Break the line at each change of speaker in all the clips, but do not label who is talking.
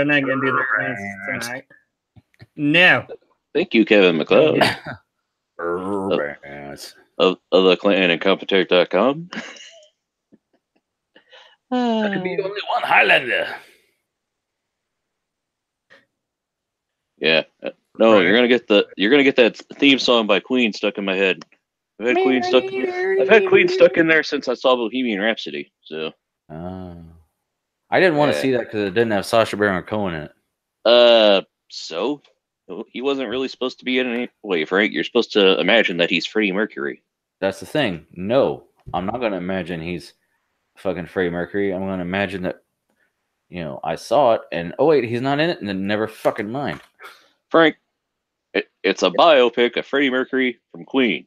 They're not going to do the rants tonight. No.
Thank you, Kevin McLeod. of the Clinton and Computech.com.
There could be only one Highlander.
Yeah. No, right. you're gonna get that theme song by Queen stuck in my head. I've had Queen stuck in there since I saw Bohemian Rhapsody. So
I didn't want to see that because it didn't have Sacha Baron Cohen in
it. So he wasn't really supposed to be in any way, Frank. You're supposed to imagine that he's Freddie Mercury.
That's the thing. No, I'm not gonna imagine he's fucking Freddie Mercury. I'm gonna imagine that, I saw it and oh wait, he's not in it, and then never fucking mind.
Frank, it's a biopic of Freddie Mercury from Queen.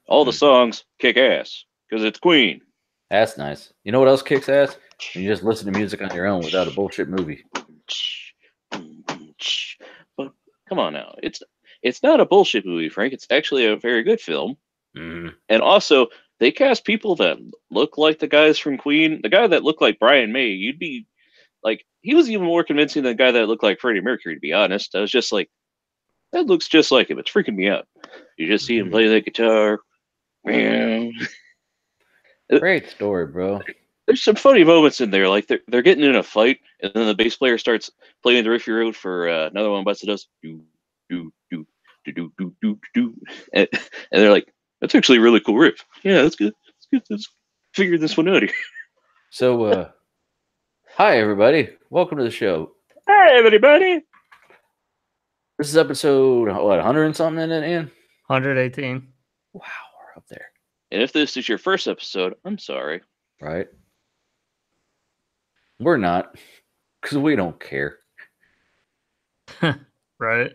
All the songs kick ass because it's Queen.
That's nice. You know what else kicks ass? When you just listen to music on your own without a bullshit movie.
But come on now, it's not a bullshit movie, Frank. It's actually a very good film.
Mm-hmm.
And also, they cast people that look like the guys from Queen. The guy that looked like Brian May, you'd be like, he was even more convincing than the guy that looked like Freddie Mercury, to be honest. I was just like, that looks just like him. It's freaking me out. You just see him play that guitar.
Great story, bro.
There's some funny moments in there. Like, they're getting in a fight, and then the bass player starts playing the riff you wrote for Another One Bites the Dust. Do, do, do, do, do, do, do, do. And they're like, that's actually a really cool riff. Yeah, that's good. Let's figure this one out here.
So, hi, everybody. Welcome to the show.
Hi, everybody.
This is episode, 100 and something in it, Ian?
118.
Wow, we're up there.
And if this is your first episode, I'm sorry.
Right. We're not, because we don't care.
Right.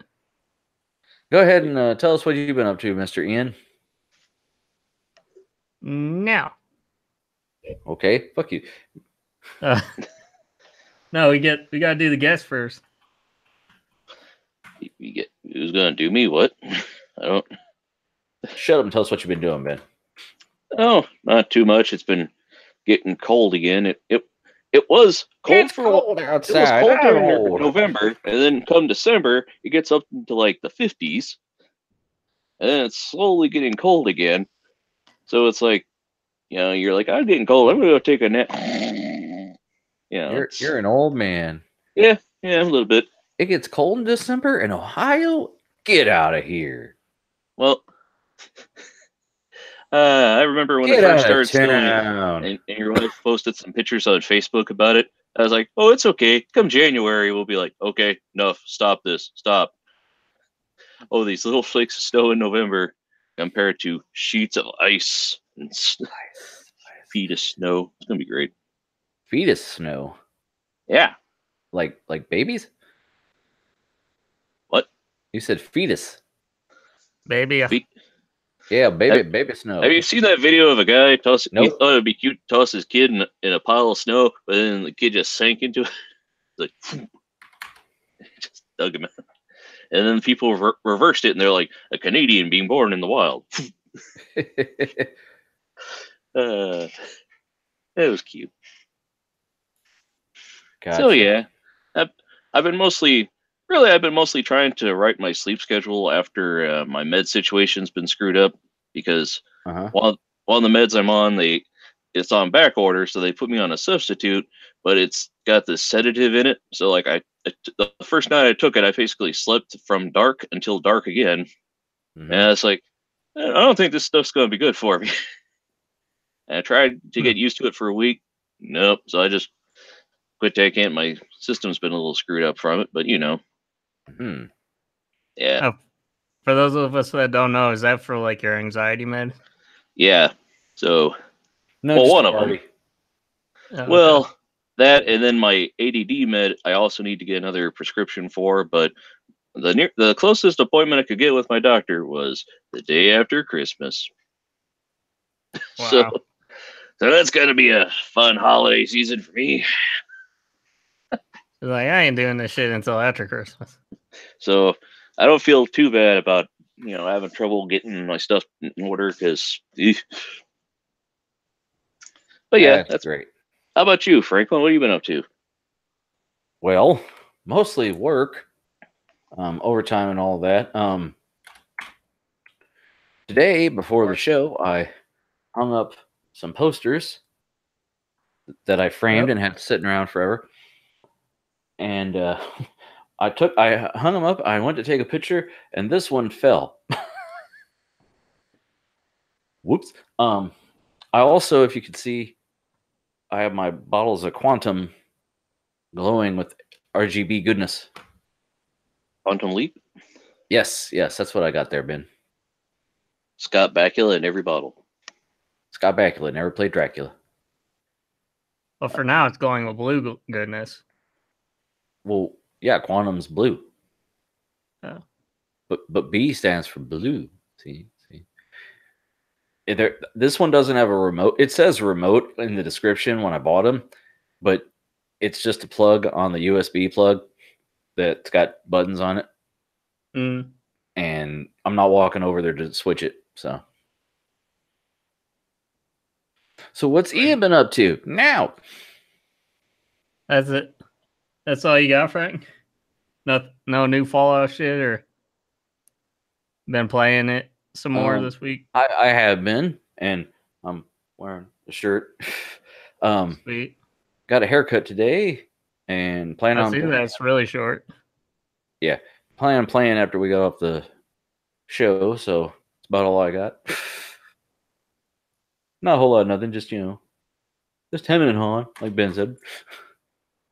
Go ahead and tell us what you've been up to, Mr. Ian.
No.
Okay, fuck you.
No, we gotta do the guest first.
Who's gonna do me what? I don't.
Shut up and tell us what you've been doing, Ben.
Oh, not too much. It's been getting cold again. It was cold
it's cold outside.
It was cold during November, and then come December, it gets up into like the 50s, and then it's slowly getting cold again. So it's like, you're like, I'm getting cold. I'm gonna go take a nap.
You're an old man.
Yeah, a little bit.
It gets cold in December in Ohio? Get out of here.
Well, I remember when it first started snowing, and your wife posted some pictures on Facebook about it. I was like, oh, it's okay. Come January, we'll be like, okay, enough. Stop this. Stop. Oh, these little flakes of snow in November compared to sheets of ice and feet of snow. It's going to be great.
Feet of snow?
Yeah.
Like babies?
What?
You said fetus.
Baby.
Yeah, baby snow.
Have you seen that video of a guy tossing?
Nope.
He thought it'd be cute to toss his kid in a pile of snow, but then the kid just sank into it. Like, just dug him out. And then people reversed it, and they're like, a Canadian being born in the wild. It was cute.
Gotcha.
So yeah, I've been mostly trying to write my sleep schedule after my med situation's been screwed up, because while the meds I'm on, it's on back order, so they put me on a substitute, but it's got this sedative in it. So like the first night I took it, I basically slept from dark until dark again. And I was like, I don't think this stuff's going to be good for me. And I tried to get used to it for a week. Nope. So I just quit taking it. My system's been a little screwed up from it, but Yeah.
Oh, for those of us that don't know, is that for like your anxiety med?
Yeah. So, one of them.
Oh,
well,
okay.
that, and then my ADD med, I also need to get another prescription for, but the closest appointment I could get with my doctor was the day after Christmas.
Wow.
So that's gonna be a fun holiday season for me.
Like, I ain't doing this shit until after Christmas.
So I don't feel too bad about having trouble getting my stuff in order, because. But yeah,
that's great.
How about you, Franklin? What have you been up to?
Well, mostly work, overtime and all that. Today, before the show, I hung up some posters that I framed and had sitting around forever. And I hung them up. I went to take a picture, and this one fell. Whoops. I also, if you could see, I have my bottles of Quantum glowing with RGB goodness.
Quantum Leap?
Yes, that's what I got there, Ben.
Scott Bakula in every bottle.
Scott Bakula never played Dracula.
Well, for now, it's going with blue goodness.
Well, yeah, Quantum's blue.
Oh.
But B stands for blue. See. This one doesn't have a remote. It says remote in the description when I bought them, but it's just a plug on the USB plug that's got buttons on it. And I'm not walking over there to switch it. So what's Ian been up to now?
That's it. That's all you got, Frank? No new Fallout shit, or been playing it some more this week?
I have been, and I'm wearing a shirt.
Sweet.
Got a haircut today, and plan on.
I see that's really short.
Yeah, plan on playing after we go off the show. So that's about all I got. Not a whole lot of nothing. Just just hemming and hawing, like Ben said.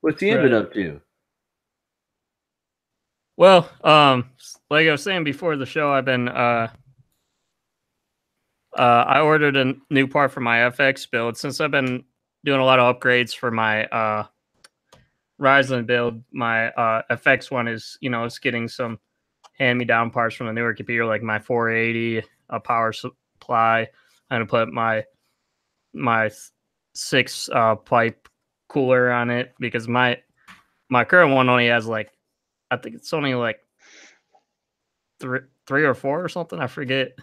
What's Ian been up to?
Well, like I was saying before the show, I've been I ordered a new part for my FX build. Since I've been doing a lot of upgrades for my Ryzen build, my FX one is, it's getting some hand-me-down parts from the newer computer, like my 480, a power supply. I'm gonna put my 6 pipe cooler on it, because my current one only has I think it's only like three or 4 or something. I forget.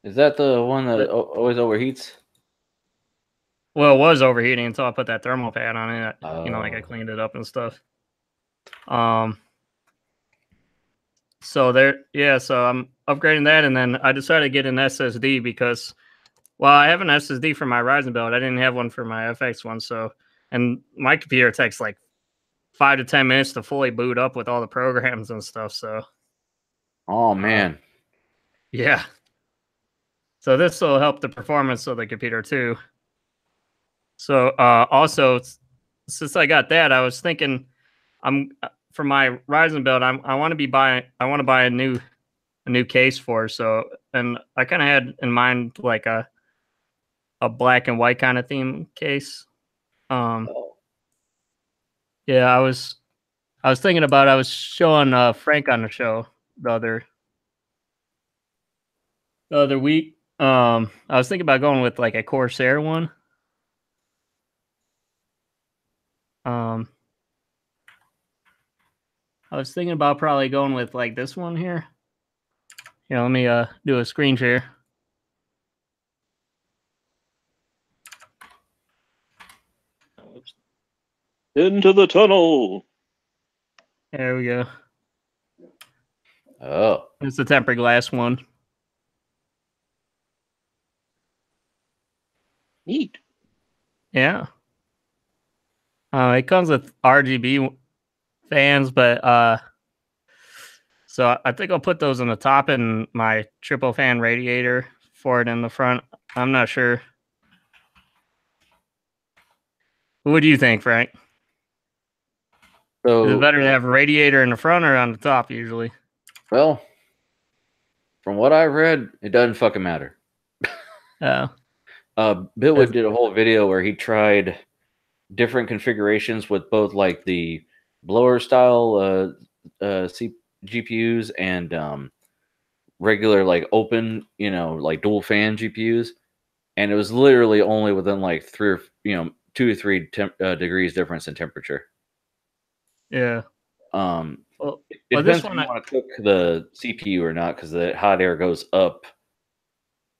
Is that the one that always overheats?
Well, it was overheating until I put that thermal pad on it. I cleaned it up and stuff. So I'm upgrading that, and then I decided to get an SSD because, well, I have an SSD for my Ryzen build. I didn't have one for my FX one, and my computer takes like 5 to 10 minutes to fully boot up with all the programs and stuff. So,
oh man,
yeah. So this will help the performance of the computer too. So also, since I got that, I was thinking, for my Ryzen build, I want to buy a new case for. So, and I kind of had in mind like a black and white kind of theme case. Yeah, I was thinking about. I was showing Frank on the show the other week. I was thinking about going with like a Corsair one. I was thinking about probably going with like this one here. Here, let me do a screen share.
Into the tunnel.
There we go.
Oh,
it's the tempered glass one.
Neat.
Yeah. It comes with RGB fans, but so I think I'll put those on the top and my triple fan radiator for it in the front. I'm not sure. What do you think, Frank?
So
is it better to have a radiator in the front or on the top usually?
Well, from what I read, it doesn't fucking matter.
Oh.
Bitwig did a whole video where he tried different configurations with both like the blower style GPUs and regular like open, like dual fan GPUs, and it was literally only within like 2 to 3 degrees difference in temperature.
Yeah.
It depends if you want to cook the CPU or not, because the hot air goes up.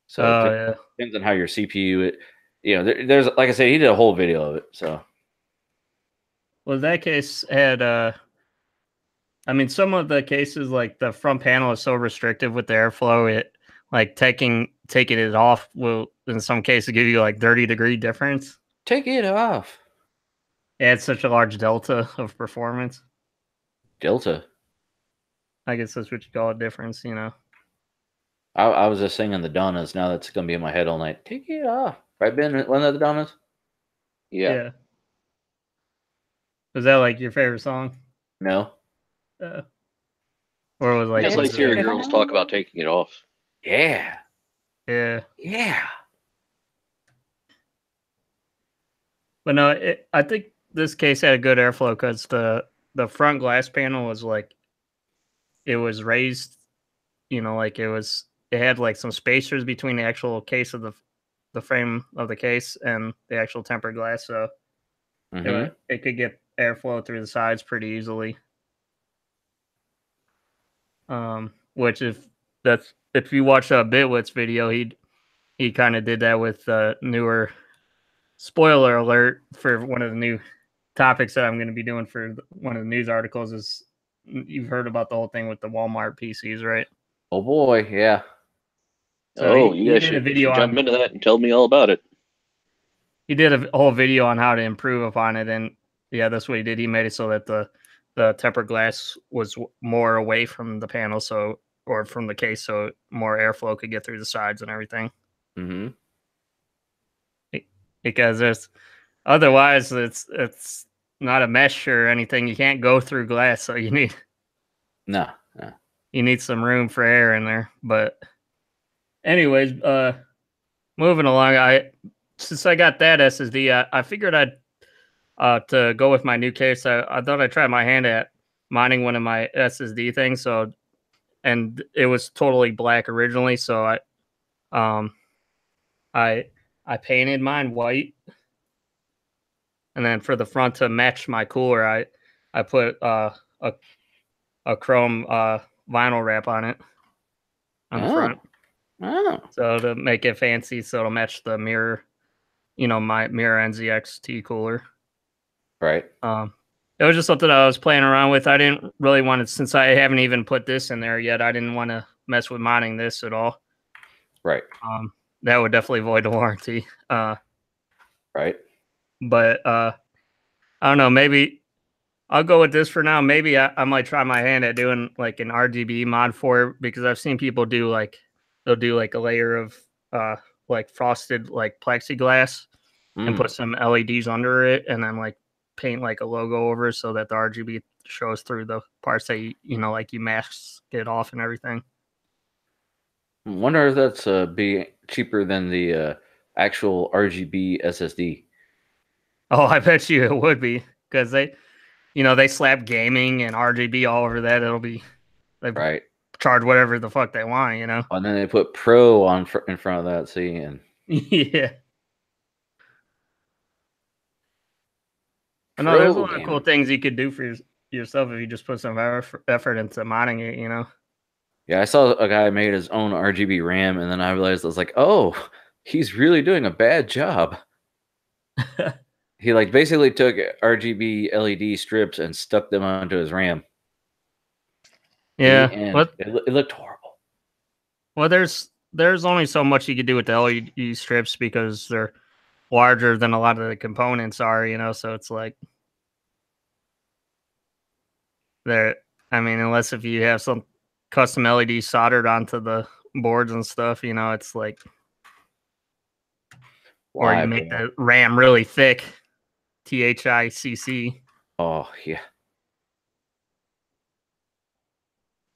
So it depends on how your CPU. There's like I said, he did a whole video of it. So,
well, that case had I mean, some of the cases, like the front panel is so restrictive with the airflow, it like taking it off will in some cases give you like 30-degree difference.
Take it off.
Yeah, it's such a large delta of performance.
Delta.
I guess that's what you call a difference, you know.
I was just singing the Donnas. Now that's gonna be in my head all night. Take it off. Right, Ben? One of the Donnas?
Yeah.
Was that like your favorite song?
No.
Or was like
I like hearing girls talk about taking it off.
Yeah.
Yeah.
Yeah.
But no, I think this case had a good airflow because the front glass panel was like it was raised, you know, like it had like some spacers between the actual case of the frame of the case and the actual tempered glass, so it could get airflow through the sides pretty easily. Which if you watch Bitwit's video, he kind of did that with newer. Spoiler alert for one of the new topics that I'm going to be doing for one of the news articles is you've heard about the whole thing with the Walmart PCs, right?
Oh boy, yeah.
So you guys should jump into that and tell me all about it.
He did a whole video on how to improve upon it, and yeah, that's what he did. He made it so that the tempered glass was more away from the panel, or from the case, so more airflow could get through the sides and everything. Because otherwise it's not a mesh or anything. You can't go through glass, so you need you need some room for air in there. But anyways, moving along, since I got that SSD, I figured I'd to go with my new case. I thought I'd try my hand at mining one of my SSD things. So, and it was totally black originally, so I painted mine white, and then for the front to match my cooler, I put a chrome vinyl wrap on it on the front. So to make it fancy, so it'll match the mirror, my Mirror NZXT cooler.
Right.
It was just something I was playing around with. I didn't really want to, since I haven't even put this in there yet, I didn't want to mess with modding this at all.
Right.
That would definitely void the warranty.
Right.
But I don't know. Maybe I'll go with this for now. Maybe I might try my hand at doing like an RGB mod for it, because I've seen people do they'll do like a layer of like frosted like plexiglass and put some LEDs under it, and then like paint like a logo over so that the RGB shows through the parts that like you mask it off and everything.
I wonder if that's be cheaper than the actual RGB SSD.
Oh, I bet you it would be, because they slap gaming and RGB all over that. It'll be
right.
Charge whatever the fuck they want,
And then they put Pro on in front of that, see, and
yeah. I know there's a lot of cool things you could do for yourself if you just put some effort into modding it,
Yeah, I saw a guy made his own RGB RAM, and then I realized I was like, oh, he's really doing a bad job. He like basically took RGB LED strips and stuck them onto his RAM.
Yeah,
it looked horrible.
Well, there's only so much you could do with the LED strips because they're larger than a lot of the components are, so it's like unless if you have some custom LED soldered onto the boards and stuff, it's like, or you make the RAM really thick, THICC.
Oh yeah,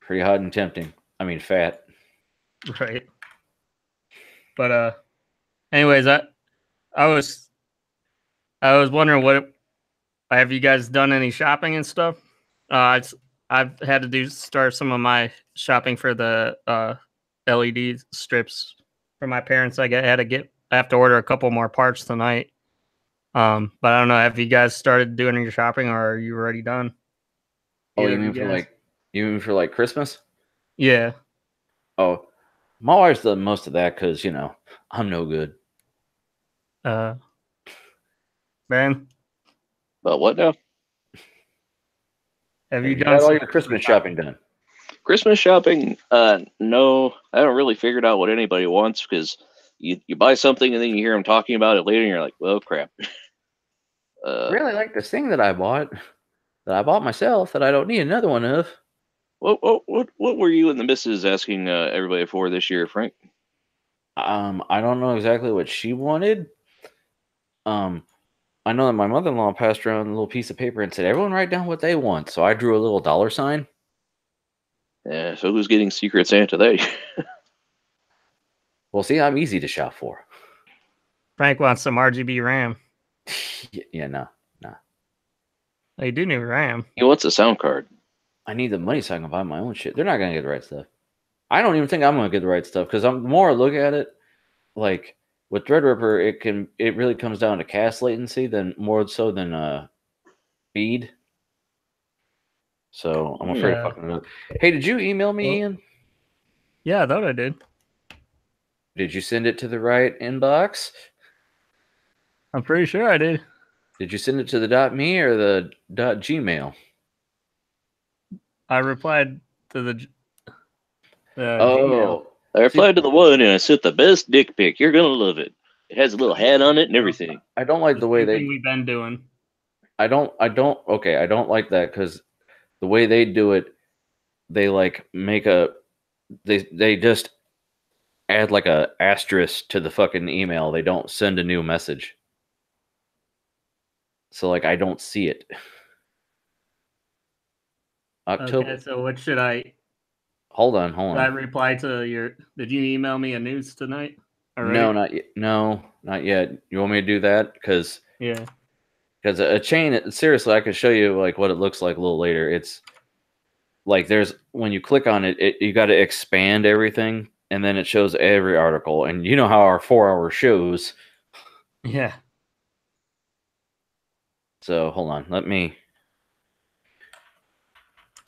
pretty hot and tempting. I mean, fat.
Right. But anyways, I was wondering, what have you guys done any shopping and stuff? I've had to start some of my shopping for the LED strips for my parents. I have to order a couple more parts tonight. But I don't know. Have you guys started doing your shopping, or are you already done?
Oh, you mean for like Christmas?
Yeah.
Oh, my wife's done most of that because I'm no good.
Ben?
But what now?
Have you
got all your Christmas shopping done?
Christmas shopping? No, I haven't really figured out what anybody wants because you buy something and then you hear them talking about it later and you're like, well, crap.
Really like this thing that I bought myself that I don't need another one of.
What were you and the missus asking everybody for this year, Frank?
I don't know exactly what she wanted. I know that my mother-in-law passed around a little piece of paper and said, everyone write down what they want. So I drew a little dollar sign.
Yeah, so who's getting Secret Santa today?
Well, see, I'm easy to shop for.
Frank wants some RGB RAM.
Yeah, no.
They do need RAM.
He wants a sound card.
I need the money so I can buy my own shit. They're not going to get the right stuff. I don't even think I'm going to get the right stuff because the more I look at it, like with Threadripper, it really comes down to cast latency more so than speed. So I'm afraid of fucking it up. Hey, did you email me, Ian?
Yeah, I thought I did.
Did you send it to the right inbox?
I'm pretty sure I did.
Did you send it to the .me or the .gmail?
I replied to the
Gmail.
I replied to the one and I sent the best dick pic. You're gonna love it. It has a little hat on it and everything.
I don't like the way
we've been doing.
I don't like that because the way they do it, they like make they just add like a asterisk to the fucking email. They don't send a new message. So like I don't see it. October.
Okay, so what should I?
Hold on.
Should I reply to your? Did you email me a news tonight?
No, not yet. No, not yet. You want me to do that? Because a chain. Seriously, I can show you like what it looks like a little later. It's like when you click on it, you got to expand everything, and then it shows every article. And you know how our 4-hour shows.
Yeah.
So hold on. Let me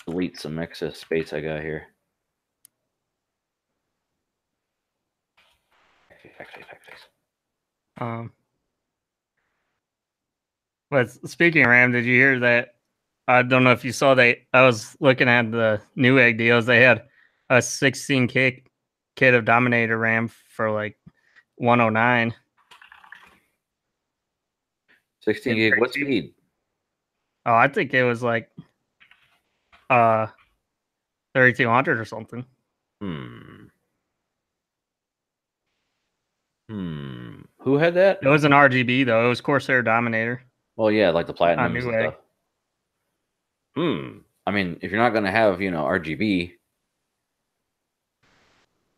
delete some excess space I got here.
But speaking of RAM, did you hear that? I don't know if you saw that. I was looking at the Newegg deals. They had a 16K kit of Dominator RAM for like 109.
16 gig. What speed?
Oh, I think it was like 3200 or something.
Who had that?
It was an RGB though. It was Corsair Dominator.
Well, yeah, like the platinum and
Newegg.
stuff. I mean, if you're not gonna have, RGB.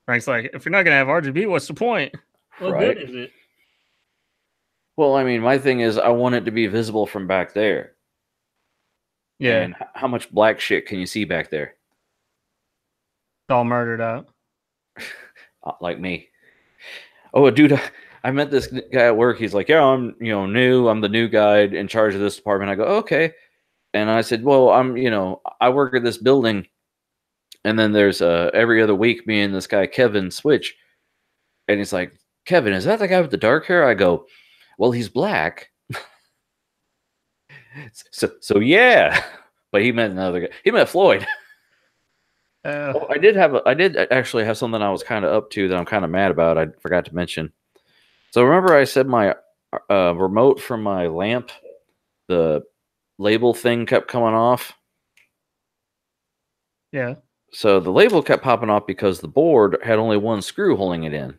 Frank's like, if you're not gonna have RGB, what's the point? What good is it?
Well, I mean, my thing is, I want it to be visible from back there.
Yeah.
And how much black shit can you see back there?
It's all murdered out.
Like me. Oh, dude, I met this guy at work. He's like, yeah, I'm, new. I'm the new guy in charge of this department. I go, okay. And I said, well, I work at this building. And then there's every other week, me and this guy, Kevin, switch. And he's like, Kevin, is that the guy with the dark hair? I go, well, he's black. So yeah. But he meant another guy. He meant Floyd. I did actually have something I was kind of up to that I'm kind of mad about. I forgot to mention. So remember I said my remote from my lamp, the label thing kept coming off?
Yeah.
So the label kept popping off because the board had only one screw holding it in.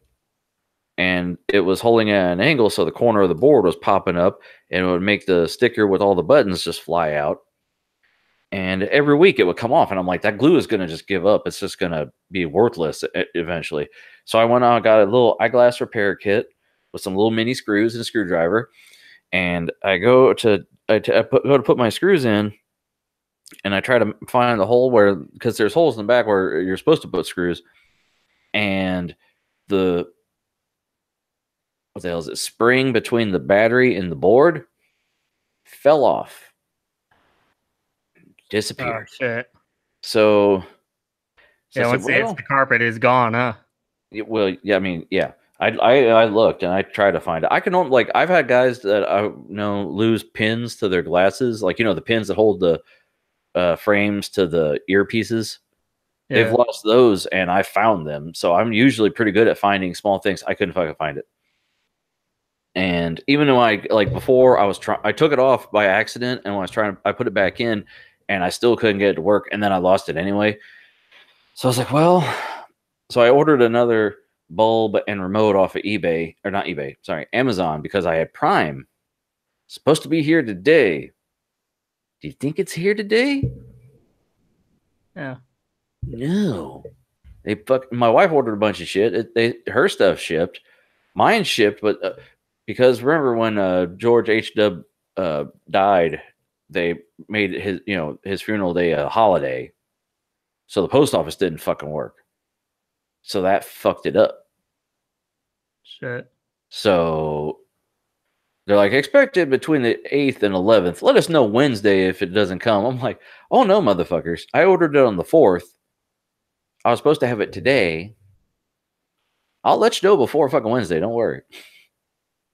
And it was holding at an angle, so the corner of the board was popping up, and it would make the sticker with all the buttons just fly out. And every week it would come off, and I'm like, that glue is going to just give up. It's just going to be worthless eventually. So I went out and got a little eyeglass repair kit with some little mini screws and a screwdriver. And I go to put my screws in, and I try to find the hole because there's holes in the back where you're supposed to put screws. And what the hell is it? Spring between the battery and the board fell off. Disappeared.
Oh, shit.
So
once it hits the carpet, it's gone, huh?
Well, yeah, I mean, yeah. I looked and I tried to find it. I can only, I've had guys that I know lose pins to their glasses, the pins that hold the frames to the earpieces.
Yeah.
They've lost those, and I found them. So I'm usually pretty good at finding small things. I couldn't fucking find it. And even though before I took it off by accident, and when I was trying, I put it back in, and I still couldn't get it to work, and then I lost it anyway. So I was like, well, so I ordered another bulb and remote off of eBay, or not eBay, sorry, Amazon, because I had Prime. It's supposed to be here today. Do you think it's here today?
Yeah.
No. My wife ordered a bunch of shit. Her stuff shipped. Mine shipped, but because remember when George H.W. Died, they made his funeral day a holiday. So the post office didn't fucking work. So that fucked it up.
Shit.
So they're like, expected between the 8th and 11th. Let us know Wednesday if it doesn't come. I'm like, oh no, motherfuckers. I ordered it on the 4th. I was supposed to have it today. I'll let you know before fucking Wednesday. Don't worry.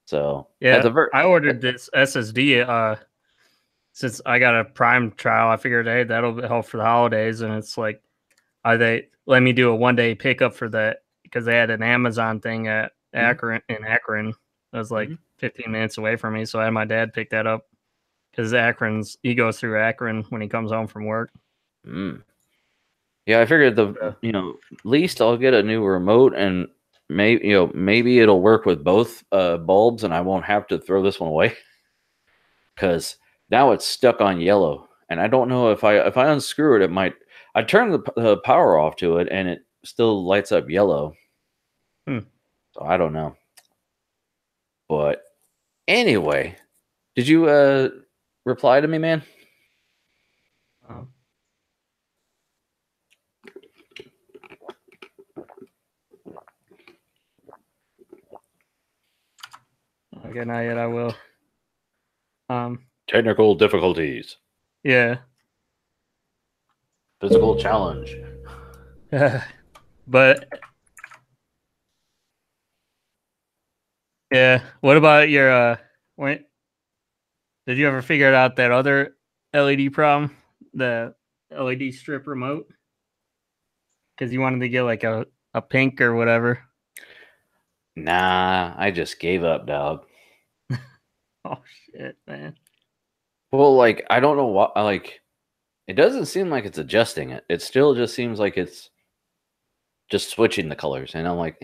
So
yeah, I ordered this SSD. Since I got a Prime trial, I figured, hey, that'll help for the holidays. And it's like, they let me do a 1-day pickup for that because they had an Amazon thing at Akron in Akron. It was like 15 minutes away from me, so I had my dad pick that up because he goes through Akron when he comes home from work.
Yeah, I figured least I'll get a new remote, and maybe it'll work with both bulbs, and I won't have to throw this one away because now it's stuck on yellow, and I don't know if I unscrew it, I turn the power off to it, and it still lights up yellow. So I don't know. But anyway, did you reply to me, man?
Okay, not yet. I will.
Technical difficulties.
Yeah.
Physical challenge.
But yeah, what about your did you ever figure out that other LED problem, the LED strip remote? Because you wanted to get like a pink or whatever.
Nah, I just gave up, dog.
Oh shit, man.
Well, I don't know what it doesn't seem like it's adjusting it. It still just seems like it's just switching the colors, and I'm like,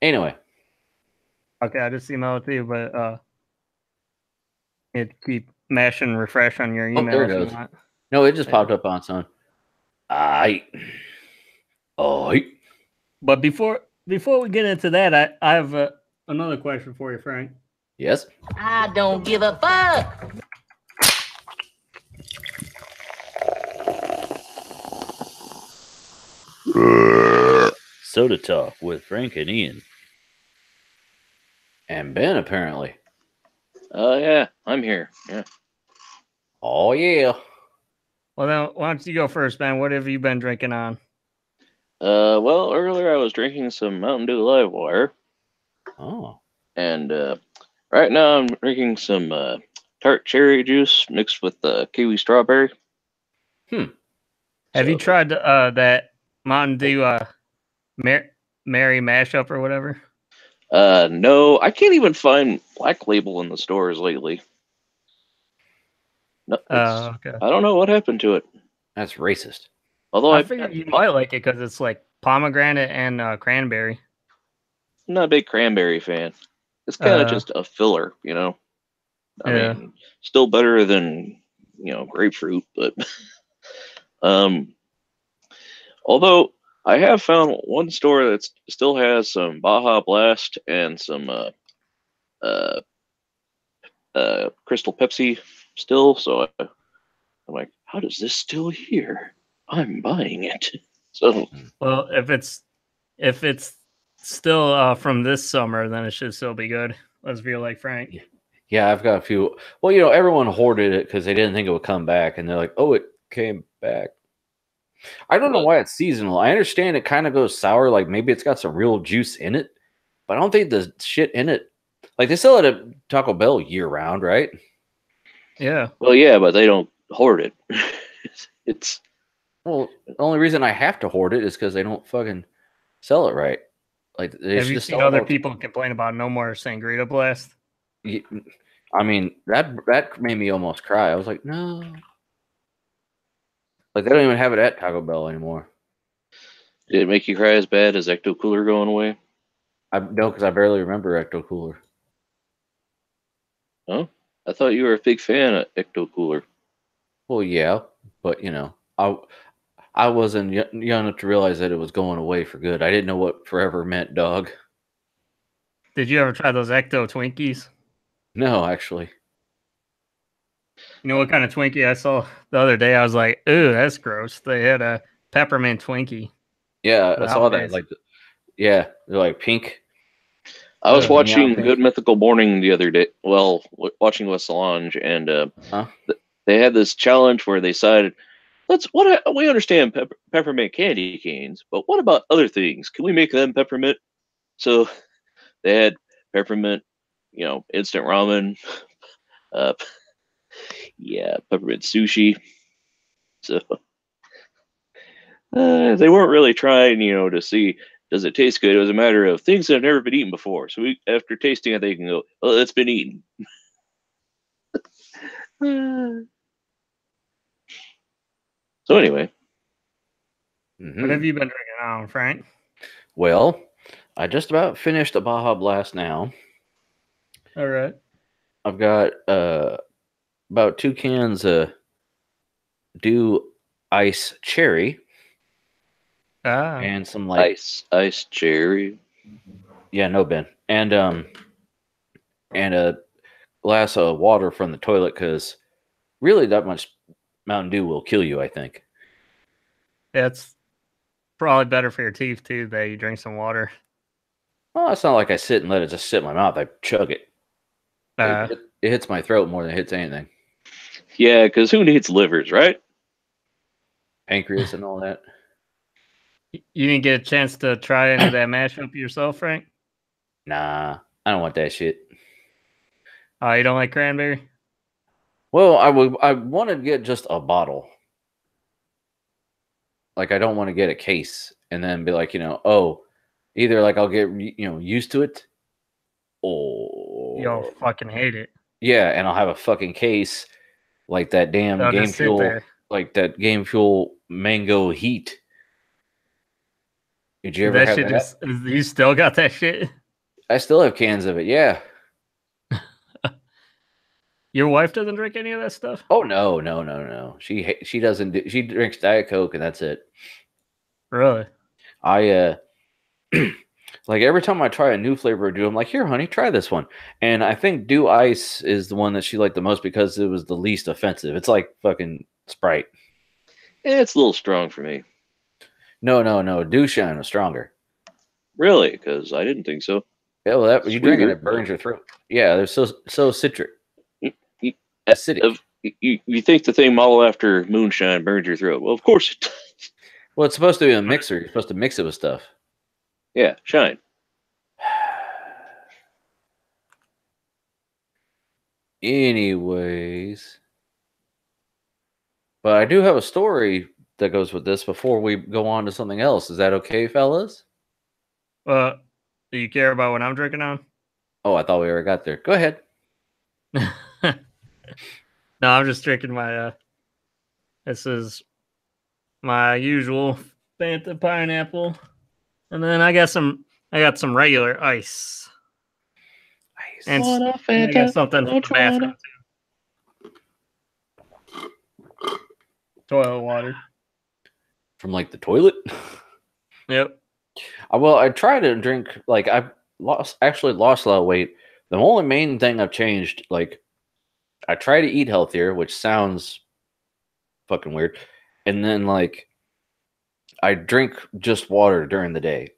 Anyway.
Okay, I just emailed it to you, but it keep mashing refresh on your email.
There it goes. No, it just popped up on its own. But
before we get into that, I have another question for you, Frank.
Yes.
I don't give a fuck.
Soda Talk with Frank and Ian. And Ben, apparently.
Yeah, I'm here. Yeah.
Oh, yeah.
Well, then, why don't you go first, Ben? What have you been drinking on?
Well, earlier I was drinking some Mountain Dew Live Wire.
Oh.
And right now I'm drinking some tart cherry juice mixed with kiwi strawberry.
Have you tried that Mountain Dew Mary mashup or whatever?
No, I can't even find Black Label in the stores lately. No,
okay.
I don't know what happened to it.
That's racist.
Although
I figured you might like it because it's like pomegranate and cranberry.
I'm not a big cranberry fan. It's kind of just a filler, you know. I mean, still better than grapefruit, but although I have found one store that still has some Baja Blast and some Crystal Pepsi still. So I'm like, how does this still here? I'm buying it. So
well, if it's still from this summer, then it should still be good. Let's feel like Frank.
Yeah, I've got a few. Well, everyone hoarded it because they didn't think it would come back, and they're like, "Oh, it came back." I don't know why it's seasonal. I understand it kind of goes sour, like maybe it's got some real juice in it, but I don't think the shit in it. Like they sell it at Taco Bell year round, right?
Yeah.
Well, yeah, but they don't hoard it. It's
Well, the only reason I have to hoard it is because they don't fucking sell it right. Like they
Have
should
you
just
seen
sell it
other
all.
people complain about no more Sangrita Blast?
I mean, that made me almost cry. I was like, no. Like they don't even have it at Taco Bell anymore.
Did it make you cry as bad as Ecto Cooler going away?
I know because I barely remember Ecto Cooler.
Oh, I thought you were a big fan of Ecto Cooler.
Well, yeah, but I wasn't young enough to realize that it was going away for good. I didn't know what forever meant, dog.
Did you ever try those Ecto Twinkies?
No, actually.
You know what kind of Twinkie I saw the other day? I was like, ooh, that's gross. They had a peppermint Twinkie.
Yeah, I saw that.
Nowadays.
Like, yeah, they're like pink.
I was watching
Neon
Good Mythical Morning the other day. Well, watching with Solange, and
Huh?
they had this challenge where they decided, we understand peppermint candy canes, but what about other things? Can we make them peppermint? So they had peppermint, instant ramen, uh, yeah, peppermint sushi. So they weren't really trying, to see does it taste good. It was a matter of things that have never been eaten before. So after tasting it, they can go, "Oh, it's been eaten." So anyway,
What have you been drinking on, Frank?
Well, I just about finished a Baja Blast now.
All right.
I've got about 2 cans of Dew Ice Cherry and some like
ice cherry.
Yeah, no Ben. And a glass of water from the toilet because really that much Mountain Dew will kill you, I think.
It's probably better for your teeth too that you drink some water.
Well, it's not like I sit and let it just sit in my mouth. I chug it. It hits my throat more than it hits anything.
Yeah, because who needs livers, right?
Pancreas and all that.
You didn't get a chance to try any of that mashup yourself, Frank?
Nah, I don't want that shit.
Oh, you don't like cranberry?
Well, I want to get just a bottle. Like I don't want to get a case and then be like, either like I'll get used to it, or
You'll fucking hate it.
yeah, and I'll have a fucking case like that damn
They'll
Game
just sit
Fuel,
there.
like that Game Fuel Mango Heat. Did you ever
That
have
shit
that?
you still got that shit?
I still have cans of it. Yeah.
Your wife doesn't drink any of that stuff?
Oh no. She doesn't. She drinks Diet Coke and that's it.
Really?
I like every time I try a new flavor of Dew, I'm like, here, honey, try this one. And I think Dew Ice is the one that she liked the most because it was the least offensive. It's like fucking Sprite.
It's a little strong for me.
No. Dew Shine was stronger.
Really? Because I didn't think so.
Yeah, well, you drink it, it burns your throat. Yeah, they're so citric. Acidic.
You think the thing modeled after moonshine burns your throat? Well, of course it does.
Well, it's supposed to be a mixer. You're supposed to mix it with stuff.
Yeah, shine.
Anyways, but I do have a story that goes with this before we go on to something else. Is that okay, fellas?
Do you care about what I'm drinking on?
Oh, I thought we already got there. Go ahead.
No, I'm just drinking my this is my usual Fanta pineapple. And then I got some regular ice. And I got something from the bathroom too. Toilet water.
From like the toilet?
Yep.
Well, I try to drink, like I've actually lost a lot of weight. The only main thing I've changed, like I try to eat healthier, which sounds fucking weird. And then like I drink just water during the day.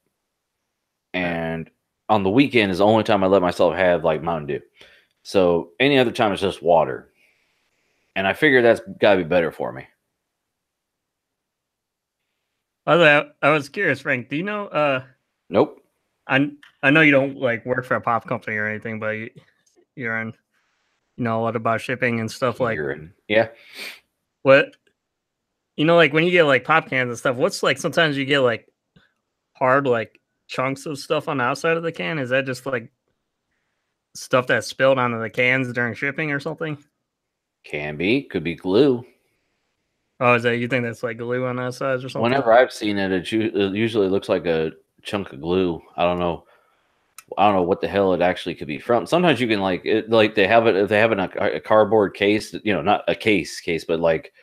And on the weekend is the only time I let myself have like Mountain Dew. So any other time it's just water. And I figure that's gotta be better for me.
I was curious, Frank. Do you know
Nope.
I know you don't like work for a pop company or anything, but you're in, a lot about shipping and stuff. Like,
yeah.
What, like when you get like pop cans and stuff, what's like sometimes you get like hard like chunks of stuff on the outside of the can? Is that just like stuff that's spilled onto the cans during shipping or something?
Could be glue.
Oh, is that, you think that's like glue on that side or something?
Whenever I've seen it, it usually looks like a chunk of glue. I don't know what the hell it actually could be from. Sometimes you can like they have it if they have it in a cardboard case, not a case, but like,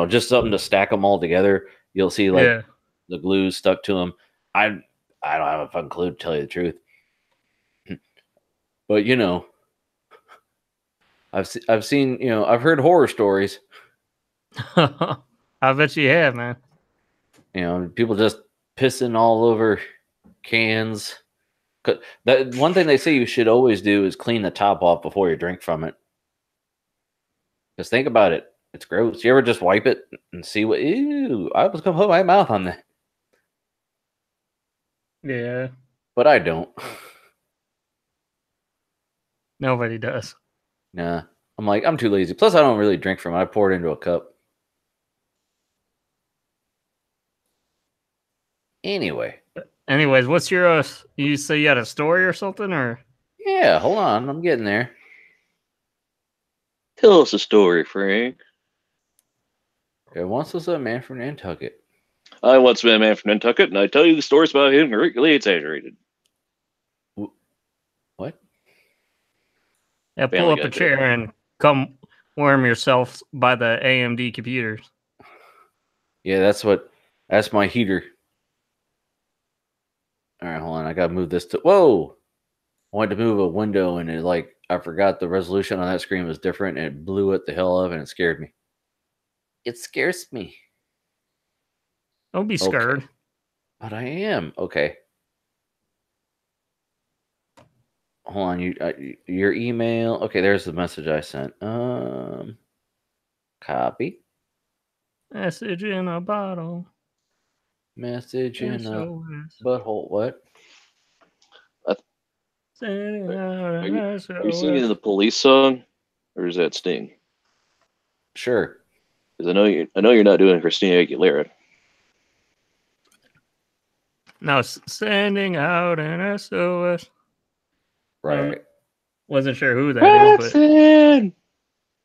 just something to stack them all together. You'll see like the glue stuck to them. I don't have a fucking clue, to tell you the truth. But I've seen, I've heard horror stories.
I bet you have, man.
People just pissing all over cans. That one thing they say you should always do is clean the top off before you drink from it. Just think about it. It's gross. You ever just wipe it and see what? Ew! I was gonna put my mouth on that.
Yeah,
but I don't.
Nobody does.
Nah, I'm too lazy. Plus, I don't really drink from it. I pour it into a cup.
Anyways, what's your? You say you had a story or something, or?
Yeah, hold on, I'm getting there.
Tell us a story, Frank.
It once was a man from Nantucket.
I once met a man from Nantucket, and I tell you the stories about him greatly exaggerated.
What?
Yeah, pull up a chair and come warm yourself by the AMD computers.
Yeah, that's my heater. All right, hold on. I gotta move this to. Whoa! I wanted to move a window, and I forgot the resolution on that screen was different, and it blew it the hell up, and it scared me. It scares me.
Don't be scared.
Okay. But I am. Okay. Hold on. Your email. Okay, there's the message I sent. Copy.
Message in a bottle.
Message in a butthole. What?
Are you singing the Police song, or is that Sting?
Sure.
Because I know you're not doing Christina Aguilera.
No, sending out an SOS.
Right.
Wasn't sure who that is, but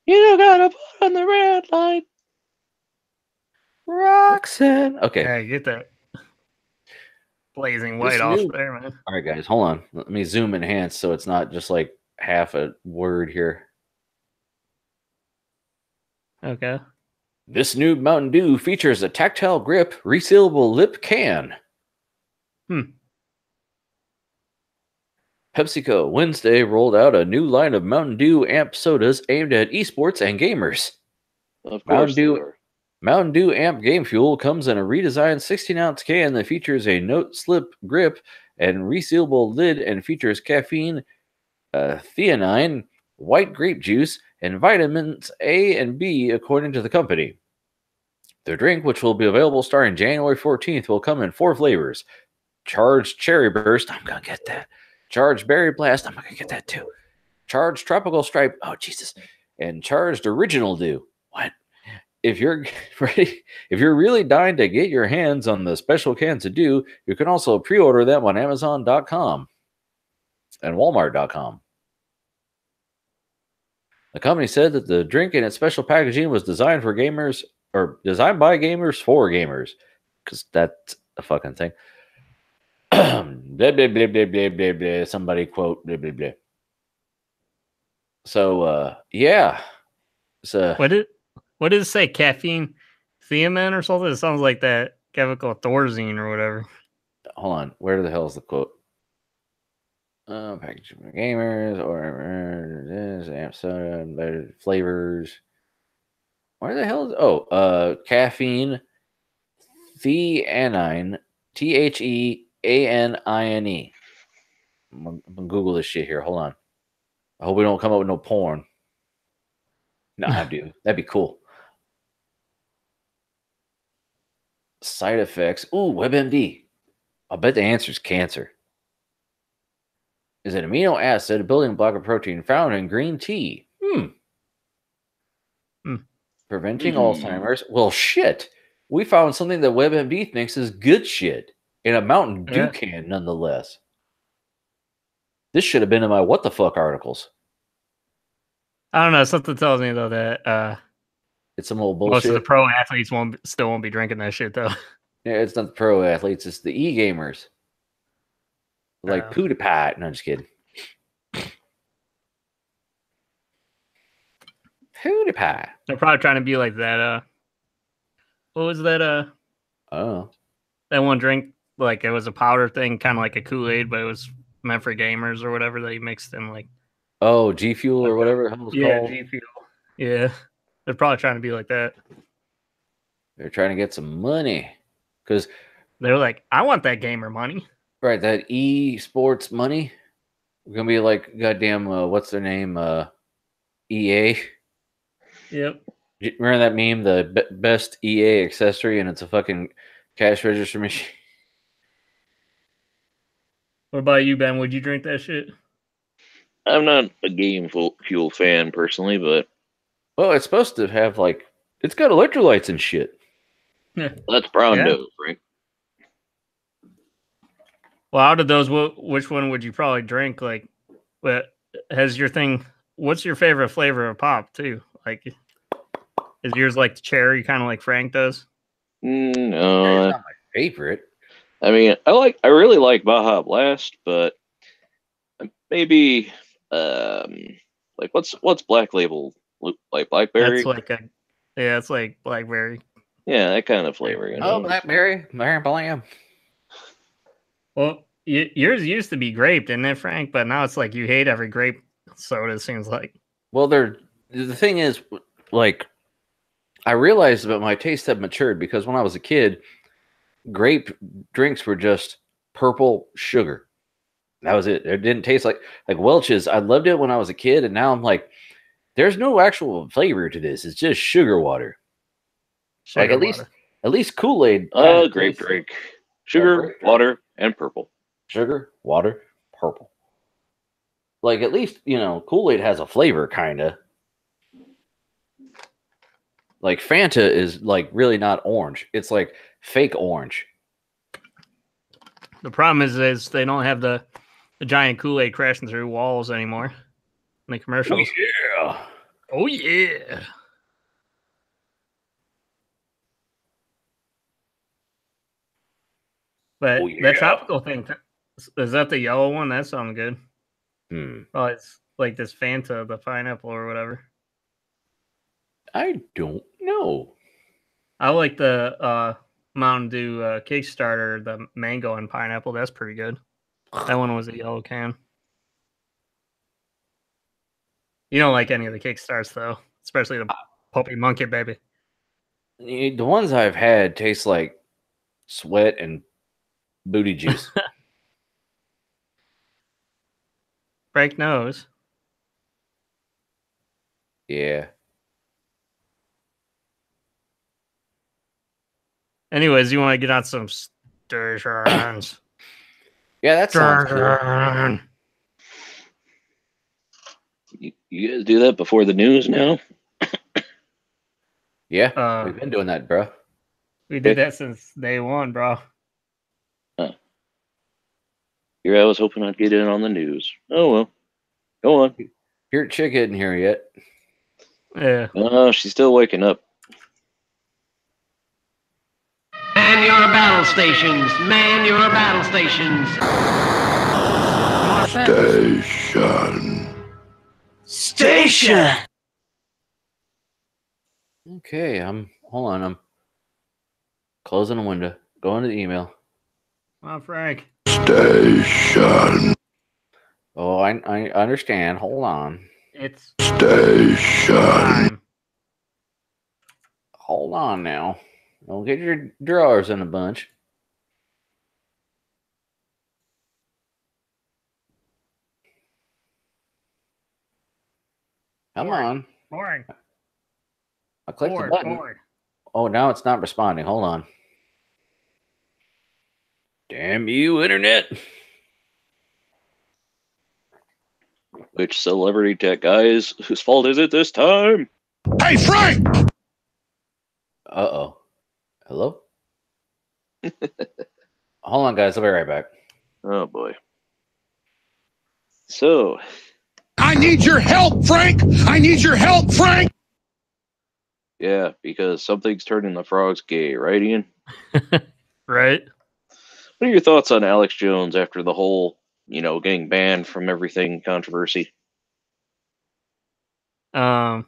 you gotta put on the red light.
Roxanne. Okay.
Yeah, get that blazing white off there, man.
All right, guys, hold on. Let me zoom enhance so it's not just like half a word here.
Okay.
This new Mountain Dew features a tactile grip, resealable lip can. PepsiCo Wednesday rolled out a new line of Mountain Dew Amp sodas aimed at esports and gamers.
Of course,
Mountain Dew Amp Game Fuel comes in a redesigned 16-ounce can that features a no-slip grip and resealable lid and features caffeine, theanine, white grape juice, and vitamins A and B, according to the company. The drink, which will be available starting January 14th, will come in 4 flavors. Charged Cherry Burst, I'm going to get that. Charged Berry Blast, I'm going to get that too. Charged Tropical Stripe, oh Jesus. And Charged Original Dew. What? If you're ready, if you're really dying to get your hands on the special cans of Dew, you can also pre-order them on Amazon.com and Walmart.com. The company said that the drink and its special packaging was designed for gamers, or designed by gamers for gamers, because that's a fucking thing. Blah, blah, blah, blah, blah, blah, blah. Somebody quote blah, blah, blah. So, yeah. So,
what did it say? Caffeine, theanine, or something? It sounds like that chemical Thorazine or whatever.
Hold on. Where the hell is the quote? Packaging for gamers, or this amp soda, better flavors. Where the hell is caffeine, theanine, theanine. I'm gonna Google this shit here. Hold on. I hope we don't come up with no porn. No, I do. That'd be cool. Side effects. Ooh, WebMD. I'll bet the answer is cancer. is an amino acid, a building block of protein found in green tea. Preventing Alzheimer's. Well, shit. We found something that WebMD thinks is good shit in a Mountain Dew can, nonetheless. This should have been in my what the fuck articles.
I don't know. Something tells me though that
it's some old bullshit.
Most of the pro athletes still won't be drinking that shit though.
Yeah, it's not the pro athletes. It's the e-gamers. Like PewDiePie. No, I'm just kidding. PewDiePie.
They're probably trying to be like that. What was that?
Oh,
that one drink, like it was a powder thing, kind of like a Kool-Aid, but it was meant for gamers or whatever. They mixed in like
G Fuel or whatever the hell it's called.
G Fuel. Yeah, they're probably trying to be like that.
They're trying to get some money because
they're like, I want that gamer money.
Right, that esports money. We're gonna be like goddamn. What's their name? EA.
Yep.
Remember that meme? The best EA accessory, and it's a fucking cash register machine.
What about you, Ben? Would you drink that shit?
I'm not a game fuel fan personally, but
well, it's supposed to have like it's got electrolytes and shit.
Yeah. That's brown nose, right?
Well, out of those, which one would you probably drink? Like, what has your thing? What's your favorite flavor of pop too? Like, is yours like the cherry, kind of like Frank does?
No,
it's not my favorite.
I mean, I really like Baja Blast, but maybe like what's Black Label, like Blackberry?
That's like it's like Blackberry.
Yeah, that kind of flavor. You know?
Oh, Blackberry, blam.
Well, yours used to be grape, didn't it, Frank? But now it's like you hate every grape soda. It seems like.
Well, the thing is, like, I realized that my taste had matured because when I was a kid, grape drinks were just purple sugar. That was it. It didn't taste like Welch's. I loved it when I was a kid, and now I'm like, there's no actual flavor to this. It's just sugar water. Like at least Kool-Aid.
Grape drink. Sugar, water, and purple.
Sugar, water, purple. Like at least, Kool-Aid has a flavor, kinda. Like Fanta is like really not orange. It's like fake orange.
The problem is they don't have the giant Kool-Aid crashing through walls anymore in the commercials.
Oh yeah.
Oh yeah. But that tropical thing, is that the yellow one? That sounds good. Oh, it's like this Fanta, the pineapple or whatever.
I don't know.
I like the Mountain Dew Kickstarter, the mango and pineapple. That's pretty good. That one was a yellow can. You don't like any of the Kickstarts, though, especially the Puppy Monkey Baby.
The ones I've had taste like sweat and booty juice.
Frank knows.
Yeah.
Anyways, you want to get on some stations?
Yeah, that sounds cool.
You guys do that before the news now?
Yeah, we've been doing that, bro.
We did that since day one, bro.
Here I was hoping I'd get in on the news. Oh well. Go on.
Your chick isn't here yet.
Yeah.
Oh, she's still waking up.
Man your battle stations. Man your battle stations. Station.
Okay, hold on, I'm closing the window. Going to the email.
Come on, Frank.
Station. Oh, I understand. Hold on.
It's
station.
time.
Hold on now. Don't get your drawers in a bunch. Come on.
Boring.
I clicked the button. Oh, now it's not responding. Hold on. Damn you, internet.
Which celebrity tech guys? Whose fault is it this time?
Hey, Frank!
Uh-oh. Hello? Hold on, guys. I'll be right back.
Oh, boy. So...
I need your help, Frank! I need your help, Frank!
Yeah, because something's turning the frogs gay, right, Ian?
Right?
What are your thoughts on Alex Jones after the whole, getting banned from everything controversy?
Well,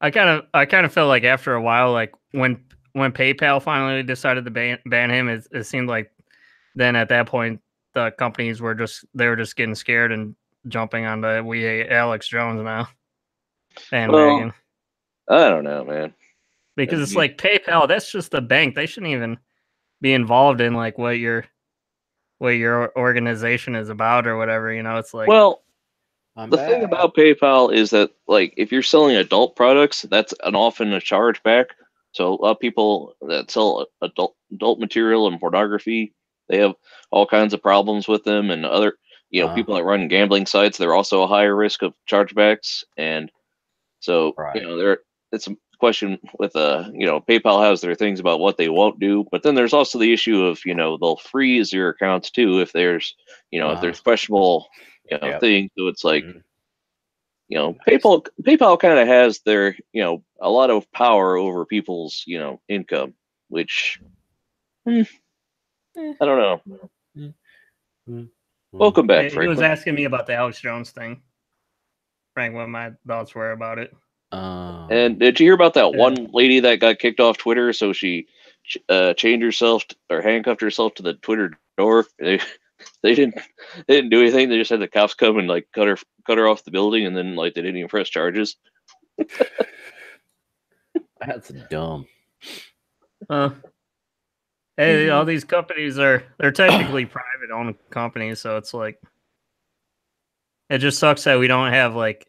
I kind of felt like after a while, like when PayPal finally decided to ban him, it seemed like then at that point the companies were just getting scared and jumping on the we hate Alex Jones now bandwagon.
Well, I don't know, man.
Because it's like PayPal, that's just the bank. They shouldn't even be involved in like what your organization is about or whatever. It's like,
well, the thing about PayPal is that like if you're selling adult products, that's often a chargeback. So a lot of people that sell adult material and pornography, they have all kinds of problems with them, and other people that run gambling sites, they're also a higher risk of chargebacks, and so it's a question with PayPal has their things about what they won't do, but then there's also the issue of they'll freeze your accounts too if there's if there's questionable things. So it's like PayPal kind of has their a lot of power over people's income, which I don't know. Welcome back, Frank.
He was asking me about the Alex Jones thing. Frank, what my thoughts were about it.
And did you hear about that one lady that got kicked off Twitter? So she chained herself or handcuffed herself to the Twitter door. They didn't do anything. They just had the cops come and like cut her off the building, and then like they didn't even press charges.
That's dumb.
Hey, all these companies they're technically private owned companies, so it's like it just sucks that we don't have like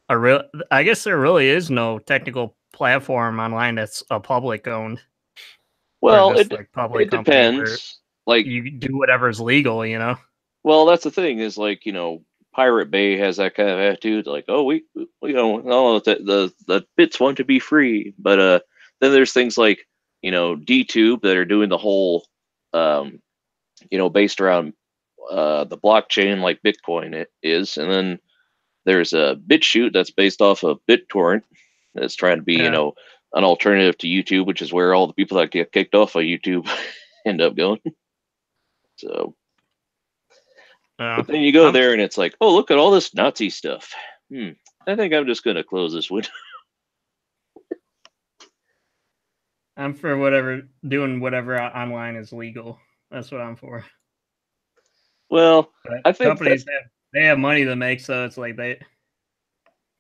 a real. I guess there really is no technical platform online that's a public owned.
Well,
it
depends. Like
you do whatever's legal,
Well, that's the thing is like Pirate Bay has that kind of attitude, like we the bits want to be free, but then there's things like DTube that are doing the whole based around the blockchain like Bitcoin is, and then there's a BitChute that's based off of BitTorrent that's trying to be an alternative to YouTube, which is where all the people that get kicked off of YouTube end up going. So but then you go there and it's like, oh, look at all this Nazi stuff. I think I'm just going to close this window.
I'm for doing whatever online is legal. That's what I'm for.
Well,
but
I think
companies they have money to make, so it's like they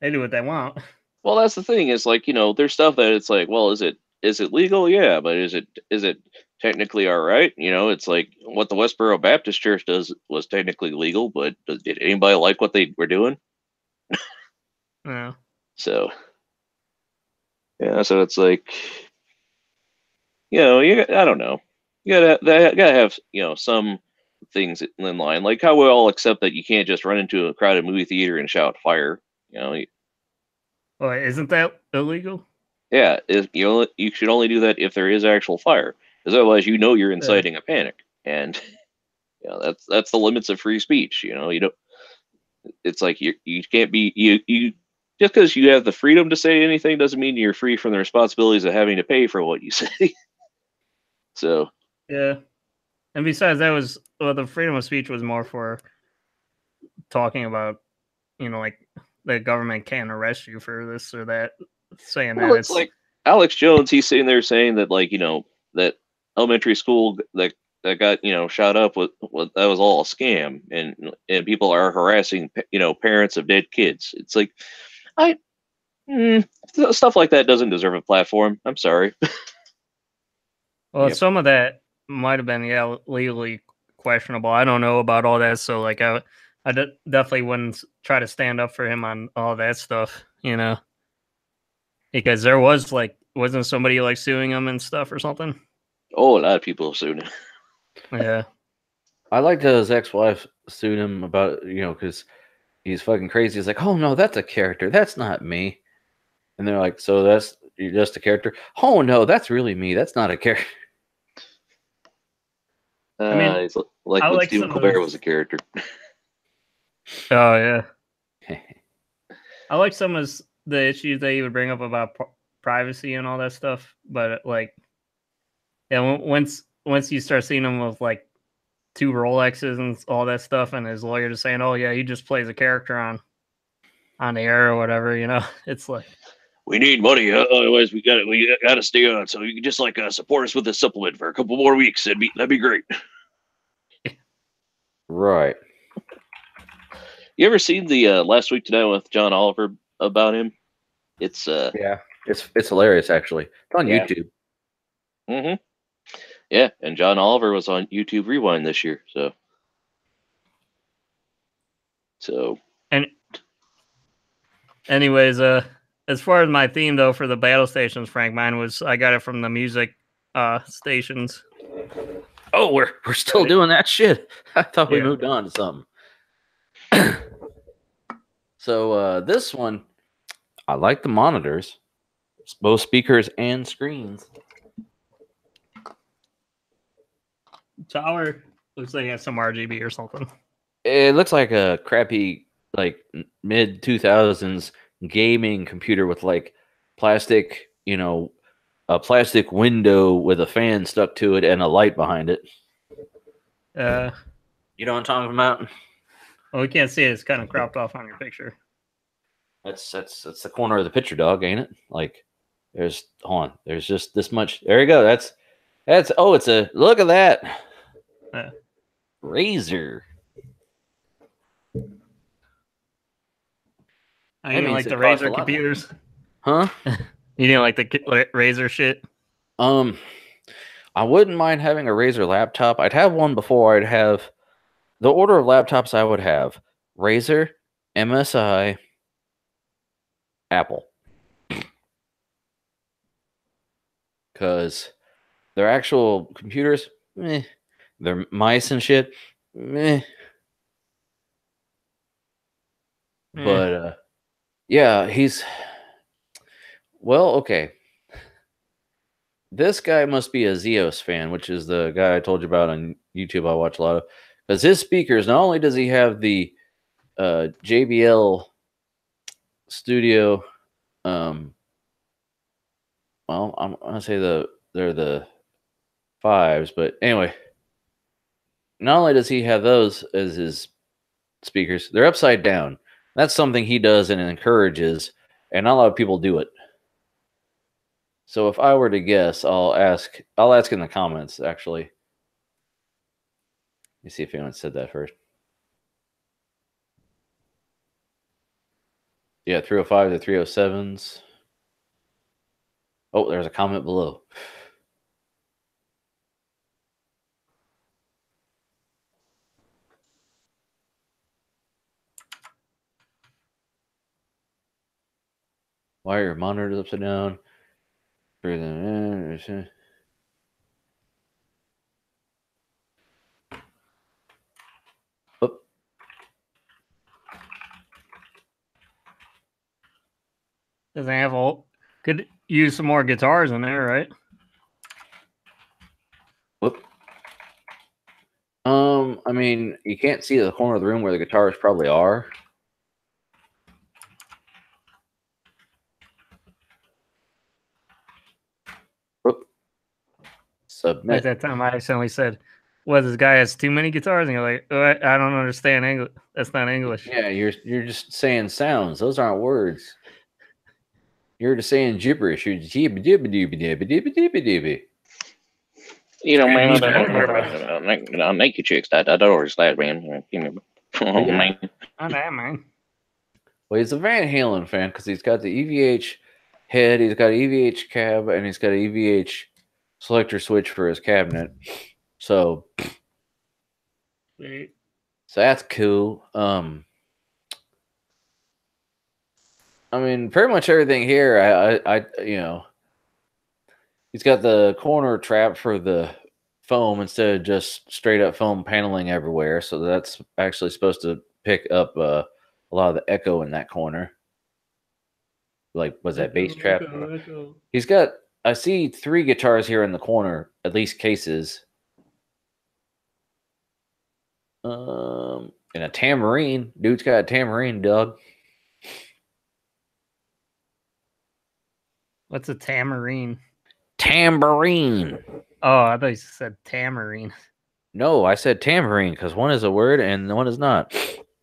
do what they want.
Well, that's the thing is like, there's stuff that it's like, well, is it legal? Yeah, but is it technically all right? It's like what the Westboro Baptist Church does was technically legal, but did anybody like what they were doing?
Yeah.
So it's like, I don't know. You gotta have some things in line. Like how we all accept that you can't just run into a crowded movie theater and shout fire.
Well, isn't that illegal?
Yeah, you should only do that if there is actual fire, because otherwise you're inciting a panic, and that's the limits of free speech. You don't. It's like you can't be you just because you have the freedom to say anything doesn't mean you're free from the responsibilities of having to pay for what you say. So
yeah, and besides that the freedom of speech was more for talking about like the government can't arrest you for this or that, saying that
it's like Alex Jones. He's sitting there saying that like that elementary school that got shot up with that was all a scam, and people are harassing parents of dead kids. It's like stuff like that doesn't deserve a platform. I'm sorry.
Well, some of that might have been legally questionable. I don't know about all that, so like I definitely wouldn't try to stand up for him on all that stuff, because there was wasn't somebody like suing him and stuff or something?
Oh, a lot of people have sued him.
Yeah.
I liked his ex-wife sued him about, because he's fucking crazy. He's like, oh no, that's a character. That's not me. And they're like, so you're just a character? Oh no, that's really me. That's not a character.
I mean,
it's like
I
when
like
Stephen
some of
Colbert
those-
was a character.
Oh yeah. I like some of the issues that he would bring up about privacy and all that stuff, but like, yeah, once you start seeing him with like 2 Rolexes and all that stuff, and his lawyer just saying, "Oh yeah, he just plays a character on the air or whatever," it's like,
We need money, otherwise we gotta stay on. So you can just like support us with a supplement for a couple more weeks. That'd be great.
Right.
You ever seen the Last Week Tonight with John Oliver about him? It's
yeah, it's hilarious actually. It's on YouTube.
Mm-hmm. Yeah, and John Oliver was on YouTube Rewind this year, so.
And anyways, as far as my theme though for the battle stations, Frank, mine was I got it from the music stations.
Oh, we're still doing that shit. I thought we moved on to something. So this one, I like the monitors, both speakers and screens.
Tower looks like it has some RGB or something.
It looks like a crappy, like mid 2000s gaming computer with like plastic, a plastic window with a fan stuck to it and a light behind it. You know what I'm talking about?
Well, we can't see it. It's kind of cropped off on your picture.
That's the corner of the picture, dog, ain't it? Like, there's just this much. There you go. That's it's a look at that. Razer.
I didn't like the Razer computers.
Huh?
You didn't like the Razer shit?
I wouldn't mind having a Razer laptop. I'd have one before I'd have the order of laptops I would have: Razer, MSI, Apple. Because their actual computers, meh. Their mice and shit, meh. But yeah, okay. This guy must be a Zeos fan, which is the guy I told you about on YouTube. I watch a lot of, because his speakers, not only does he have the JBL Studio, well, I'm gonna say they're the 5s, but anyway, not only does he have those as his speakers, they're upside down. That's something he does and encourages, and not a lot of people do it. So if I were to guess, I'll ask in the comments, actually. Let me see if anyone said that first. Yeah, 305 to 307s. Oh, there's a comment below. Why are your monitors upside down? Oh.
Doesn't have could use some more guitars in there, right?
Whoop. I mean, you can't see the corner of the room where the guitars probably are. Whoop. Submit.
At that time, I accidentally said, "Well, this guy has too many guitars," and you're like, oh, "I don't understand English. That's not English."
Yeah, you're just saying sounds. Those aren't words. You're just saying gibberish. You're
Man, I'll make you chicks. I don't understand, man. Oh, man.
Oh, damn, man.
Well, he's a Van Halen fan because he's got the EVH head, he's got an EVH cab, and he's got an EVH selector switch for his cabinet. So that's cool. I mean, pretty much everything here, I he's got the corner trap for the foam instead of just straight up foam paneling everywhere. So that's actually supposed to pick up a lot of the echo in that corner. Like, was that bass trap?
Echo.
He's got, I see 3 guitars here in the corner, at least cases. And a tambourine. Dude's got a tambourine, Doug.
What's a tamarine?
Tambourine.
Oh, I thought you said tamarine.
No, I said tambourine because one is a word and one is not.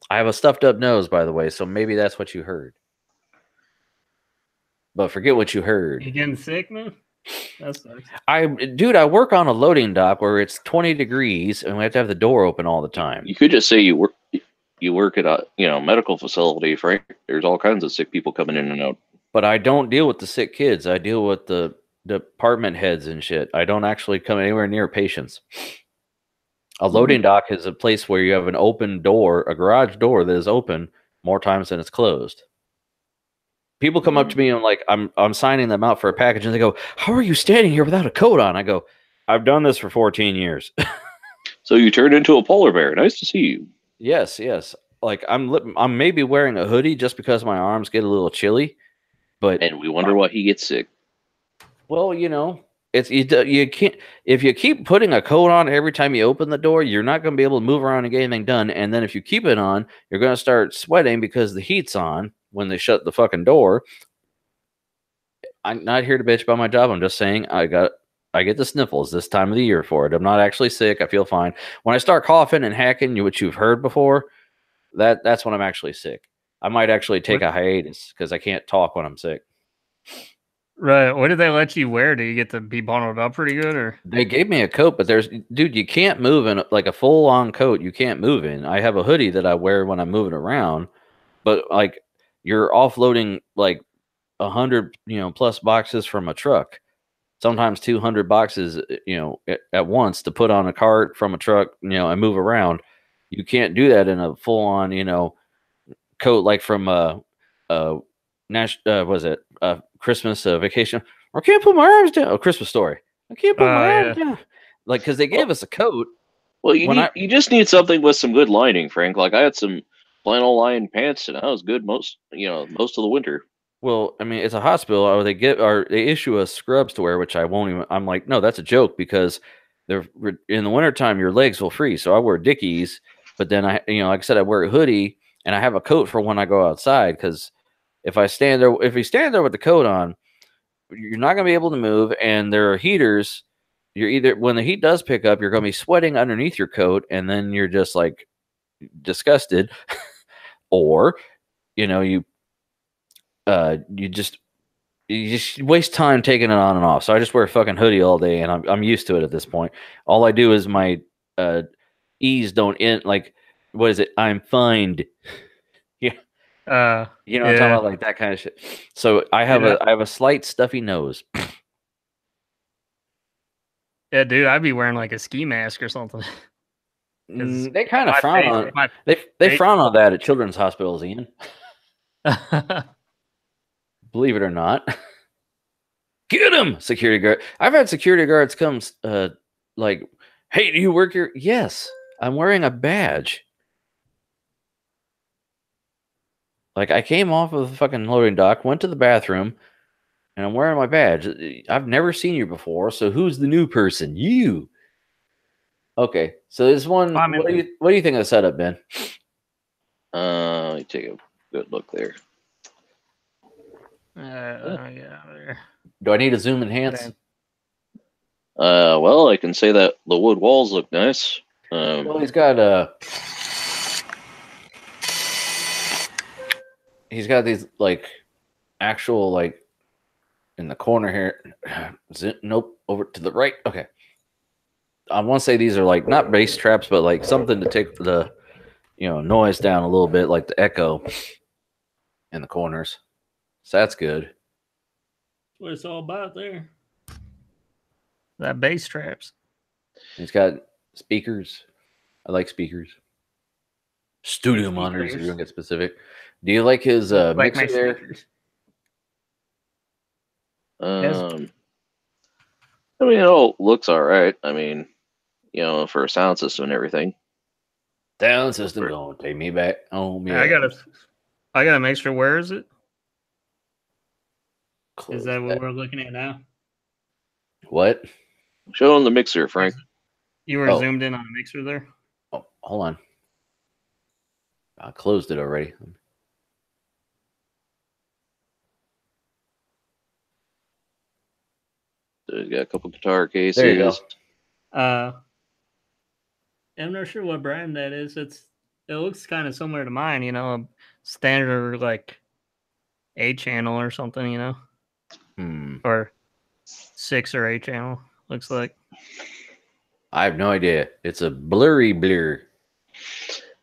I have a stuffed up nose, by the way, so maybe that's what you heard. But forget what you heard.
You getting sick, man? That sucks.
Dude, I work on a loading dock where it's 20 degrees and we have to have the door open all the time.
You could just say you work at a medical facility, Frank. There's all kinds of sick people coming in and out.
But I don't deal with the sick kids. I deal with the department heads and shit. I don't actually come anywhere near patients. A loading dock is a place where you have an open door, a garage door that is open more times than it's closed. People come up to me and like I'm signing them out for a package and they go, "How are you standing here without a coat on?" I go, "I've done this for 14 years."
So you turned into a polar bear. Nice to see you.
Yes. Like I'm maybe wearing a hoodie just because my arms get a little chilly,
and we wonder why he gets sick.
Well, it's you can't, if you keep putting a coat on every time you open the door, you're not going to be able to move around and get anything done. And then if you keep it on, you're going to start sweating because the heat's on when they shut the fucking door. I'm not here to bitch about my job. I'm just saying I get the sniffles this time of the year for it. I'm not actually sick. I feel fine. When I start coughing and hacking, which you've heard before, that's when I'm actually sick. I might actually take a hiatus because I can't talk when I'm sick.
Right. What did they let you wear? Do you get to be bundled up pretty good, or
they gave me a coat? But dude, you can't move in like a full on coat. You can't move in. I have a hoodie that I wear when I'm moving around, but like you're offloading like 100 plus boxes from a truck, sometimes 200 boxes at once to put on a cart from a truck and move around. You can't do that in a full on coat like from was it Christmas vacation? I can't put my arms down. Oh, Christmas Story. I can't put my arms down. Like, because they gave us a coat.
Well, you just need something with some good lining, Frank. Like I had some flannel lined pants, and I was good most of the winter.
Well, I mean, it's a hospital, or they issue us scrubs to wear, which I won't even. I'm like, no, that's a joke because they're in the wintertime your legs will freeze. So I wear Dickies, but then like I said, I wear a hoodie and I have a coat for when I go outside because if you stand there with the coat on, you're not going to be able to move. And there are heaters. You're either, when the heat does pick up, you're going to be sweating underneath your coat. And then you're just like disgusted or, you just waste time taking it on and off. So I just wear a fucking hoodie all day and I'm used to it at this point. All I do is my E's don't end like, what is it? I'm fined. Yeah. I'm talking about like that kind of shit. So I have a slight stuffy nose.
Yeah, dude, I'd be wearing like a ski mask or something.
They kind of frown on they frown on that at children's hospitals, Ian. Believe it or not. Get him, security guard. I've had security guards come like, "Hey, do you work here?" Yes, I'm wearing a badge. Like, I came off of the fucking loading dock, went to the bathroom, and I'm wearing my badge. I've never seen you before, so who's the new person? You. Okay, so this one, what do you think of the setup, Ben?
Let me take a good look there.
Yeah.
Do I need a zoom enhance?
Well, I can say that the wood walls look nice.
Well, he's got these like actual like in the corner here. Nope, over to the right. Okay. I want to say these are like not bass traps, but like something to take the noise down a little bit, like the echo in the corners. So that's good.
That's what it's all about there. That bass traps.
He's got speakers. I like speakers. Studio monitors, if you don't get specific. Do you like his mixer there?
I mean, it all looks all right. I mean, you know, for a sound system and everything.
Sound system don't take me back home. Yeah,
I gotta make sure. Where is it?
Close
is that what we're looking at now?
What?
Show on the mixer, Frank.
You were zoomed in on the mixer there?
Oh, hold on. I closed it already.
So we've got a couple guitar cases.
There you go.
I'm not sure what brand that is. It looks kind of similar to mine, you know, a standard like 8-channel or something, you know, or 6 or 8-channel. Looks like.
I have no idea. It's a blurry blur.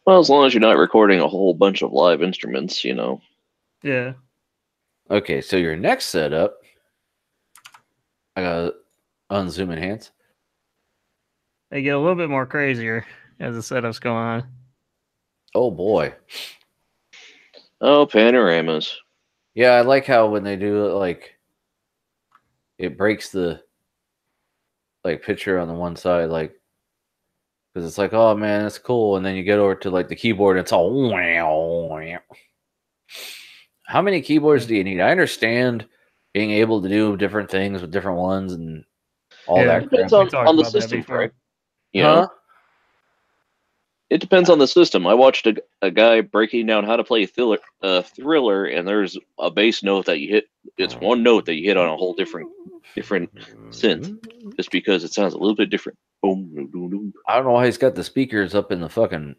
Well, as long as you're not recording a whole bunch of live instruments, you know.
Yeah.
Okay, so your next setup, I gotta unzoom enhance.
They get a little bit more crazier as the setup's going on.
Oh boy.
Oh, panoramas.
Yeah, I like how when they do it, like, it breaks the like picture on the one side, like, because it's like, oh man, that's cool, and then you get over to like the keyboard, and it's all wow. How many keyboards do you need? I understand being able to do different things with different ones and all that.
It depends on the system, Frank. You know? It depends on the system. I watched a guy breaking down how to play Thriller, and there's a bass note that you hit. It's one note that you hit on a whole different synth, just because it sounds a little bit different. Boom, boom, boom, boom.
I don't know why he's got the speakers up in the fucking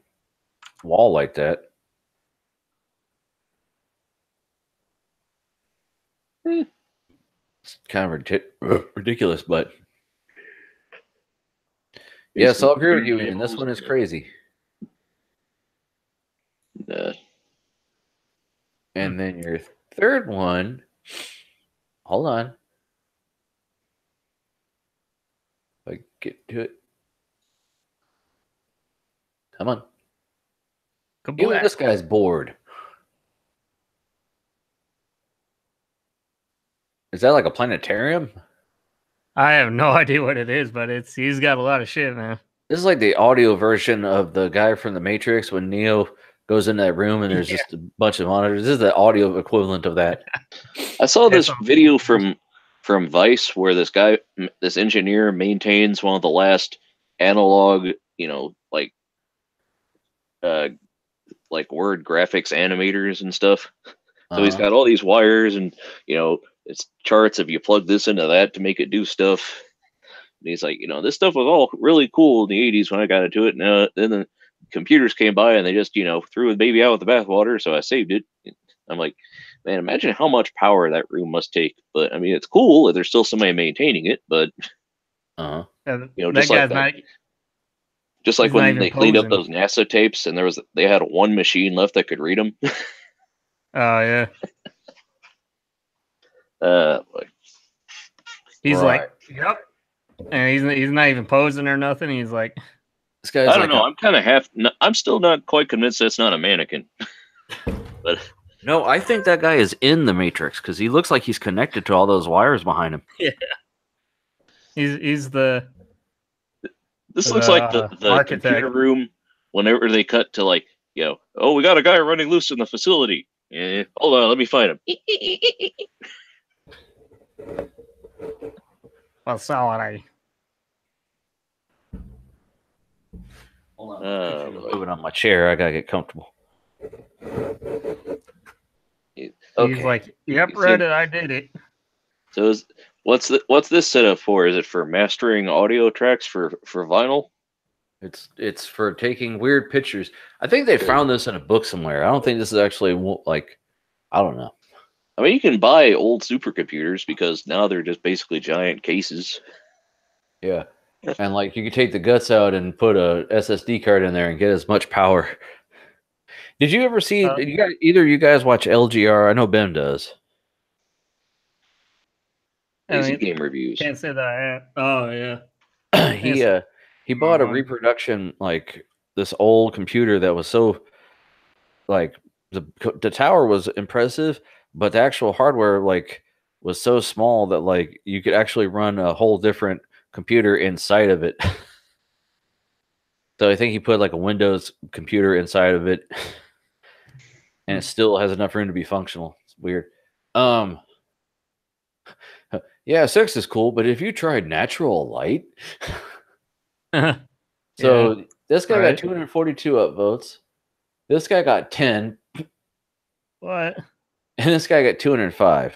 wall like that. It's kind of ridiculous, but yes, I'll agree with you, Ian. This one is crazy. And then your third one, hold on. If I get to it. Come on. Even this guy's bored. Is that like a planetarium?
I have no idea what it is, but he's got a lot of shit, man.
This is like the audio version of the guy from the Matrix when Neo goes in that room and there's just a bunch of monitors. This is the audio equivalent of that.
I saw this video from Vice where this engineer maintains one of the last analog, you know, like word graphics animators and stuff. So he's got all these wires and, you know, it's charts if you plug this into that to make it do stuff. And he's like, you know, this stuff was all really cool in the 80s when I got into it. And then the computers came by and they just, you know, threw the baby out with the bathwater. So I saved it. I'm like, man, imagine how much power that room must take. But I mean, it's cool if there's still somebody maintaining it. But, you know, just like that. Just like when they cleaned up those NASA tapes and they had one machine left that could read them.
Oh, yeah. He's like, yep. And he's not even posing or nothing. He's like,
this guy's
I don't know. I'm kind of I'm still not quite convinced that's not a mannequin. But
no, I think that guy is in the Matrix because he looks like he's connected to all those wires behind him.
Yeah. He's the.
This looks like the computer room whenever they cut to, like, you know, oh, we got a guy running loose in the facility. Yeah, hold on, let me find him.
Well, sorry.
Hold on, moving on my chair. I gotta get comfortable.
Okay. He's like, yep, Reddit, I did it.
So what's this set up for? Is it for mastering audio tracks for vinyl?
It's for taking weird pictures. I think they found this in a book somewhere. I don't think this is actually, like, I don't know.
I mean, you can buy old supercomputers because now they're just basically giant cases.
Yeah. And, like, you can take the guts out and put a SSD card in there and get as much power. Did you ever see, either of you guys watch LGR? I know Ben does.
Easy game reviews.
Can't say that I have. Oh, yeah.
He bought a reproduction, like, this old computer that was so, like, the tower was impressive, but the actual hardware, like, was so small that, like, you could actually run a whole different computer inside of it. So I think he put like a Windows computer inside of it, and it still has enough room to be functional. It's weird. Yeah, 6 is cool, but if you tried natural light, so this guy got 242 upvotes. This guy got 10.
What?
And this guy got 205.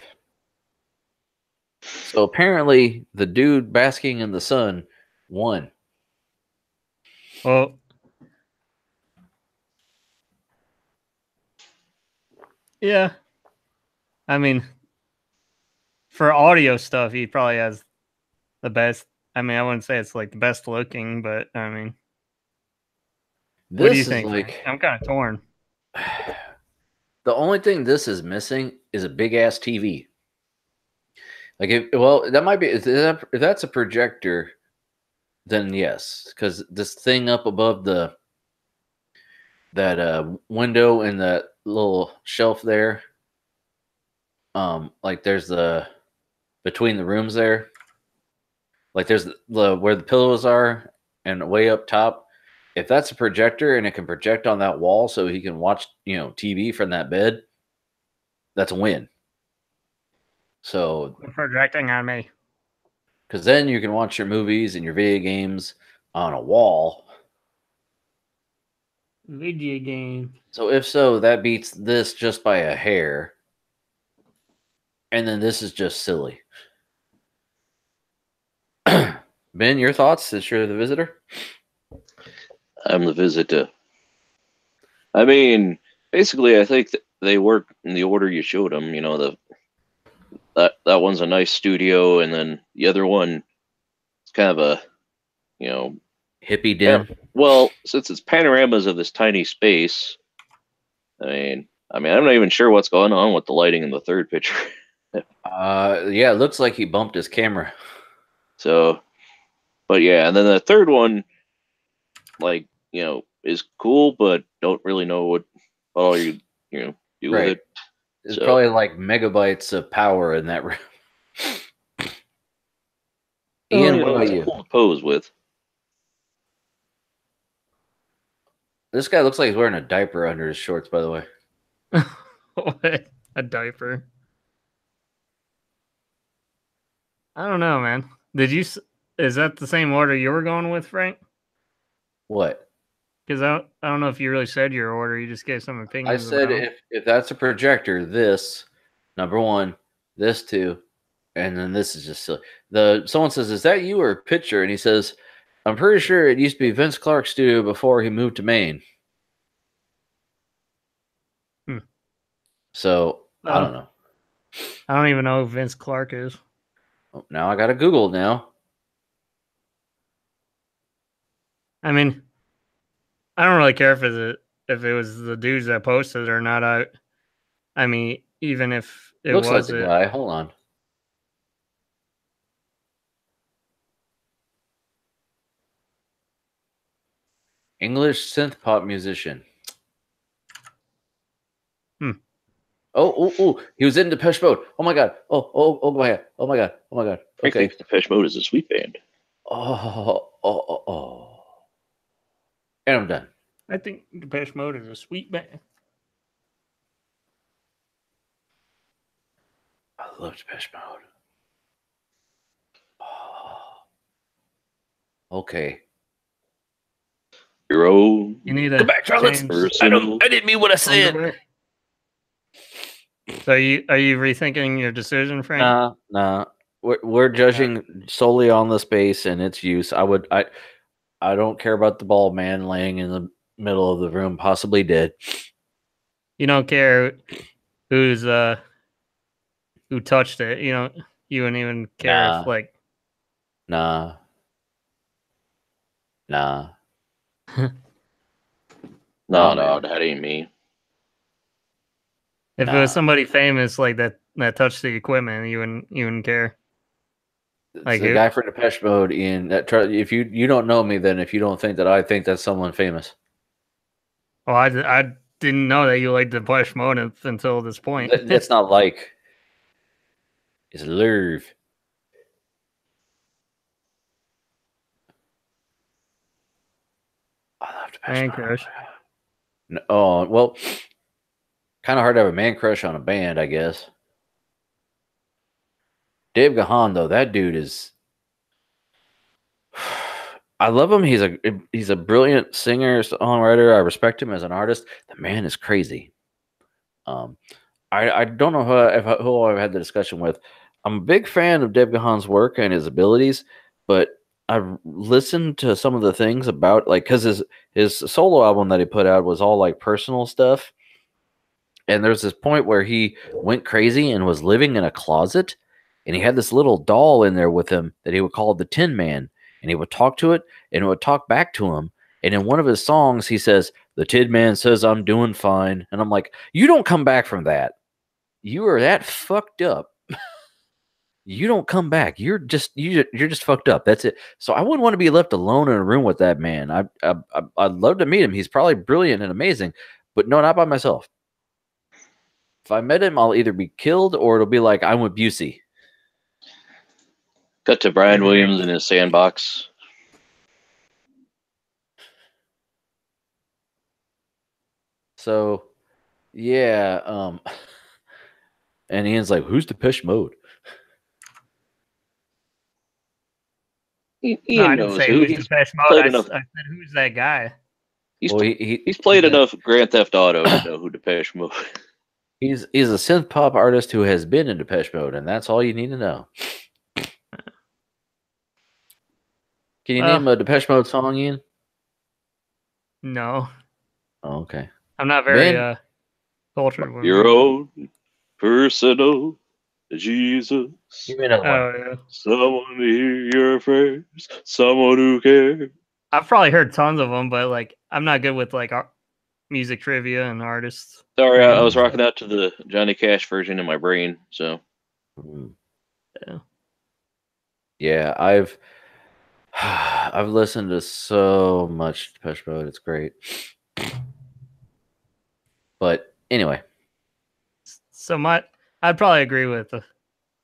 So apparently, the dude basking in the sun won.
Well, yeah. I mean, for audio stuff, he probably has the best. I mean, I wouldn't say it's like the best looking, but I mean, what do you think? Like, I'm kind of torn.
The only thing this is missing is a big ass TV. Like, well, that might be if that's a projector, then yes, because this thing up above that window and that little shelf there, like there's the between the rooms there, like there's the where the pillows are and way up top. If that's a projector and it can project on that wall so he can watch, TV from that bed, that's a win. So
projecting on me,
because then you can watch your movies and your video games on a wall.
Video game.
So if so, that beats this just by a hair. And then this is just silly. Ben, your thoughts since you're the visitor?
I'm the visitor. I mean, basically, I think that they work in the order you showed them. That one's a nice studio, and then the other one is kind of a,
hippie den.
Well, since it's panoramas of this tiny space, I mean, I'm not even sure what's going on with the lighting in the third picture.
Yeah, it looks like he bumped his camera.
So, but yeah, and then the third one, like, is cool, but don't really know what all you do with it.
There's probably like megabytes of power in that room. Ian, what about you?
Cool to pose with.
This guy looks like he's wearing a diaper under his shorts, by the way.
What? A diaper? I don't know, man. Is that the same order you were going with, Frank?
What?
Because I don't know if you really said your order. You just gave some opinions.
I said if that's a projector, this, number one, this two, and then this is just silly. Someone says, "Is that you or a picture?" And he says, "I'm pretty sure it used to be Vince Clarke's studio before he moved to Maine." So I don't know.
I don't even know who Vince Clarke is.
Oh, now I got to Google now.
I mean, I don't really care if it was the dudes that posted it or not. I mean, even if it
looks
was
like the guy. Hold on. English synth pop musician. Oh, he was in Depeche Mode. Oh my god. Oh my god. Oh my god. Oh my god.
Okay. I think Depeche Mode is a sweet band.
Oh. And I'm done.
I think Depeche Mode is a sweet band.
I love Depeche Mode. Oh. Okay.
Your own.
You need to
come back, Charlotte. I didn't mean what I said.
So are you rethinking your decision, Frank?
Nah. We're judging solely on the space and its use. I don't care about the bald man laying in the middle of the room, possibly dead.
You don't care who touched it. You wouldn't even care if like.
Nah.
No, that ain't me.
If it was somebody famous like that touched the equipment, you wouldn't care.
Like the guy for Depeche Mode, Ian. If you don't know me, then if you don't think that I think that's someone famous.
Well, I didn't know that you liked Depeche Mode until this point.
That's not like. It's love.
Man crush.
Oh, well, kind of hard to have a man crush on a band, I guess. Dave Gahan, though, that dude is. I love him. He's a brilliant singer, songwriter. I respect him as an artist. The man is crazy. I don't know who I've had the discussion with. I'm a big fan of Dave Gahan's work and his abilities, but I've listened to some of the things about because his solo album that he put out was all like personal stuff. And there's this point where he went crazy and was living in a closet, and he had this little doll in there with him that he would call the Tin Man, and he would talk to it, and it would talk back to him. And in one of his songs, he says, "The Tin Man says I'm doing fine," and I'm like, "You don't come back from that. You are that fucked up. You don't come back. You're just fucked up. That's it." So I wouldn't want to be left alone in a room with that man. I'd love to meet him. He's probably brilliant and amazing, but no, not by myself. If I met him, I'll either be killed or it'll be like I'm with Busey.
Cut to Brian Williams in his sandbox.
So, yeah. And Ian's like, "Who's Depeche Mode?"
Ian
No, I didn't
knows
say
who.
who's Depeche Mode. I
enough.
said, who's that guy?
He's played enough Grand Theft Auto to know who Depeche Mode.
He's a synth pop artist who has been in Depeche Mode, and that's all you need to know. Can you name a Depeche Mode song, Ian?
No.
Oh, okay.
I'm not very cultured with
Your own personal Jesus.
Give me another one.
yeah.
Someone to hear your prayers. Someone who cares.
I've probably heard tons of them, but like I'm not good with like music trivia and artists.
Sorry, I was rocking out to the Johnny Cash version in my brain. So,
yeah, I've listened to so much Depeche Mode. It's great. But anyway,
so I'd probably agree with.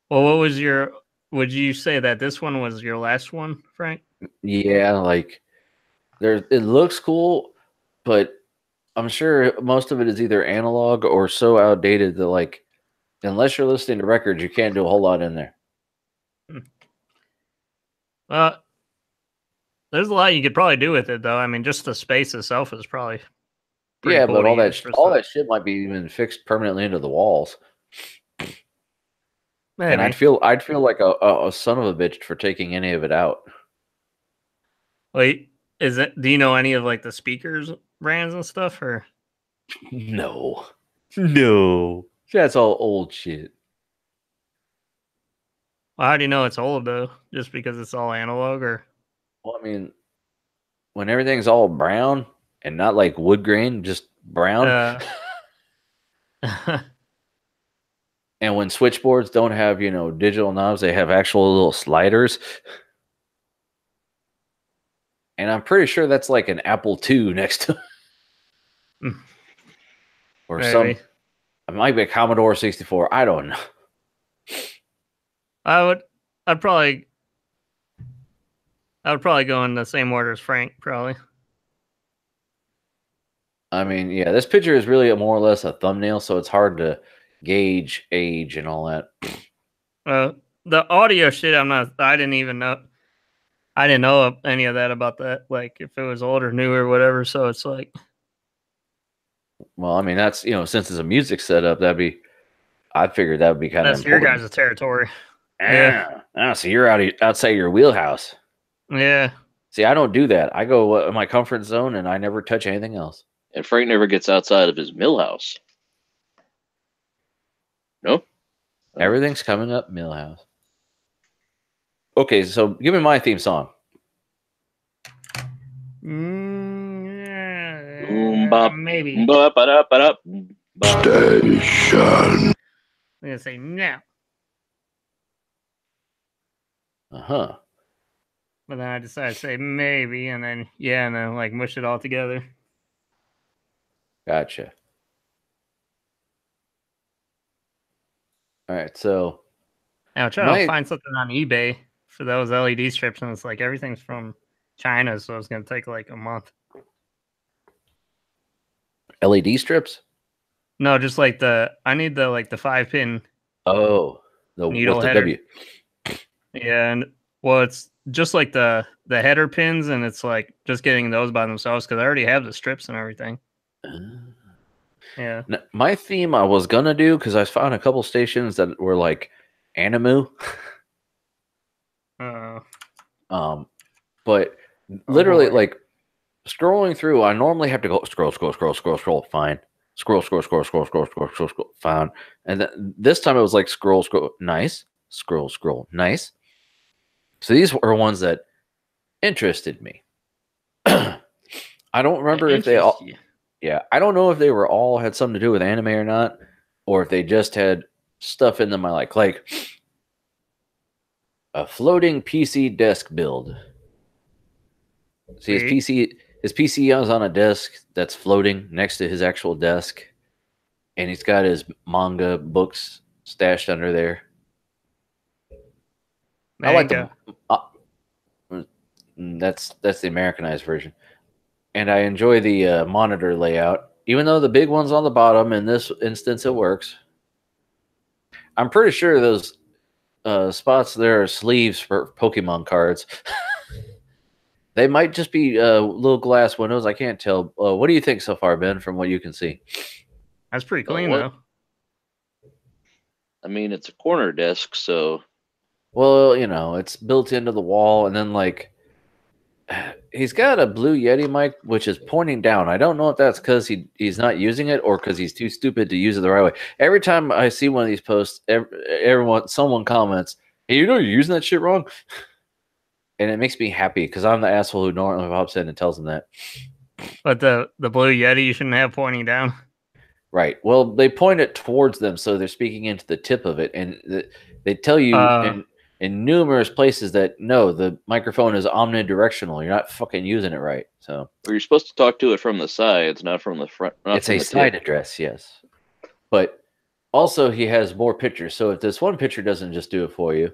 Well, what was your? Would you say that this one was your last one, Frank?
Yeah, like it looks cool, but I'm sure most of it is either analog or so outdated that like unless you're listening to records, you can't do a whole lot in there.
There's a lot you could probably do with it, though. I mean, just the space itself is probably
yeah,
cool
but all that shit might be even fixed permanently into the walls. Maybe. And I'd feel like a son of a bitch for taking any of it out.
Wait, do you know any of like the speakers brands and stuff, or
no, that's all old shit.
Well, how do you know it's old though? Just because it's all analog, or?
Well, I mean, when everything's all brown and not like wood grain, just brown. And when switchboards don't have, digital knobs, they have actual little sliders. And I'm pretty sure that's like an Apple II next to or maybe. It might be a Commodore 64. I don't know.
I'd probably go in the same order as Frank, probably.
I mean, yeah, this picture is really more or less a thumbnail, so it's hard to gauge age and all that.
The audio shit, I didn't even know. I didn't know any of that about that, like if it was old or new or whatever. So it's like,
well, I mean, that's since it's a music setup, I figured that would be kind of important.
Your guys' territory.
Yeah. So you're outside your wheelhouse.
Yeah.
See, I don't do that. I go in my comfort zone and I never touch anything else.
And Frank never gets outside of his millhouse. No?
Everything's coming up Millhouse. Okay, so give me my theme song.
Maybe.
Station.
I'm gonna say no.
Uh-huh.
But then I decided to say maybe, and then like mush it all together.
Gotcha. All right, so
I'm trying to find something on eBay for those LED strips, and it's like everything's from China, so it's gonna take like a month.
LED strips?
No, just like I need the 5-pin
Oh,
needle
with the
header.
W.
Yeah, and well, it's just like the header pins, and it's like just getting those by themselves because I already have the strips and everything. Yeah.
Now, my theme I was gonna do, because I found a couple stations that were like Animu. But literally, like scrolling through, I normally have to go scroll, fine. Scroll, fine. And then this time it was like scroll, nice. Scroll, nice. So these were ones that interested me. I don't remember if they all. Yeah, I don't know if they were all had something to do with anime or not, or if they just had stuff in them I like a floating PC desk build. See, his PC is on a desk that's floating next to his actual desk, and he's got his manga books stashed under there. I like the that's the Americanized version, and I enjoy the monitor layout. Even though the big one's on the bottom, in this instance it works. I'm pretty sure those spots there are sleeves for Pokemon cards. They might just be little glass windows. I can't tell. What do you think so far, Ben, from what you can see?
That's pretty clean, though.
I mean, it's a corner desk, so...
Well, you know, it's built into the wall, and then, like, he's got a Blue Yeti mic, which is pointing down. I don't know if that's because he's not using it or because he's too stupid to use it the right way. Every time I see one of these posts, someone comments, hey, you know you're using that shit wrong? And it makes me happy because I'm the asshole who normally pops in and tells them that.
But the Blue Yeti you shouldn't have pointing down.
Right. Well, they point it towards them, so they're speaking into the tip of it, and they tell you in numerous places that no, the microphone is omnidirectional. You're not fucking using it right. So,
or you're supposed to talk to it from the sides, not from the front.
It's a side address, yes. But also, he has more pictures. So if this one picture doesn't just do it for you,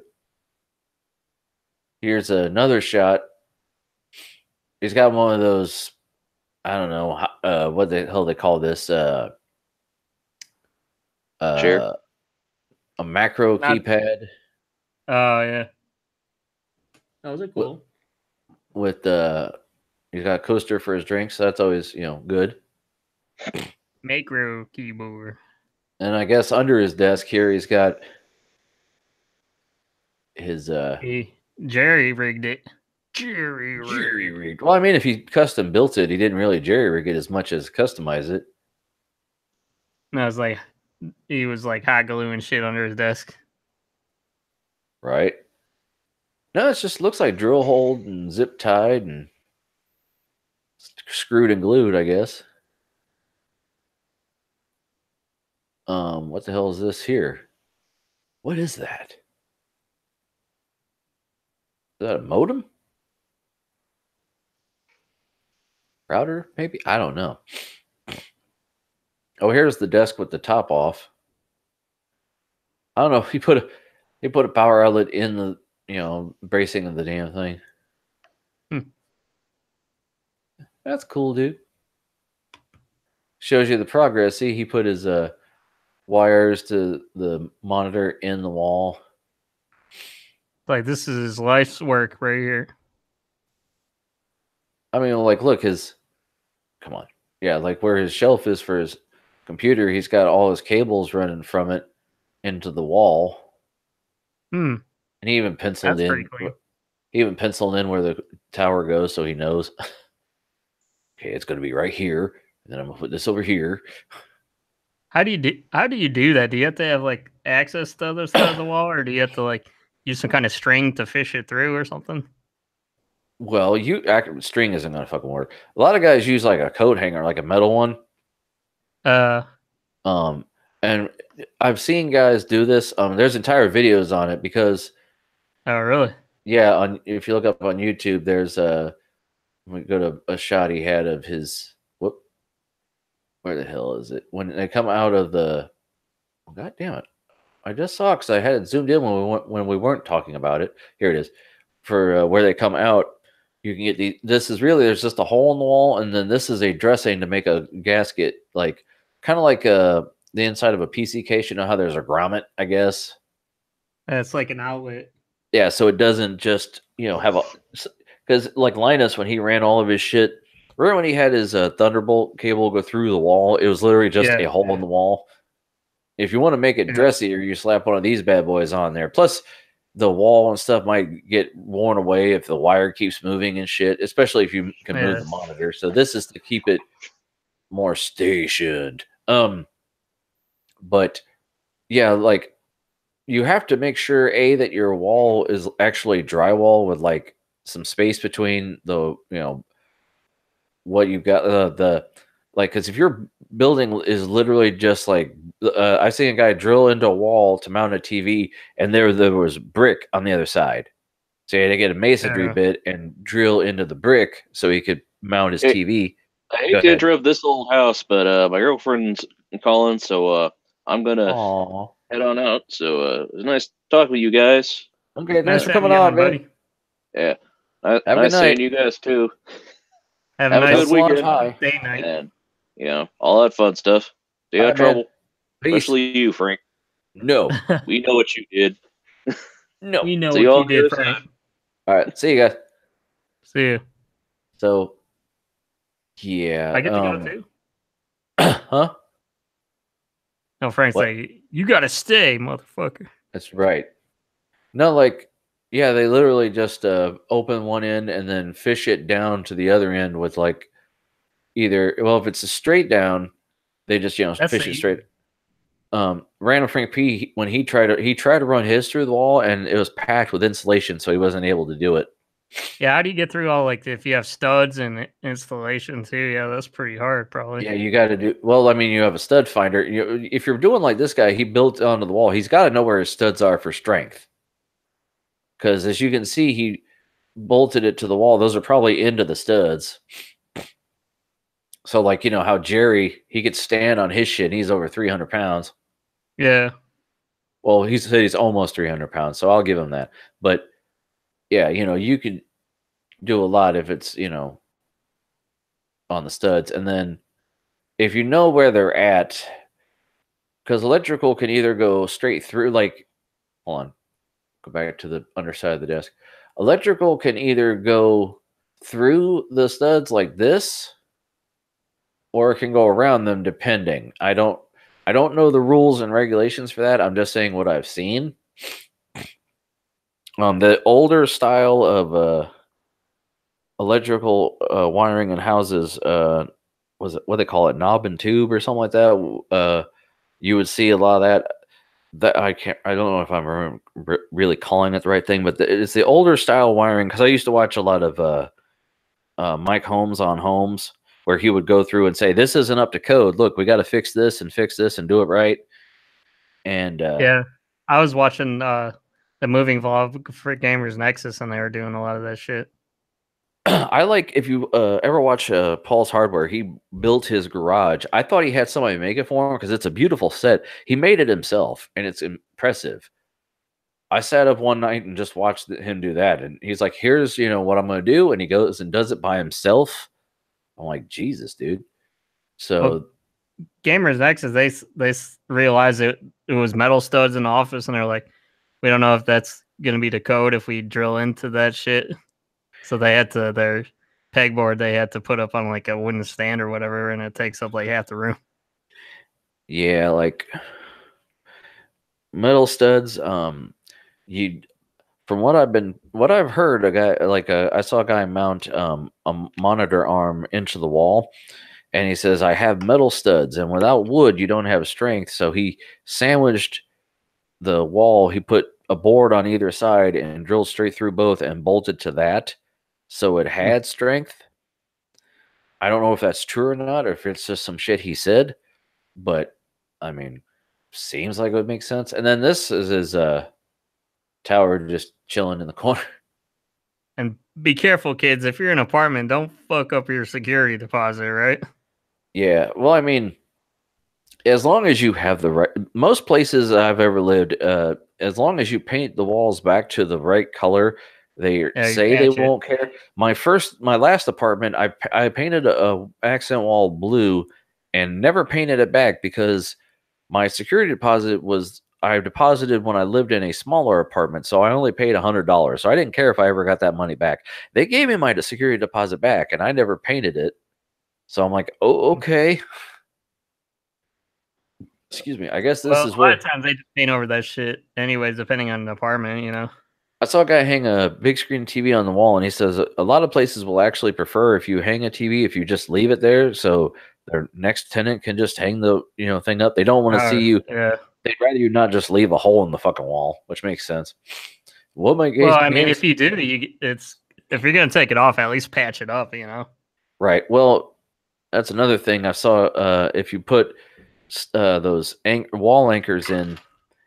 here's another shot. He's got one of those. I don't know what the hell they call this.
Chair?
A macro keypad.
Oh yeah, those are cool.
With he's got a coaster for his drinks. So that's always good.
Macro keyboard.
And I guess under his desk here, he's got his
he jerry rigged it. Jerry rigged.
Well, I mean, if he custom built it, he didn't really jerry rig it as much as customize it.
And I was like, he was like hot gluing shit under his desk.
Right. No, it just looks like drill hole and zip tied and screwed and glued, I guess. What the hell is this here? What is that? Is that a modem? Router, maybe? I don't know. Oh, here's the desk with the top off. I don't know. He put a power outlet in the bracing of the damn thing. That's cool, dude. Shows you the progress. See, he put his wires to the monitor in the wall.
Like, this is his life's work right here.
I mean, like, look, come on. Yeah, like where his shelf is for his computer, he's got all his cables running from it into the wall. And he even penciled in where the tower goes so he knows. Okay, it's going to be right here, and then I'm going to put this over here.
How do you do that? Do you have to have like access to the other side of the wall, or do you have to like use some kind of string to fish it through or something?
Well, string isn't going to fucking work. A lot of guys use like a coat hanger, like a metal one. And I've seen guys do this. There's entire videos on it because.
Oh, really?
Yeah. If you look up on YouTube, there's we go to a shot he had of his. Where the hell is it? When they come out of the. Oh, God damn it! I just saw because I had it zoomed in when we weren't talking about it. Here it is. For where they come out, You can get this is really, there's just a hole in the wall, and then this is a dressing to make a gasket, like kind of like the inside of a PC case. You know how there's a grommet, I guess.
It's like an outlet.
Yeah, so it doesn't just have a, because like Linus, when he ran all of his shit, remember when he had his Thunderbolt cable go through the wall? It was literally just a hole in the wall. If you want to make it dressier, you slap one of these bad boys on there. Plus, the wall and stuff might get worn away if the wire keeps moving and shit, especially if you can move the monitor. So this is to keep it more stationed. But yeah, like you have to make sure that your wall is actually drywall with like some space between the what you've got because if your building is literally just like I've seen a guy drill into a wall to mount a TV, and there was brick on the other side, so he had to get a masonry bit and drill into the brick so he could mount his TV.
I hate to interrupt this old house, but my girlfriend's calling, so I'm gonna head on out. So it was nice talking with you guys.
Okay, thanks for coming on, buddy.
Yeah, nice seeing you guys too.
Have a
good weekend.
Day night.
And, all that fun stuff. Stay out of trouble. Especially you, Frank.
No.
We know what you did.
No.
We know what you did, Frank.
All right. See you guys.
See you.
So, yeah.
I get to go too?
Huh?
No, Frank's like, you got to stay, motherfucker.
That's right. No, like, yeah, they literally just open one end and then fish it down to the other end with like if it's a straight down, they just fish it straight. Random Frank P, when he tried to run his through the wall, and it was packed with insulation, so he wasn't able to do it.
Yeah, how do you get through all if you have studs and installation too? Yeah, that's pretty hard, probably.
Yeah, you got to do well. I mean, you have a stud finder. If you're doing like this guy, he built onto the wall. He's got to know where his studs are for strength. Because as you can see, he bolted it to the wall. Those are probably into the studs. So, like, how Jerry, he could stand on his shit. And he's over 300 pounds.
Yeah.
Well, he said he's almost 300 pounds. So I'll give him that. But, yeah, you could do a lot if it's, on the studs. And then if you know where they're at, because electrical can either go straight through, like, hold on. Go back to the underside of the desk. Electrical can either go through the studs like this, or it can go around them depending. I don't know the rules and regulations for that. I'm just saying what I've seen. The older style of electrical wiring in houses, was it what they call it, knob and tube or something like that? You would see a lot of that. That I don't know if I'm really calling it the right thing, but it's the older style wiring, because I used to watch a lot of Mike Holmes on Homes, where he would go through and say, this isn't up to code. Look, we got to fix this and do it right. And
yeah, I was watching the moving vlog for Gamers Nexus, and they were doing a lot of that shit.
I like, if you ever watch Paul's Hardware, he built his garage. I thought he had somebody make it for him because it's a beautiful set. He made it himself, and it's impressive. I sat up one night and just watched him do that, and he's like, here's what I'm going to do, and he goes and does it by himself. I'm like, Jesus, dude. So
Gamers Nexus, they realized it was metal studs in the office, and they're like, we don't know if that's going to be the code if we drill into that shit. So they had to, their pegboard, they had to put up on like a wooden stand or whatever, and it takes up like half the room.
Yeah, like metal studs. From what I've heard, a guy I saw a guy mount a monitor arm into the wall, and he says, I have metal studs, and without wood, you don't have strength. So he sandwiched the wall. He put a board on either side and drilled straight through both and bolted to that. So it had strength. I don't know if that's true or not, or if it's just some shit he said, but I mean, seems like it would make sense. And then this is his tower just chilling in the corner.
And be careful, kids. If you're in an apartment, don't fuck up your security deposit, right?
Yeah. Well, I mean, as long as you have the right, most places I've ever lived, as long as you paint the walls back to the right color, They say they won't care. My last apartment, I painted a accent wall blue and never painted it back because my security deposit was I deposited when I lived in a smaller apartment, so I only paid $100. So I didn't care if I ever got that money back. They gave me my security deposit back, and I never painted it. So I'm like, oh, okay. Excuse me. I guess this is where a
lot of times they just paint over that shit, anyways, depending on the apartment, you know.
I saw a guy hang a big screen TV on the wall, and he says a lot of places will actually prefer if you hang a TV if you just leave it there, so their next tenant can just hang the thing up. They don't want to see you.
Yeah.
They'd rather you not just leave a hole in the fucking wall, which makes sense.
Well, I mean, if you do, if you're gonna take it off, at least patch it up, you know.
Right. Well, that's another thing I saw. If you put those wall anchors in,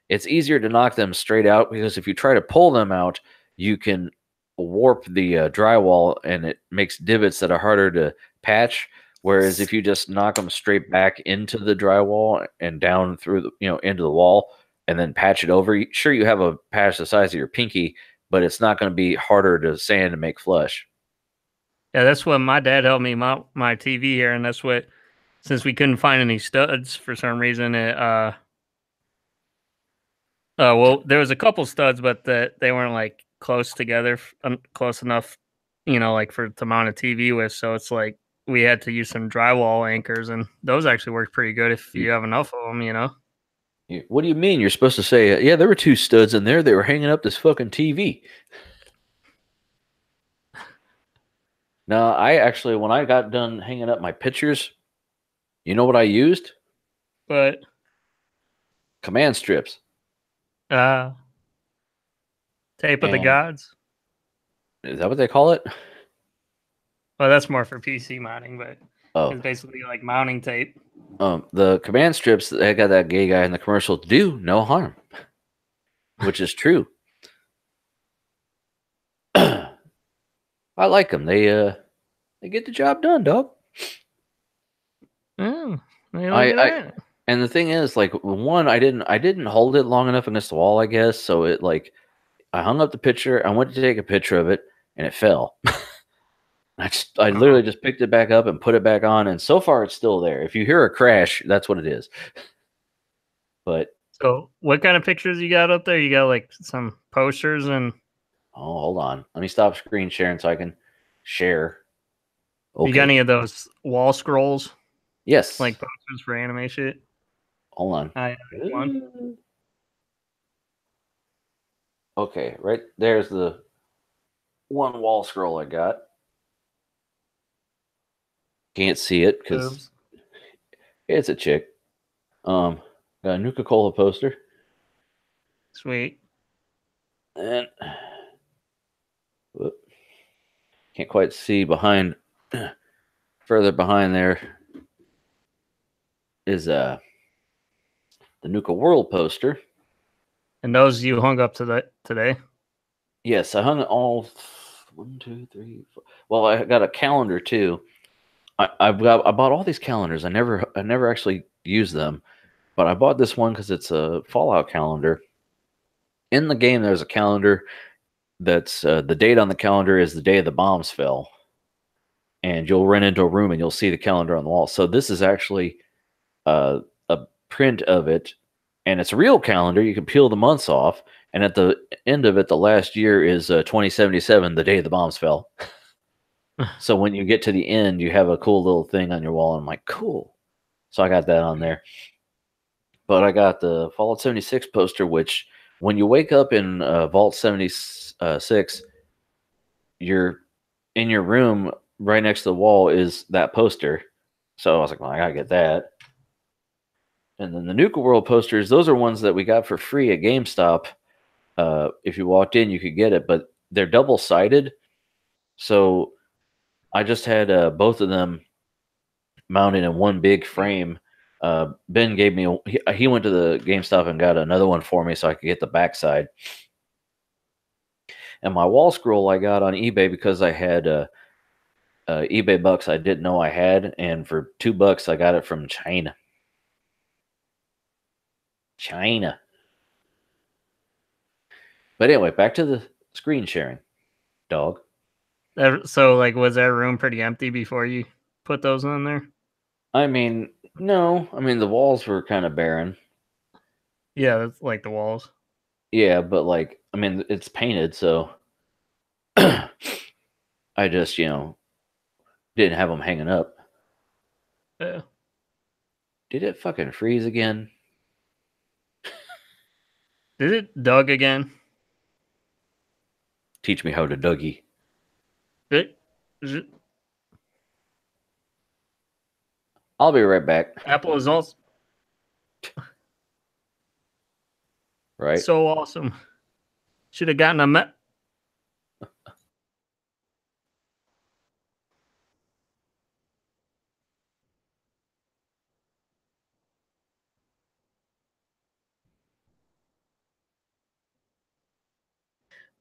it's easier to knock them straight out because if you try to pull them out, you can warp the drywall and it makes divots that are harder to patch. Whereas if you just knock them straight back into the drywall and down through into the wall and then patch it over, sure, you have a patch the size of your pinky, but it's not going to be harder to sand and make flush.
Yeah, that's what my dad helped me mount my TV here, and that's what, since we couldn't find any studs for some reason, well, there was a couple studs, but they weren't like close together, close enough, like to mount a TV with. So it's like we had to use some drywall anchors, and those actually work pretty good if you have enough of them,
What do you mean? You're supposed to say, yeah, there were two studs in there. They were hanging up this fucking TV. No, I actually, when I got done hanging up my pictures, you know what I used?
But
command strips.
Tape of the gods.
Is that what they call it?
Well, that's more for PC mounting, but it's basically like mounting tape.
The command strips that got that gay guy in the commercial do no harm, which is true. I like them. They get the job done, dog.
Oh,
and the thing is, like, one, I didn't hold it long enough against the wall, I guess. So it I hung up the picture. I went to take a picture of it, and it fell. I literally just picked it back up and put it back on, and so far it's still there. If you hear a crash, that's what it is. But
so, what kind of pictures you got up there? You got like some posters and.
Oh, hold on. Let me stop screen sharing so I can share.
Okay. You got any of those wall scrolls?
Yes.
Like posters for anime shit?
Hold on.
I have one.
Okay, right there's the one wall scroll I got. Can't see it because it's a chick. Got a Nuka-Cola poster.
Sweet.
And can't quite see behind. Further behind there is the Nuka World poster.
And those you hung up today?
Yes, I hung all 1, 2, 3, 4. Well, I got a calendar too. I bought all these calendars. I never actually used them, but I bought this one because it's a Fallout calendar. In the game, there's a calendar that's the date on the calendar is the day the bombs fell, and you'll run into a room and you'll see the calendar on the wall. So this is actually a print of it, and it's a real calendar. You can peel the months off, and at the end of it, the last year is 2077, the day the bombs fell. So when you get to the end, you have a cool little thing on your wall. And I'm like, cool. So I got that on there. But I got the Fallout 76 poster, which when you wake up in Vault 76, you're in your room right next to the wall is that poster. So I was like, well, I got to get that. And then the Nuka World posters, those are ones that we got for free at GameStop. If you walked in, you could get it, but they're double-sided. So I just had both of them mounted in one big frame. Ben gave me, he went to the GameStop and got another one for me so I could get the backside. And my wall scroll I got on eBay because I had eBay bucks I didn't know I had. And for $2, I got it from China. But anyway, back to the screen sharing. dog.
So, like, was that room pretty empty before you put those in there?
I mean, no. I mean, the walls were kind of barren.
Yeah, that's like the walls.
Yeah, but like, I mean, it's painted, so I just, didn't have them hanging up.
Yeah.
Did it fucking freeze again?
Did it Doug again?
Teach me how to Dougie.
Is it
I'll be right back.
Apple is also
Right?
so awesome. Should have gotten a Met.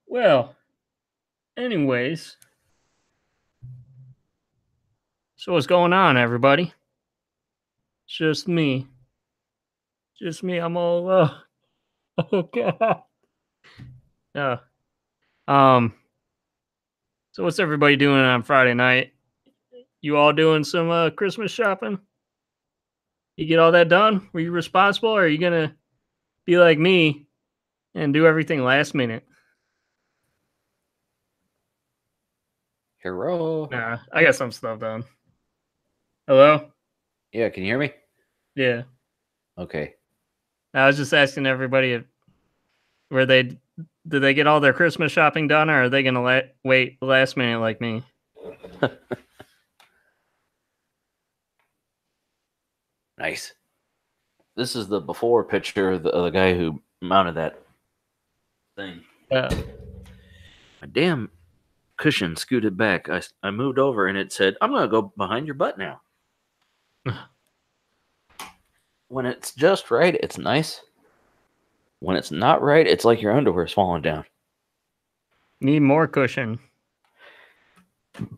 Well, anyways. So what's going on, everybody? It's just me. Just me. I'm all oh god. Yeah. So what's everybody doing on Friday night? You all doing some Christmas shopping? You get all that done? Were you responsible, or are you gonna be like me and do everything last minute?
Hello?
Nah, I got some stuff done. Hello?
Yeah, can you hear me?
Yeah.
Okay.
I was just asking everybody if did they get all their Christmas shopping done, or are they gonna wait last minute like me?
Nice. This is the before picture of the guy who mounted that thing.
Yeah.
My damn cushion scooted back. I moved over and it said, I'm going to go behind your butt now. When it's just right, it's nice. When it's not right, it's like your underwear's falling down.
Need more cushion.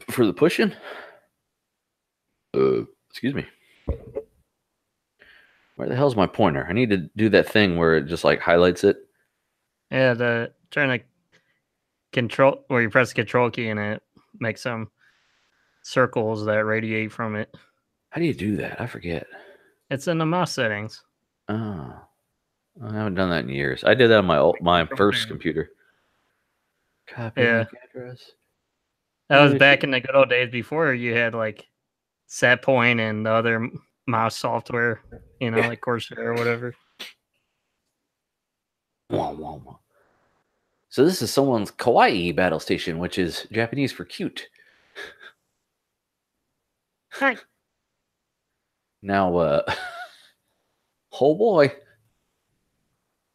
For the pushing? Excuse me. Where the hell's my pointer? I need to do that thing where it just like highlights it.
Yeah, trying to control where you press the control key and it makes some circles that radiate from it.
How do you do that? I forget.
It's in the mouse settings.
Oh, I haven't done that in years. I did that on my first computer. Copy link address.
That was back in the good old days before you had like set point and the other mouse software, like Corsair or whatever.
So this is someone's kawaii battle station, which is Japanese for cute.
Hi.
Now, oh boy.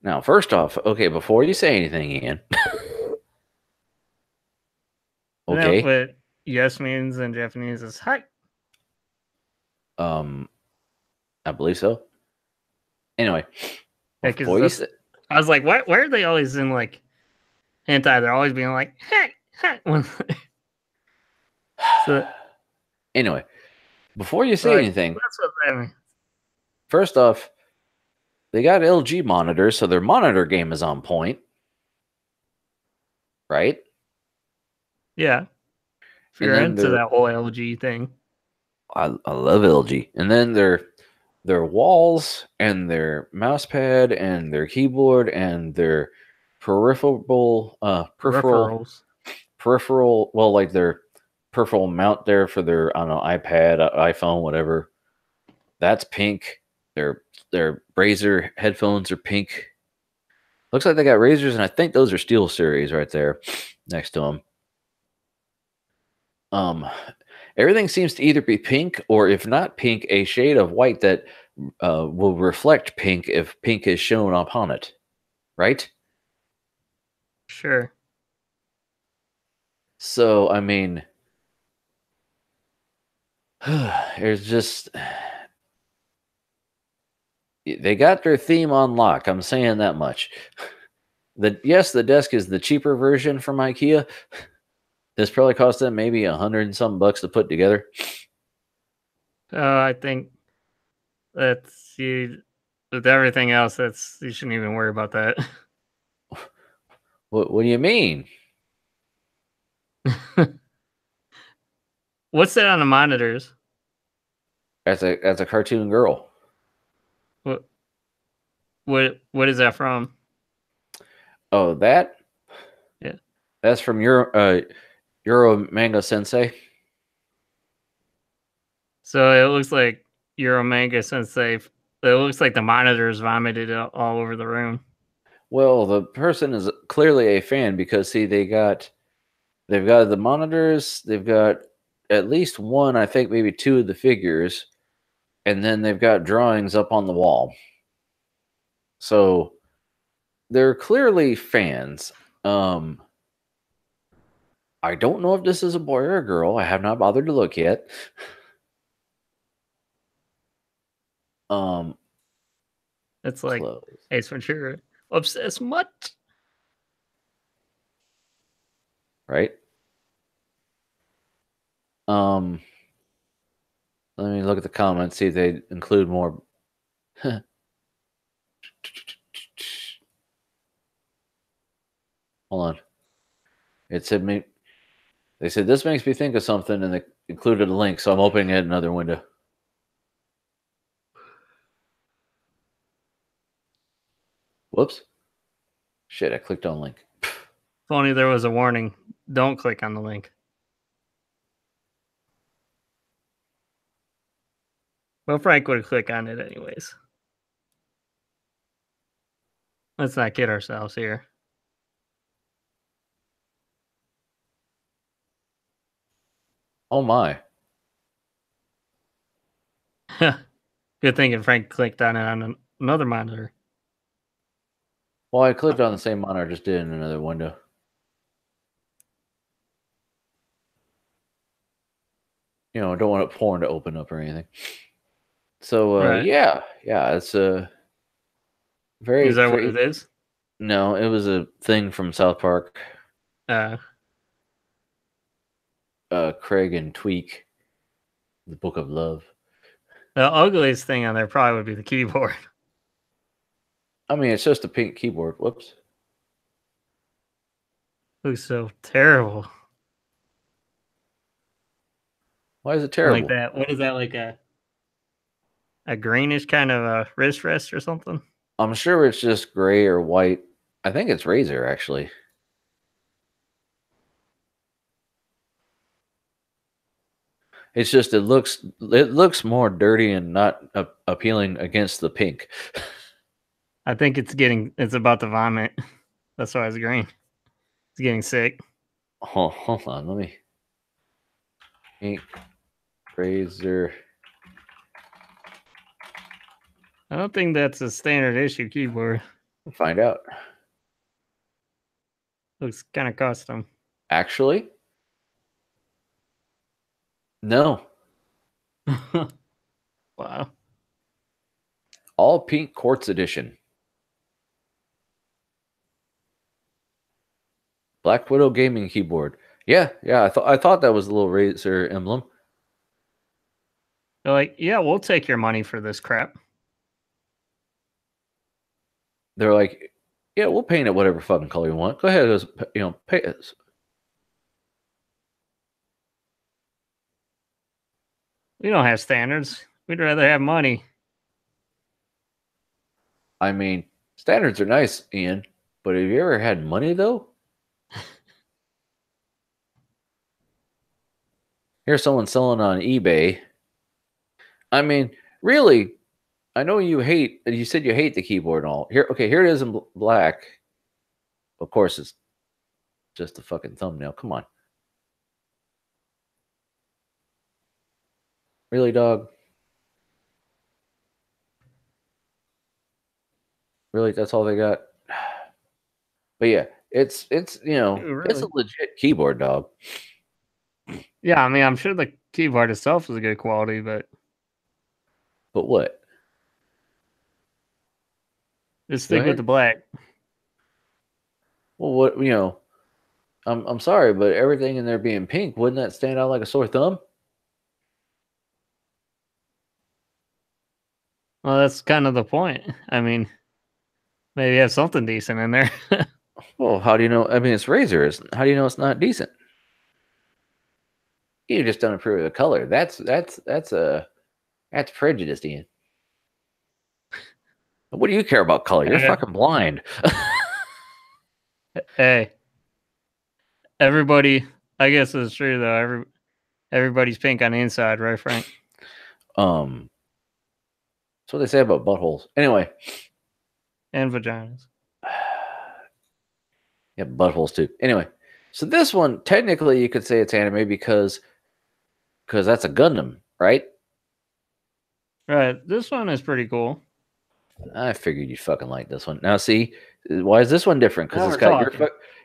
Now, first off, okay, before you say anything, Ian. Okay.
What yes means in Japanese is hi.
I believe so. Anyway.
Yeah, I was like, why are they always in like hentai? They're always being like, hey. So,
anyway, before you say anything,
that's what that means.
First off, they got LG monitors, so their monitor game is on point. Right?
Yeah. If you're into that whole LG thing.
I love LG. And then their walls and their mouse pad and their keyboard and their peripheral, well, like their peripheral mount there for their, I don't know, iPad, iPhone, whatever. That's pink. Their Razer headphones are pink. Looks like they got Razers, and I think those are Steel Series right there next to them. Everything seems to either be pink or, if not pink, a shade of white that will reflect pink if pink is shown upon it. Right?
Sure.
So, I mean, there's just... They got their theme on lock. I'm saying that much. Yes, the desk is the cheaper version from IKEA. This probably cost them maybe $100 and some bucks to put together.
I think that's you. With everything else, you shouldn't even worry about that.
What do you mean?
What's that on the monitors?
That's a cartoon girl.
What is that from?
Oh, that?
Yeah.
That's from Euro Manga Sensei.
So it looks like Euro Manga Sensei. It looks like the monitors vomited all over the room.
Well, the person is clearly a fan because see, they've got the monitors, they've got at least one, I think maybe two of the figures, and then they've got drawings up on the wall. So they're clearly fans. I don't know if this is a boy or a girl. I have not bothered to look yet.
It's like
close.
Ace Ventura. Obsessed mutt.
Right? Let me look at the comments, see if they include more. Hold on. It said me. They said this makes me think of something, and they included a link. So I'm opening it another window. Whoops! Shit! I clicked on link.
If only there was a warning. Don't click on the link. Well, Frank would click on it anyways. Let's not kid ourselves here.
Oh my!
Good thing if Frank clicked on it on another monitor.
Well, I clicked on the same monitor, just did in another window. You know, I don't want porn to open up or anything. So
Right.
yeah, it's a very.
Is that what it is?
No, it was a thing from South Park. Craig and Tweak, the Book of Love.
The ugliest thing on there probably would be the keyboard.
I mean, it's just a pink keyboard. Whoops.
Looks so terrible.
Why is it terrible?
Like that. What is that, like a greenish kind of a wrist rest or something?
I'm sure it's just gray or white. I think it's Razer, actually. It's just it looks more dirty and not appealing against the pink.
I think it's about to vomit. That's why it's green. It's getting sick.
Oh, hold on, let me. Pink Razer.
I don't think that's a standard issue keyboard.
We'll find out.
Looks kind of custom.
Actually, no.
Wow.
All pink quartz edition. Black Widow gaming keyboard. Yeah. I thought that was a little Razer emblem.
They're like, yeah, we'll take your money for this crap.
They're like, yeah, we'll paint it whatever fucking color you want. Go ahead, pay us.
We don't have standards. We'd rather have money.
I mean, standards are nice, Ian, but have you ever had money though? Here's someone selling on eBay. I mean, really, I know you said you hate the keyboard and all. Here it is in black. Of course, it's just a fucking thumbnail. Come on. Really, dog? Really, that's all they got? But yeah, it's
Really?
It's a legit keyboard, dog.
Yeah, I mean, I'm sure the keyboard itself is a good quality, but
what?
just stick with the black.
Well, what I'm sorry, but everything in there being pink, wouldn't that stand out like a sore thumb?
Well, that's kind of the point. I mean, maybe have something decent in there.
Well, how do you know? I mean, it's Razer. How do you know it's not decent? You just don't approve of the color. That's prejudice, Ian. What do you care about color? You're fucking blind.
Hey, everybody. I guess it's true though. Everybody's pink on the inside, right, Frank?
That's what they say about buttholes. Anyway,
and vaginas.
Yeah, buttholes too. Anyway, so this one technically you could say it's anime because that's a Gundam, right?
Right. This one is pretty cool.
I figured you'd fucking like this one. Now, see, why is this one different? Because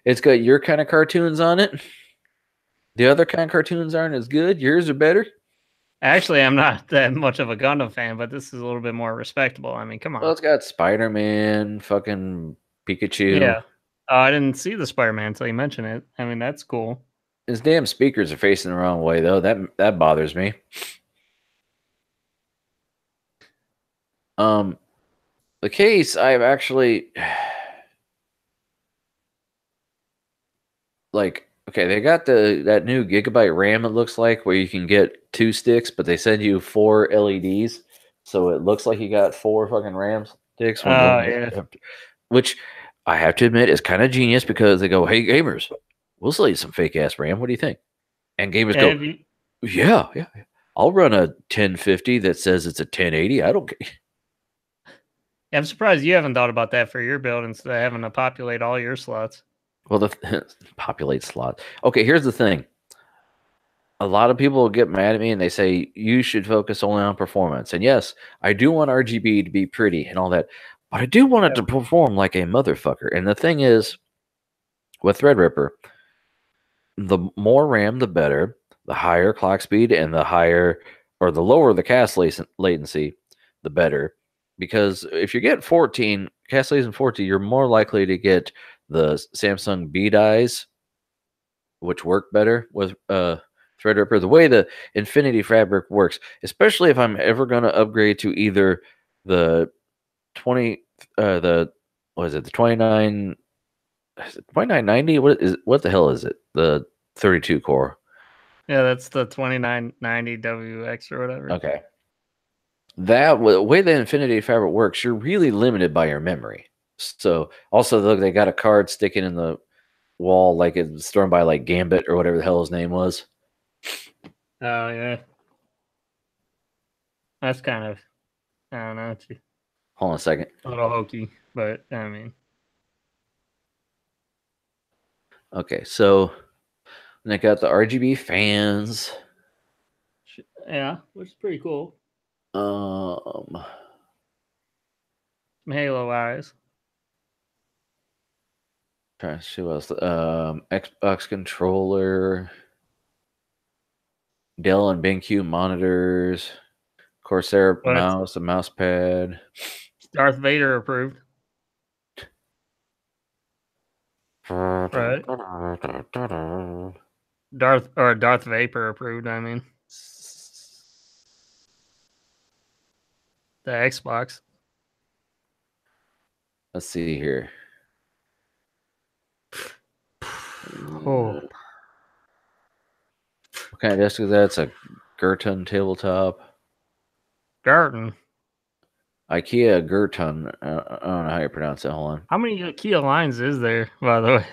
it's got your kind of cartoons on it. The other kind of cartoons aren't as good. Yours are better.
Actually, I'm not that much of a Gundam fan, but this is a little bit more respectable. I mean, come on.
Well, it's got Spider-Man, fucking Pikachu.
Yeah. I didn't see the Spider-Man until you mentioned it. I mean, that's cool.
His damn speakers are facing the wrong way, though. That bothers me. The case, I've actually okay, they got that new gigabyte RAM, it looks like, where you can get 2 sticks, but they send you 4 LEDs, so it looks like you got 4 fucking RAM sticks. Which I have to admit is kind of genius because they go, "Hey gamers, we'll sell you some fake ass RAM. What do you think?" And gamers go, "Yeah, I'll run a 1050 that says it's a 1080. I don't care."
Yeah, I'm surprised you haven't thought about that for your build instead of having to populate all your slots.
Well, populate slots. Okay, here's the thing. A lot of people get mad at me and they say you should focus only on performance. And yes, I do want RGB to be pretty and all that, but I do want it to perform like a motherfucker. And the thing is, with Threadripper, the more RAM, the better. The higher clock speed and the lower the cast latency, the better. Because if you get 14, cast latency 14, you're more likely to get the Samsung B dies, which work better with Threadripper. The way the Infinity Fabric works, especially if I'm ever going to upgrade to either the 2990? What the hell is it? The 32 core.
Yeah, that's the 2990 WX or whatever.
Okay. The way the Infinity Fabric works, you're really limited by your memory. So, also, look, they got a card sticking in the wall like it's thrown by like Gambit or whatever the hell his name was.
Oh, yeah. That's kind of, I don't know.
Hold on a second.
A little hokey, but I mean.
Okay, so they got the RGB fans.
Yeah, which is pretty cool.
Some
Halo eyes.
Trying to see what else. Xbox controller, Dell and BenQ monitors, Corsair mouse, a mouse pad.
Darth Vader approved. Right. Darth Vapor approved, I mean. The Xbox.
Let's see here.
Oh.
What kind of desk is that? It's a Gerton tabletop.
Gerton.
IKEA Gerton. I don't know how you pronounce it. Hold on.
How many IKEA lines is there, by the way?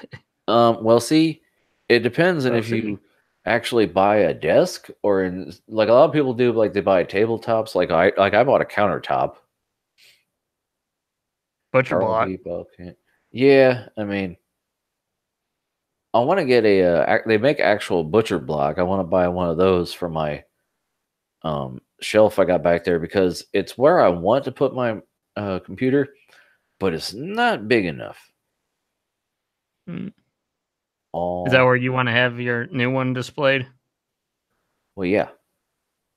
Well, see, it depends on if you actually buy a desk or like a lot of people do, like they buy tabletops. Like I bought a countertop.
Butcher block.
Yeah, I mean, I want to get they make actual butcher block. I want to buy one of those for my shelf I got back there because it's where I want to put my computer, but it's not big enough.
Is that where you want to have your new one displayed?
Well, yeah.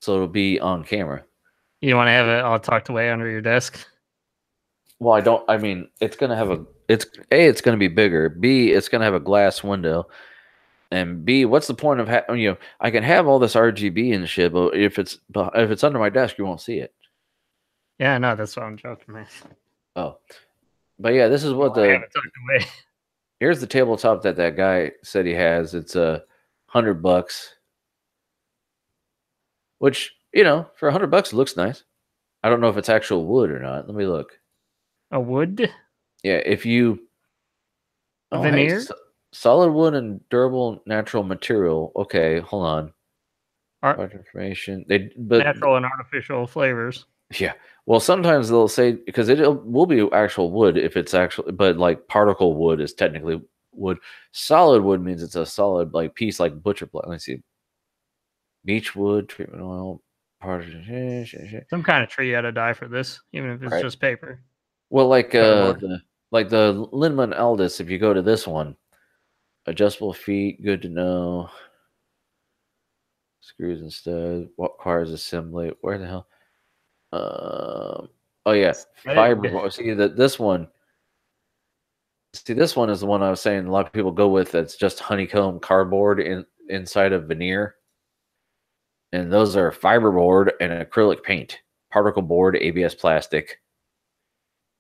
So it'll be on camera.
You want to have it all tucked away under your desk?
Well, I don't. I mean, it's gonna have it's gonna be bigger. B, it's gonna have a glass window. And B, what's the point of I can have all this RGB and shit, but if it's under my desk, you won't see it.
Yeah, no, that's what I'm joking, man.
Oh, but yeah, this is what
I have it tucked away.
Here's the tabletop that guy said he has. It's $100. which, you know, for $100 it looks nice. I don't know if it's actual wood or not. Let me look.
A wood
Yeah, if you
veneer
solid wood and durable natural material. Okay, hold on. Part information.
Natural and artificial flavors.
Yeah. Well, sometimes they'll say because it will be actual wood if it's actually, but like particle wood is technically wood. Solid wood means it's a solid like piece like butcher block. Let's see. Beech wood, treatment oil,
some kind of tree had to die for this, even if it's just paper.
Well, like the Lindemann Aldis, if you go to this one, adjustable feet, good to know. Screws and studs. What requires assembly? Where the hell? Oh yeah, fiber. See that this one. See, this one is the one I was saying a lot of people go with. That's just honeycomb cardboard inside of veneer, and those are fiberboard and acrylic paint, particle board, ABS plastic.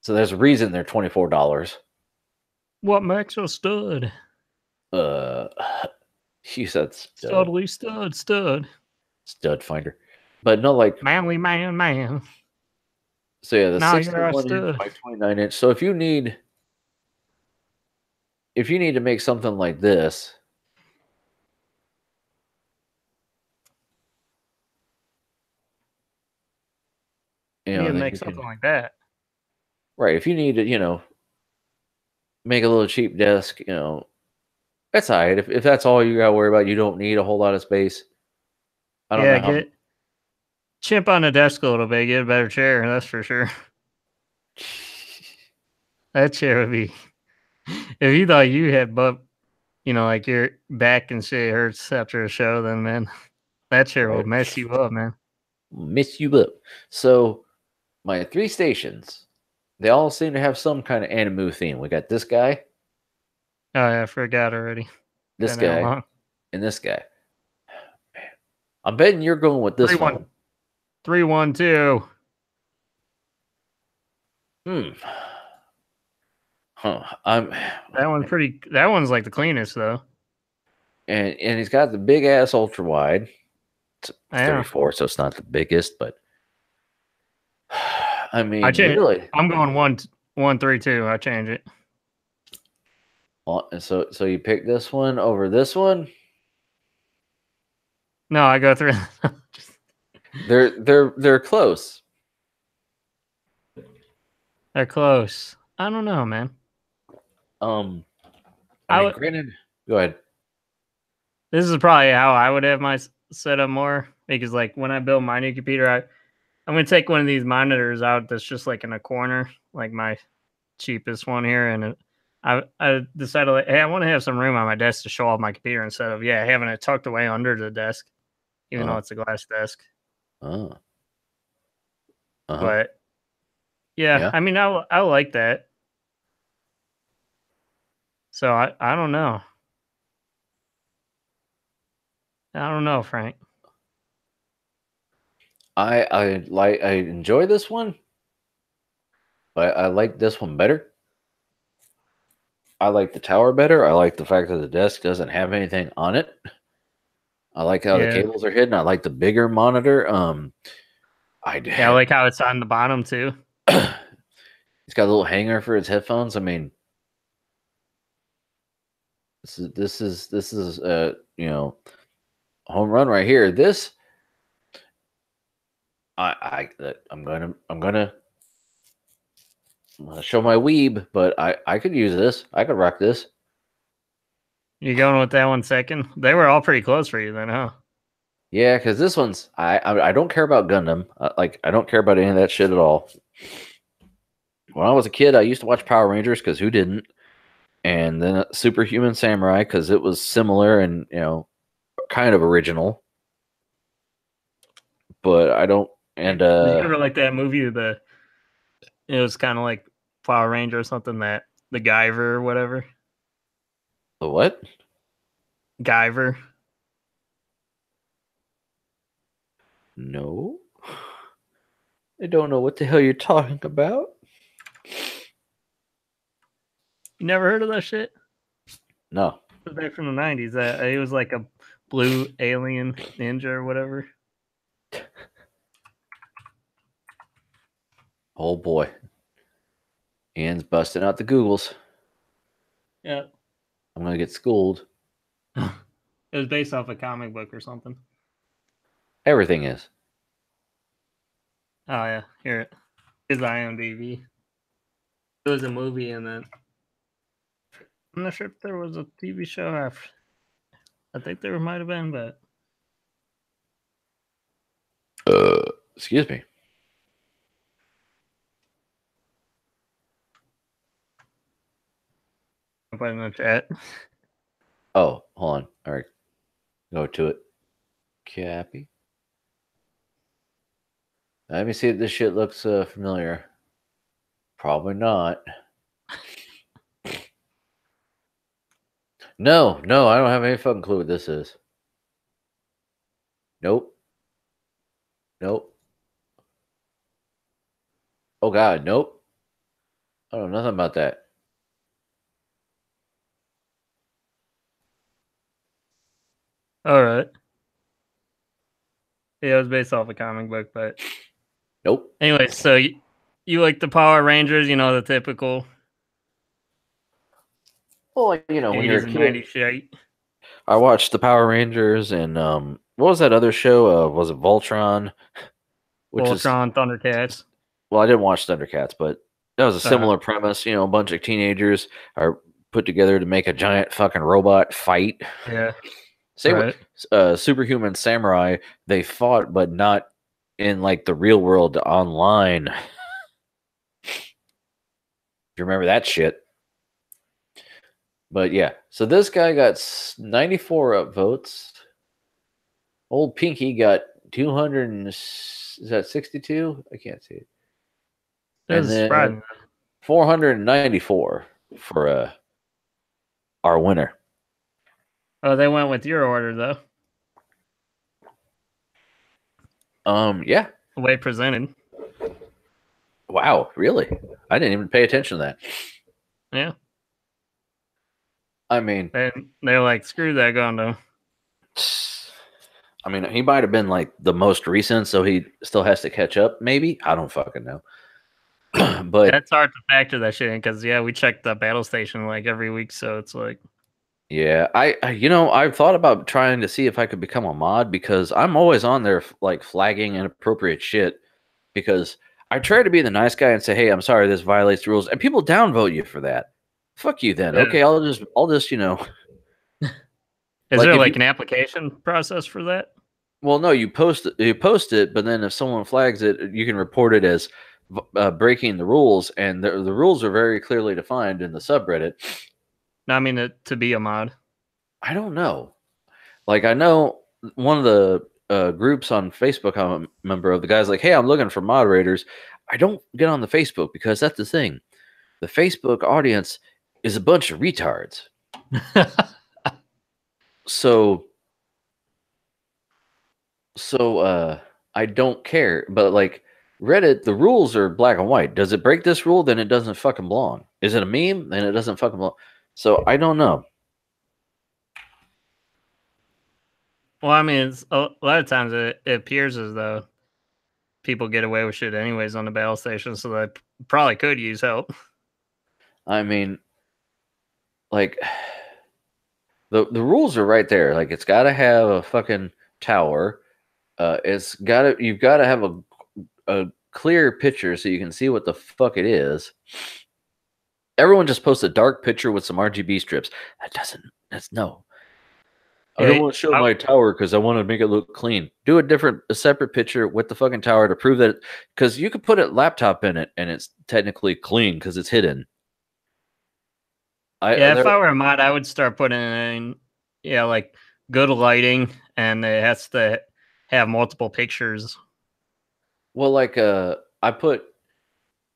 So there's a reason they're $24.
What makes a stud?
She said stud.
Stud
finder, but no, like
manly man.
So yeah, the 61-inch by 29-inch. So if you need to make something like this,
you need to make something like that,
right? If you need to, you know, make a little cheap desk, you know, that's all right. If that's all you gotta worry about, you don't need a whole lot of space. I don't know.
Get chimp on the desk a little bit, get a better chair, that's for sure. That chair would be, if you thought you had you know, like your back and shit hurts after a show, then man, that chair will mess you up, man.
Mess you up. So my 3 stations, they all seem to have some kind of anime theme. We got this guy.
Oh yeah, I forgot already.
This guy and this guy. Man, I'm betting you're going with this one.
312.
Huh.
That one's like the cleanest though.
And he's got the big ass ultra wide. It's 34, so it's not the biggest, but I mean, really,
I'm going 132. I change it.
And so you pick this one over this one?
No, I go through.
They're close.
They're close. I don't know, man.
Granted, go ahead.
This is probably how I would have my setup more, because like when I build my new computer, I'm gonna take one of these monitors out that's just like in a corner, like my cheapest one here, and I decided like, hey, I want to have some room on my desk to show off my computer instead of having it tucked away under the desk, even though it's a glass desk. But yeah, I mean, I like that. So I don't know. I don't know, Frank.
I enjoy this one, but I like this one better. I like the tower better. I like the fact that the desk doesn't have anything on it. I like how the cables are hidden. I like the bigger monitor. I
like how it's on the bottom too.
It's got a little hanger for its headphones. I mean, this is you know, home run right here. This I'm gonna show my weeb, but I could use this. I could rock this.
You going with that one second? They were all pretty close for you then, huh?
Yeah, because this one's I don't care about Gundam. I don't care about any of that shit at all. When I was a kid, I used to watch Power Rangers because who didn't? And then Superhuman Samurai because it was similar and, you know, kind of original. But I don't. And
did you ever like that movie? It was kind of like Power Ranger or something, that the Guyver or whatever.
The what?
Guyver.
No, I don't know what the hell you're talking about.
You never heard of that shit?
No.
It was back from the 90s. It was like a blue alien ninja or whatever.
Oh boy. Ian's busting out the Googles.
Yeah.
I'm gonna get schooled.
It was based off a comic book or something.
Everything is.
Oh yeah, here it is. IMDb. It was a movie, and then I'm not sure if there was a TV show after. I think there might have been, but
Excuse me.
I put it in the chat.
Oh, hold on. All right. Go to it. Cappy. Let me see if this shit looks familiar. Probably not. No, I don't have any fucking clue what this is. Nope. Oh god, nope. I don't know nothing about that.
All right. Yeah, it was based off a comic book, but
Nope.
anyway, so you like the Power Rangers? You know, the typical.
Well, you know, when you're a
80s and
kid,
90s shit.
I watched the Power Rangers and what was that other show? Was it Voltron?
Voltron, Thundercats.
Well, I didn't watch Thundercats, but that was a similar premise. You know, a bunch of teenagers are put together to make a giant fucking robot fight.
Yeah.
Same with Superhuman Samurai. They fought, but not in like the real world online. You remember that shit? But yeah, so this guy got 94 upvotes. Old Pinky got 200. Is that 62? I can't see it. And then 494 for our winner.
Oh, they went with your order though.
Yeah.
The way presented.
Wow, really? I didn't even pay attention to that.
Yeah.
I mean,
they're like, screw that Gundam.
I mean, he might have been like the most recent, so he still has to catch up. Maybe, I don't fucking know. But
that's hard to factor that shit in because we check the battle station like every week, so it's like.
Yeah, I've thought about trying to see if I could become a mod because I'm always on there like flagging inappropriate shit because I try to be the nice guy and say, hey, I'm sorry, this violates the rules, and people downvote you for that. Fuck you then. Yeah. Okay, I'll just
Is there like an application process for that?
Well, no, you post it, but then if someone flags it, you can report it as breaking the rules, and the rules are very clearly defined in the subreddit.
No, I mean to be a mod.
I don't know. Like, I know one of the groups on Facebook I'm a member of, the guy's like, hey, I'm looking for moderators. I don't get on the Facebook because that's the thing. The Facebook audience is a bunch of retards. So I don't care. But like Reddit, the rules are black and white. Does it break this rule? Then it doesn't fucking belong. Is it a meme? Then it doesn't fucking belong. So I don't know.
Well, I mean, a lot of times it appears as though people get away with shit anyways on the battle station, so they probably could use help.
I mean, like the rules are right there. Like, it's got to have a fucking tower. You've got to have a clear picture so you can see what the fuck it is. Everyone just posts a dark picture with some RGB strips. No. I don't want to show my tower because I want to make it look clean. Do a separate picture with the fucking tower to prove that, because you could put a laptop in it and it's technically clean because it's hidden.
If I were a mod, I would start putting in, like good lighting, and it has to have multiple pictures.
Well, like I put,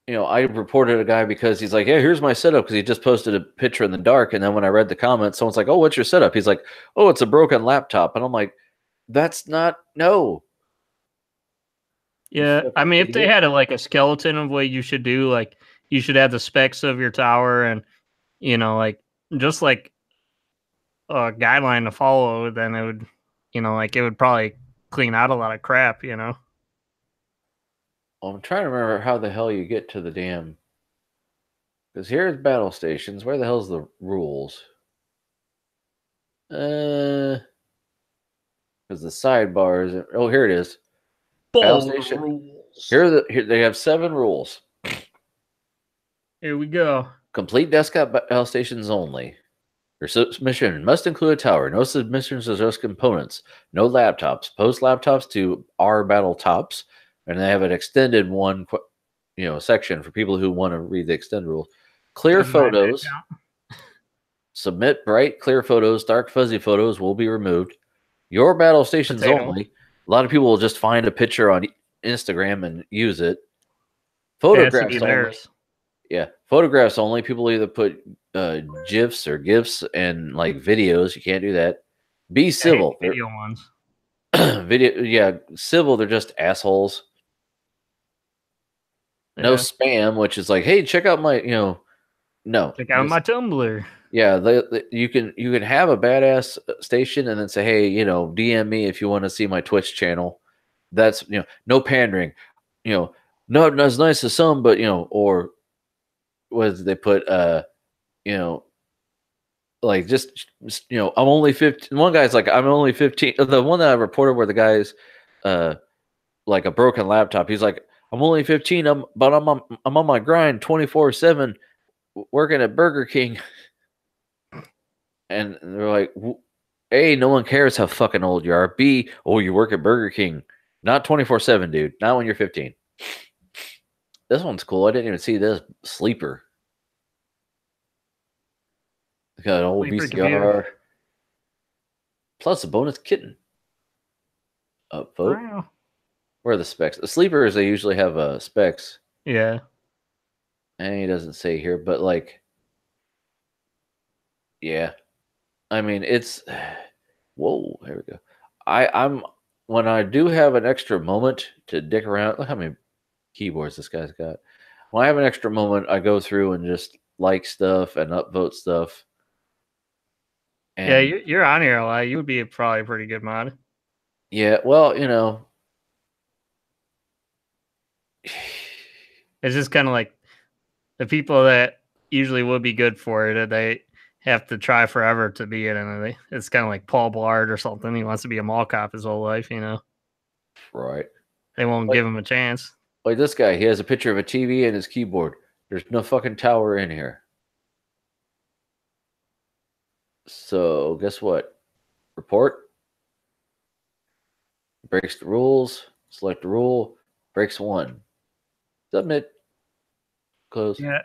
I reported a guy because he's like, yeah, here's my setup, because he just posted a picture in the dark, and then when I read the comments, someone's like, oh, what's your setup? He's like, oh, it's a broken laptop, and I'm like, that's not, no.
Yeah, I mean, if they had a skeleton of what you should do, like you should have the specs of your tower, and just like a guideline to follow, then it would, it would probably clean out a lot of crap,
Well, I'm trying to remember how the hell you get to the damn. Because here's battle stations. Where the hell's the rules? Because the sidebar is. Oh, here it is. Battle station.
Rules.
Here they have 7 rules.
Here we go.
Complete desktop battle stations only. Your submission must include a tower. No submissions of those components. No laptops. Post laptops to our battle tops, and they have an extended one, section for people who want to read the extended rules. Clear photos. Submit bright, clear photos. Dark, fuzzy photos will be removed. Your battle stations only. A lot of people will just find a picture on Instagram and use it. Photographs only. Yeah, photographs only. People either put GIFs or GIFs and like videos. You can't do that. Be civil.
Video ones.
Civil. They're just assholes. Yeah. No spam, which is like, hey, check out my, no.
Check out my Tumblr.
Yeah, you can have a badass station and then say, hey, DM me if you want to see my Twitch channel. That's no pandering. Not as nice as some, but or was they put like just I'm only 15. One guy's like, I'm only 15. The one that I reported where the guy's like a broken laptop. He's like, I'm only 15. But I'm on my grind 24/7 working at Burger King. And they're like, A, no one cares how fucking old you are. B, oh, you work at Burger King. Not 24/7, dude. Not when you're 15. This one's cool. I didn't even see this. Sleeper. Got an old VCR. Computer. Plus a bonus kitten. Upvote. Wow. Where are the specs? The sleepers, they usually have specs.
Yeah.
And he doesn't say here, but like, yeah. I mean, it's whoa. Here we go. I'm when I do have an extra moment to dick around. Look how many keyboards this guy's got. When I have an extra moment, I go through and just like stuff and upvote stuff.
And yeah, you're on here a lot. You would be probably a pretty good mod.
Yeah, well,
it's just kind of like the people that usually would be good for it. They have to try forever to be it, and it's kind of like Paul Blart or something. He wants to be a mall cop his whole life,
Right.
They won't give him a chance.
Like this guy, he has a picture of a TV and his keyboard. There's no fucking tower in here. So guess what? Report. Breaks the rules. Select the rule. Breaks one. Submit. Close.
Yeah,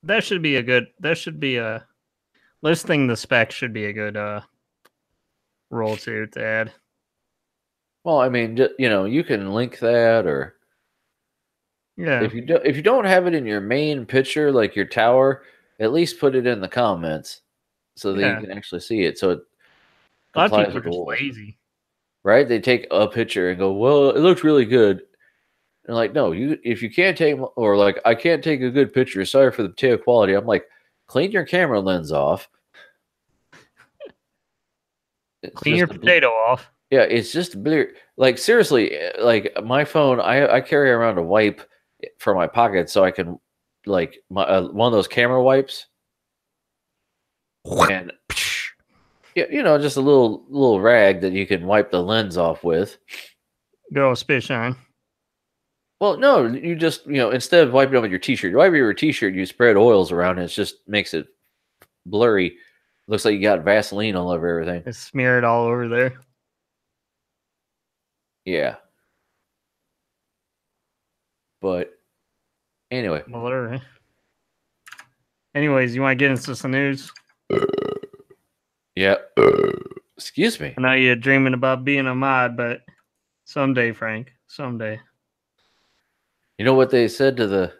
that should be a listing the specs should be a good rule to add.
Well, I mean, you can link that, or
yeah.
If you don't have it in your main picture, like your tower, at least put it in the comments so that you can actually see it. So it
a lot of people are just lazy,
right? They take a picture and go, "Well, it looks really good." And like, no, if you can't take, or like, I can't take a good picture. Sorry for the potato quality. I'm like, clean your camera lens off.
Clean your potato off.
Yeah, it's just blur. Like seriously, like my phone, I carry around a wipe for my pocket so I can, like, my one of those camera wipes. And yeah, just a little rag that you can wipe the lens off with.
Go spit shine.
Well, no, you just, instead of wiping it with your t-shirt, you wipe your t-shirt, you spread oils around it. It just makes it blurry. Looks like you got Vaseline all over everything.
It's smeared all over there.
Yeah. But anyway.
Blurry. Anyways, you want to get into some news?
Yeah. Excuse me.
I know you're dreaming about being a mod, but someday, Frank, someday.
You know what they said to the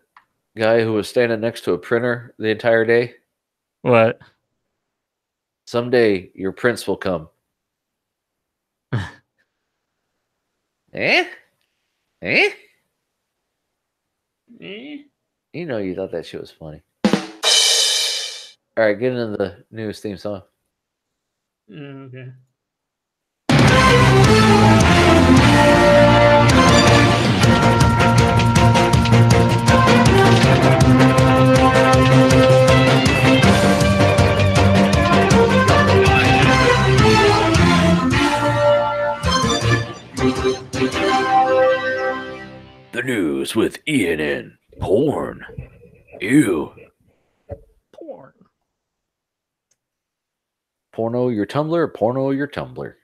guy who was standing next to a printer the entire day?
What?
Someday your prints will come. Eh? You know you thought that shit was funny. All right, get into the news theme song.
Okay.
Breakfast with Ian and porn. Ew.
Porn.
Porno your Tumblr, porno your Tumblr.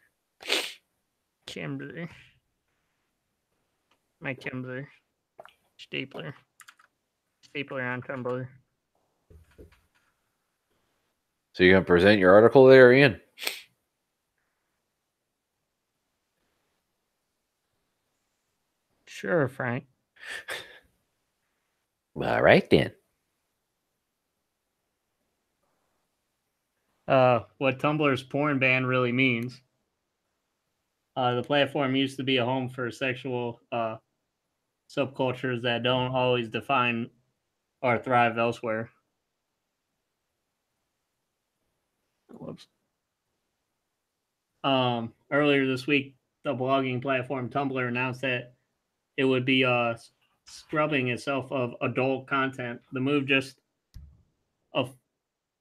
Tumblr. My Tumblr. Stapler. Stapler on Tumblr.
So you're going to present your article there, Ian?
Sure, Frank.
All right, then.
What Tumblr's porn ban really means. The platform used to be a home for sexual subcultures that don't always define or thrive elsewhere. Whoops. Earlier this week, the blogging platform Tumblr announced that it would be scrubbing itself of adult content. The move just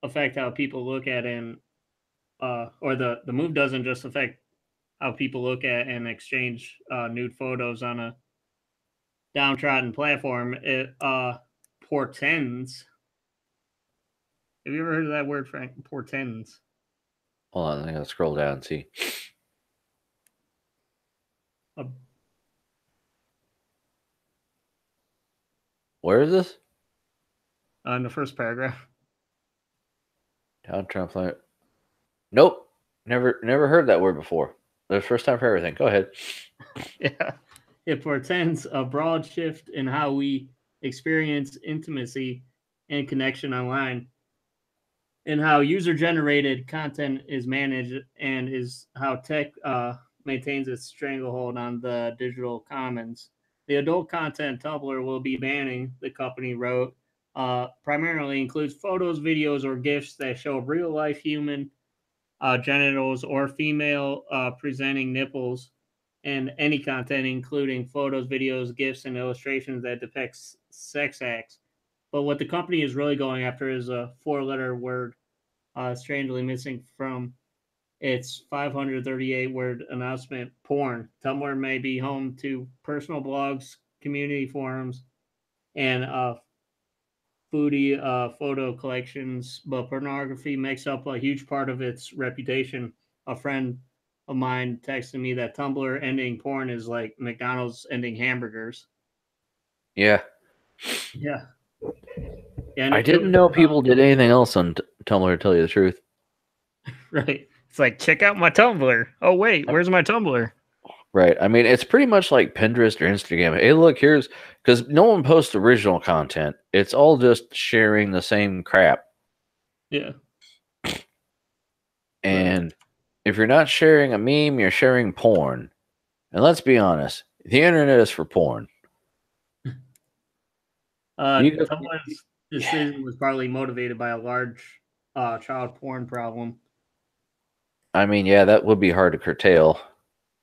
affect how people look at and or the move doesn't just affect how people look at and exchange nude photos on a downtrodden platform. It portends. Have you ever heard of that word, Frank? Portends.
Hold on, I gotta scroll down and see. Where is this?
In the first paragraph.
Downtrodden planet. Nope. Never heard that word before. The first time for everything. Go ahead.
Yeah. It portends a broad shift in how we experience intimacy and connection online, and how user-generated content is managed, and is how tech maintains its stranglehold on the digital commons. The adult content Tumblr will be banning, the company wrote, primarily includes photos, videos, or GIFs that show real-life human genitals or female presenting nipples, and any content including photos, videos, GIFs, and illustrations that depicts sex acts. But what the company is really going after is a four-letter word, strangely missing from its 538-word announcement: porn. Tumblr may be home to personal blogs, community forums, and foodie photo collections, but pornography makes up a huge part of its reputation. A friend of mine texted me that Tumblr ending porn is like McDonald's ending hamburgers.
Yeah.
Yeah. And
I didn't know people did anything else on Tumblr, to tell you the truth.
Right. It's like, check out my Tumblr. Oh, wait, where's my Tumblr?
Right. I mean, it's pretty much like Pinterest or Instagram. Hey, look, here's... Because no one posts original content. It's all just sharing the same crap.
Yeah.
And if you're not sharing a meme, you're sharing porn. And let's be honest, the internet is for porn.
Tumblr's decision was partly motivated by a large child porn problem.
I mean, yeah, that would be hard to curtail.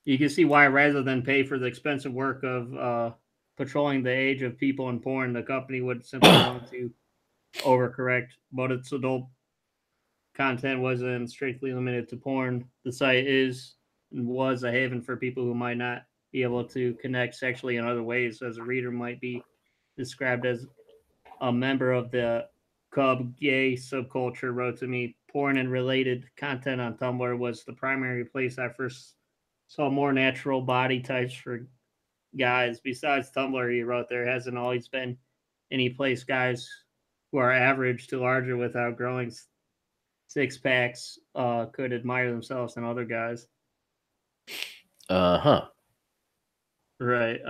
You can see why, rather than pay for the expensive work of patrolling the age of people in porn, the company would simply want to overcorrect. But its adult content wasn't strictly limited to porn. The site is and was a haven for people who might not be able to connect sexually in other ways, as a reader might be described as a member of the cub gay subculture, wrote to me. Porn and related content on Tumblr was the primary place I first saw more natural body types for guys. Besides Tumblr, he wrote, there hasn't always been any place guys who are average to larger without growing six packs could admire themselves and other guys.
Uh-huh.
Right.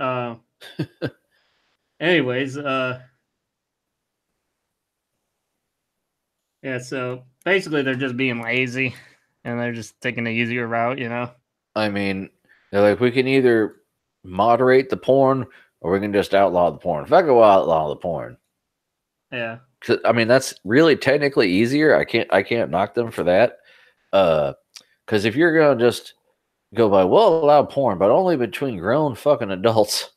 Anyways, yeah, so basically they're just being lazy and they're just taking the easier route, you know?
I mean, they're like, we can either moderate the porn or we can just outlaw the porn. If I go outlaw the porn.
Yeah.
I mean, that's really technically easier. I can't knock them for that. Because if you're going to just go by, well, allow porn, but only between grown fucking adults.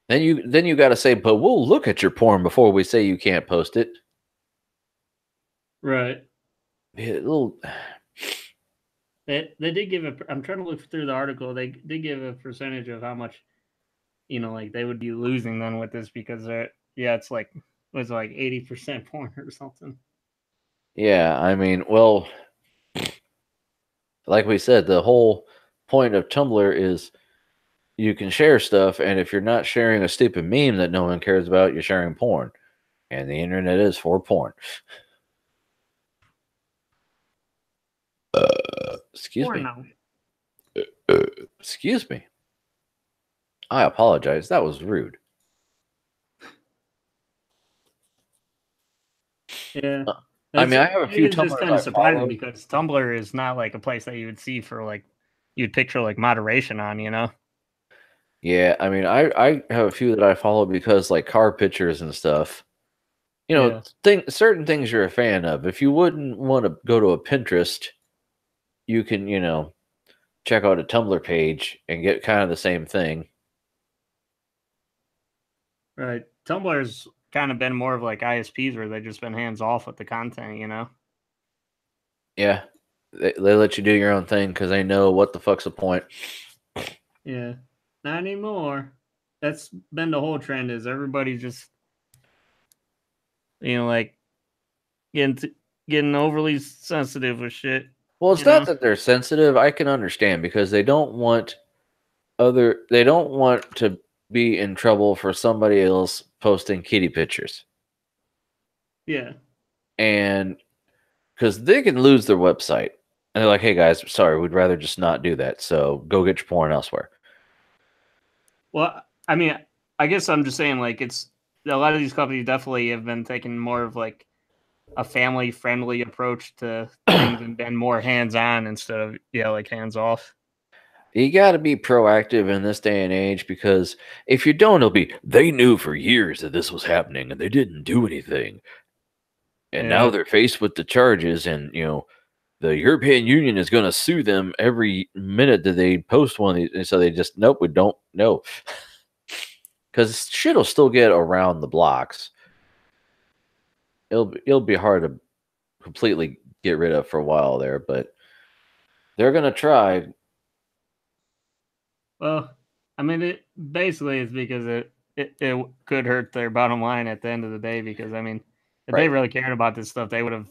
Then you got to say, but we'll look at your porn before we say you can't post it.
Right.
Yeah, little...
They did give a. I'm trying to look through the article. They did give a percentage of how much like they would be losing then with this because it's like was it like 80% porn or something.
Yeah, I mean, well, like we said, the whole point of Tumblr is you can share stuff, and if you're not sharing a stupid meme that no one cares about, you're sharing porn. And the internet is for porn. Excuse me. Excuse me. I apologize. That was rude.
Yeah.
I mean, I have a few
It's just
Tumblrs
kind of
I
surprising
follow.
because Tumblr is not like a place that you would see for like you'd picture like moderation on,
Yeah, I mean, I have a few that I follow because like car pictures and stuff. Certain things you're a fan of. If you wouldn't want to go to a Pinterest, you can, check out a Tumblr page and get kind of the same thing.
Right. Tumblr's kind of been more of like ISPs where they've just been hands off with the content,
Yeah, they let you do your own thing because they know what the fuck's the point.
Yeah, not anymore. That's been the whole trend is everybody just, like getting overly sensitive with shit.
Well, it's not that they're sensitive. I can understand because they don't want to be in trouble for somebody else posting kitty pictures.
Yeah.
And because they can lose their website. And they're like, hey guys, sorry, we'd rather just not do that. So go get your porn elsewhere.
Well, I mean, I guess I'm just saying like it's a lot of these companies definitely have been taking more of like a family friendly approach to things and been more hands on instead of like hands off.
You got to be proactive in this day and age because if you don't, it'll be they knew for years that this was happening and they didn't do anything. And now they're faced with the charges, and the European Union is going to sue them every minute that they post one of these. And so they just nope, we don't know because shit will still get around the blocks. It'll be hard to completely get rid of for a while there, but they're going to try.
Well, I mean, it basically is because it could hurt their bottom line at the end of the day. Because I mean, if they really cared about this stuff, they would have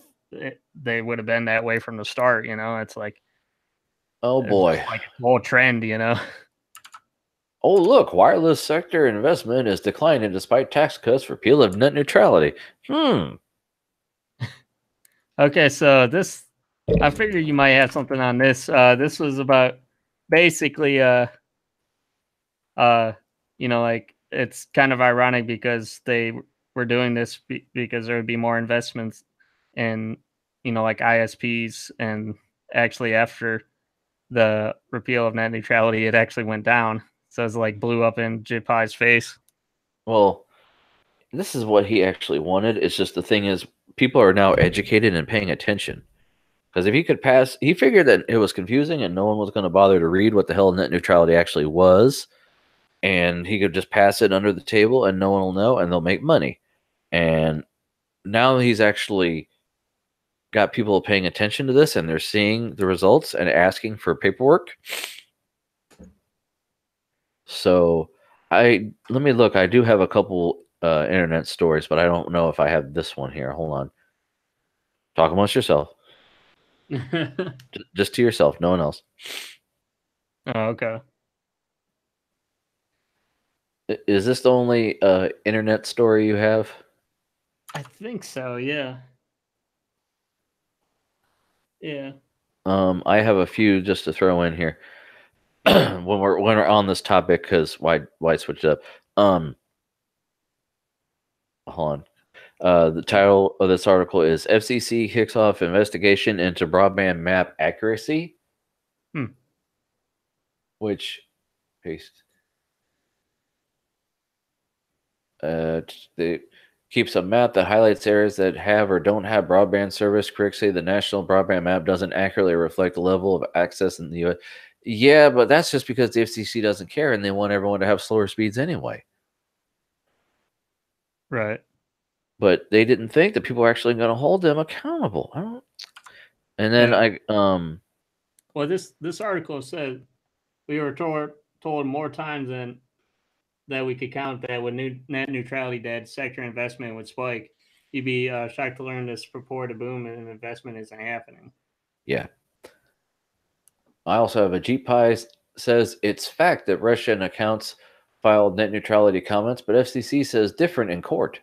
been that way from the start. It's like,
oh boy,
like a whole trend.
Oh look, wireless sector investment is declining despite tax cuts for repeal of net neutrality.
Okay, so this, I figured you might have something on this. This was about basically, like it's kind of ironic because they were doing this because there would be more investments in, like ISPs, and actually after the repeal of net neutrality, it actually went down. So it's like blew up in Jipai's face.
Well, this is what he actually wanted. It's just the thing is, people are now educated and paying attention. Because if he could pass, he figured that it was confusing and no one was going to bother to read what the hell net neutrality actually was. And he could just pass it under the table and no one will know and they'll make money. And now he's actually got people paying attention to this and they're seeing the results and asking for paperwork. So let me look. I do have a couple internet stories, but I don't know if I have this one here. Hold on. Talk amongst yourself. Just to yourself, no one else.
Oh, okay.
Is this the only internet story you have?
I think so, yeah. Yeah.
I have a few just to throw in here when we're on this topic, because why switch it up? Hold on. The title of this article is FCC kicks off investigation into broadband map accuracy. Which paste. They keeps a map that highlights areas that have or don't have broadband service. Critics say the national broadband map doesn't accurately reflect the level of access in the U.S. Yeah, but that's just because the FCC doesn't care and they want everyone to have slower speeds anyway.
Right.
But they didn't think that people were actually going to hold them accountable. And then
Well, this article said we were told more times than that we could count that when net neutrality dead, sector investment would spike. You'd be shocked to learn this purported boom in investment isn't happening.
Yeah. I also have a Jeep Pie says it's fact that Russian accounts filed net neutrality comments, but FCC says different in court.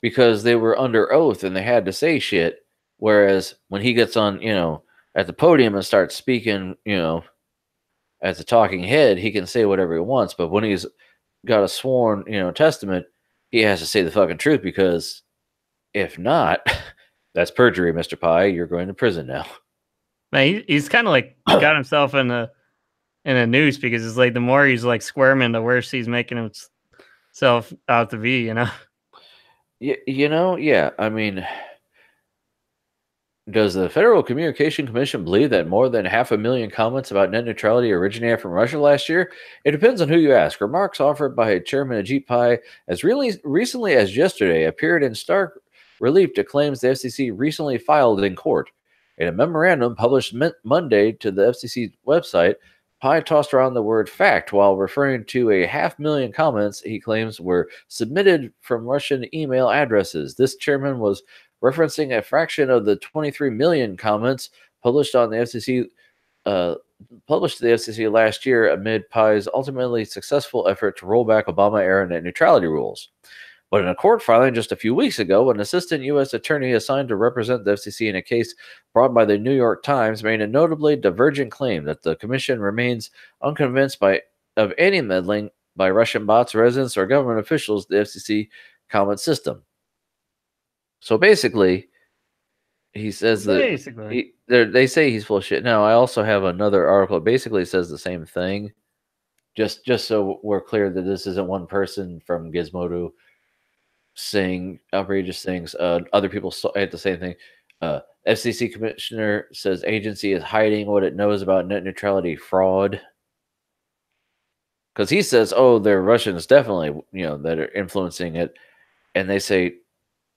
Because they were under oath and they had to say shit. Whereas when he gets on, at the podium and starts speaking, as a talking head, he can say whatever he wants. But when he's got a sworn, testament, he has to say the fucking truth, because if not, that's perjury, Mr. Pie. You're going to prison now.
Man, he's kind of like got himself in a noose, because it's like the more he's like squirming, the worse he's making himself out to be,
Yeah. I mean, does the Federal Communication Commission believe that more than 500,000 comments about net neutrality originated from Russia last year? It depends on who you ask. Remarks offered by Chairman Ajit Pai as really recently as yesterday appeared in stark relief to claims the FCC recently filed in court. In a memorandum published Monday to the FCC website, Pai tossed around the word fact while referring to 500,000 comments he claims were submitted from Russian email addresses. This chairman was referencing a fraction of the 23 million comments published to the FCC last year amid Pai's ultimately successful effort to roll back Obama-era net neutrality rules. But in a court filing just a few weeks ago, an assistant U.S. attorney assigned to represent the FCC in a case brought by the New York Times made a notably divergent claim that the commission remains unconvinced of any meddling by Russian bots, residents, or government officials in the FCC comment system. So basically, he says that they say he's full of shit. Now, I also have another article that basically says the same thing. Just so we're clear that this isn't one person from Gizmodo saying outrageous things. Other people say the same thing. FCC commissioner says agency is hiding what it knows about net neutrality fraud. Because he says, there are Russians definitely, that are influencing it. And they say,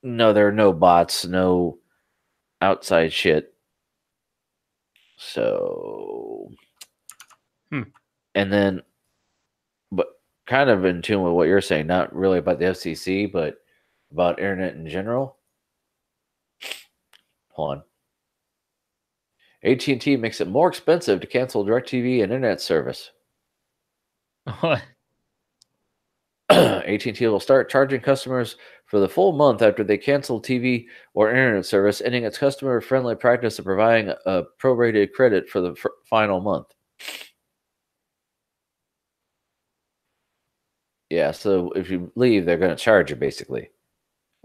no, there are no bots, no outside shit. So, and then, but kind of in tune with what you're saying, not really about the FCC, but about internet in general. Hold on. AT&T makes it more expensive to cancel DirecTV and internet service.
What?
AT&T will start charging customers for the full month after they cancel TV or internet service, ending its customer-friendly practice of providing a prorated credit for the final month. Yeah, so if you leave, they're going to charge you, basically.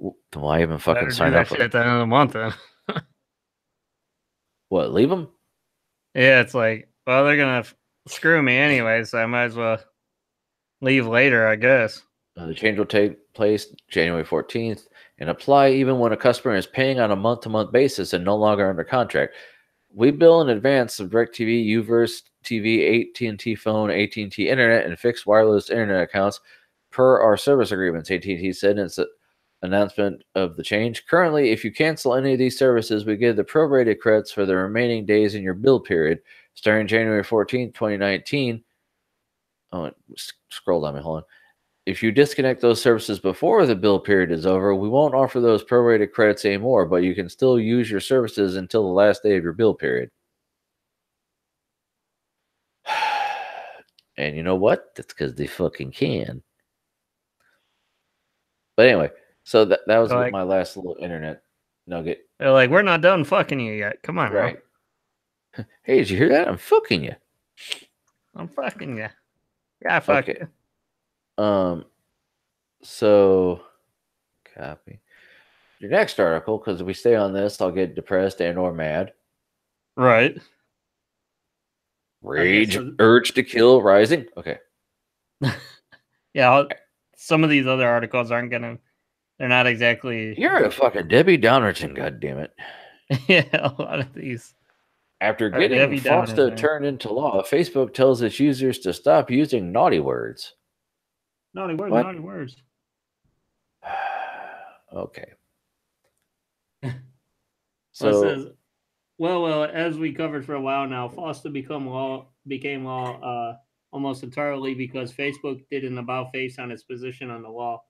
Then why even fucking sign up?
At the end of the month, then.
What, leave them?
Yeah, it's like, well, they're going to screw me anyway, so I might as well leave later, I guess.
The change will take place January 14th and apply even when a customer is paying on a month-to-month basis and no longer under contract. We bill in advance of DirecTV, Uverse TV, AT&T phone, AT&T internet, and fixed wireless internet accounts per our service agreements, AT&T said in its announcement of the change. Currently, if you cancel any of these services, we give the prorated credits for the remaining days in your bill period starting January 14th, 2019. Scroll down, hold on. If you disconnect those services before the bill period is over, we won't offer those prorated credits anymore, but you can still use your services until the last day of your bill period. And you know what? That's because they fucking can. But anyway, so that was my last little internet nugget.
They're like, we're not done fucking you yet. Come on,
right? Hey, did you hear that? I'm fucking you.
I'm fucking you. Yeah, fuck
okay.
you.
So copy your next article, because if we stay on this, I'll get depressed and or mad.
Right.
Rage, urge to kill rising. Okay.
Yeah, some of these other articles aren't gonna. They're not exactly.
You're a fucking Debbie Downerton, goddammit.
Yeah, a lot of these.
After getting FOSTA turned into law, Facebook tells its users to stop using naughty words.
Naughty words, naughty words.
Okay.
So it says, well, as we covered for a while now, FOSTA became law almost entirely because Facebook did an about-face on its position on the law,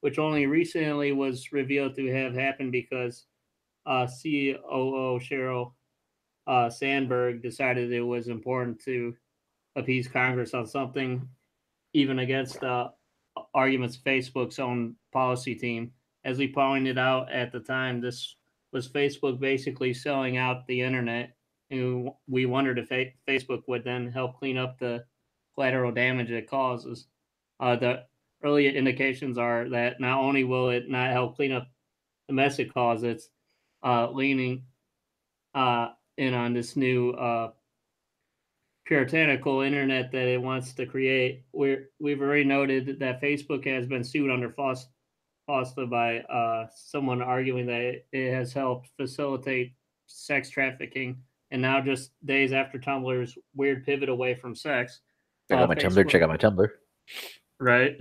which only recently was revealed to have happened because COO Sheryl Sandberg decided it was important to appease Congress on something even against the arguments of Facebook's own policy team. As we pointed out at the time, this was Facebook basically selling out the internet. And we wondered if Facebook would then help clean up the collateral damage it causes. The early indications are that not only will it not help clean up the mess it causes, it's leaning in on this new puritanical internet that it wants to create. We've already noted that Facebook has been sued under FOSTA by someone arguing that it has helped facilitate sex trafficking. And now, just days after Tumblr's weird pivot away from sex,
check out my Tumblr.
Right.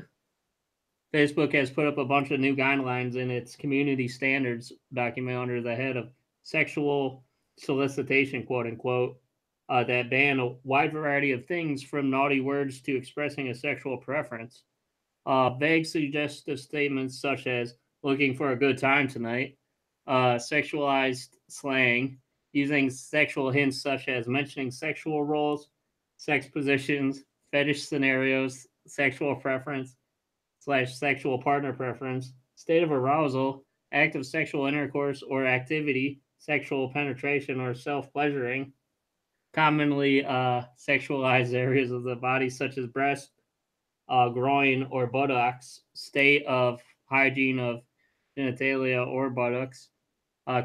Facebook has put up a bunch of new guidelines in its community standards document under the head of sexual solicitation, quote unquote, that ban a wide variety of things from naughty words to expressing a sexual preference. Vague suggestive statements such as looking for a good time tonight, sexualized slang, using sexual hints such as mentioning sexual roles, sex positions, fetish scenarios, sexual preference / sexual partner preference, state of arousal, act of sexual intercourse or activity, sexual penetration or self-pleasuring, commonly sexualized areas of the body such as breast, groin, or buttocks, state of hygiene of genitalia or buttocks,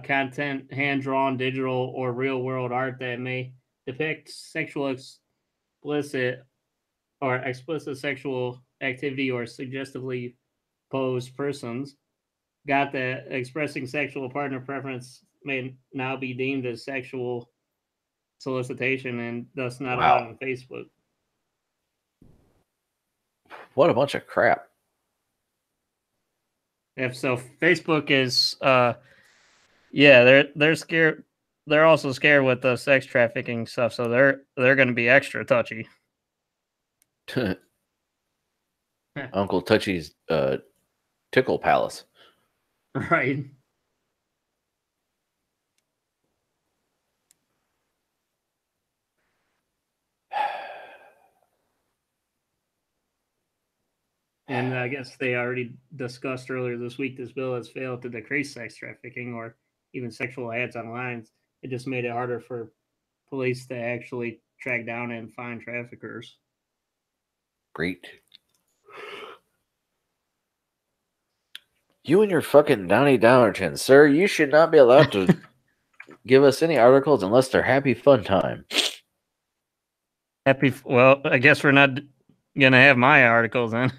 content, hand-drawn, digital, or real-world art that may depict explicit sexual activity or suggestively posed persons. Got that expressing sexual partner preference may now be deemed as sexual solicitation and thus not allowed on Facebook.
What a bunch of crap.
If so, Facebook is, they're scared. They're also scared with the sex trafficking stuff, so they're going to be extra touchy.
Uncle Touchy's Tickle Palace.
Right. And I guess they already discussed earlier this week this bill has failed to decrease sex trafficking or even sexual ads online. It just made it harder for police to actually track down and find traffickers.
Great. You and your fucking Downey Downerton, sir, you should not be allowed to give us any articles unless they're happy fun time.
Well, I guess we're not going to have my articles then.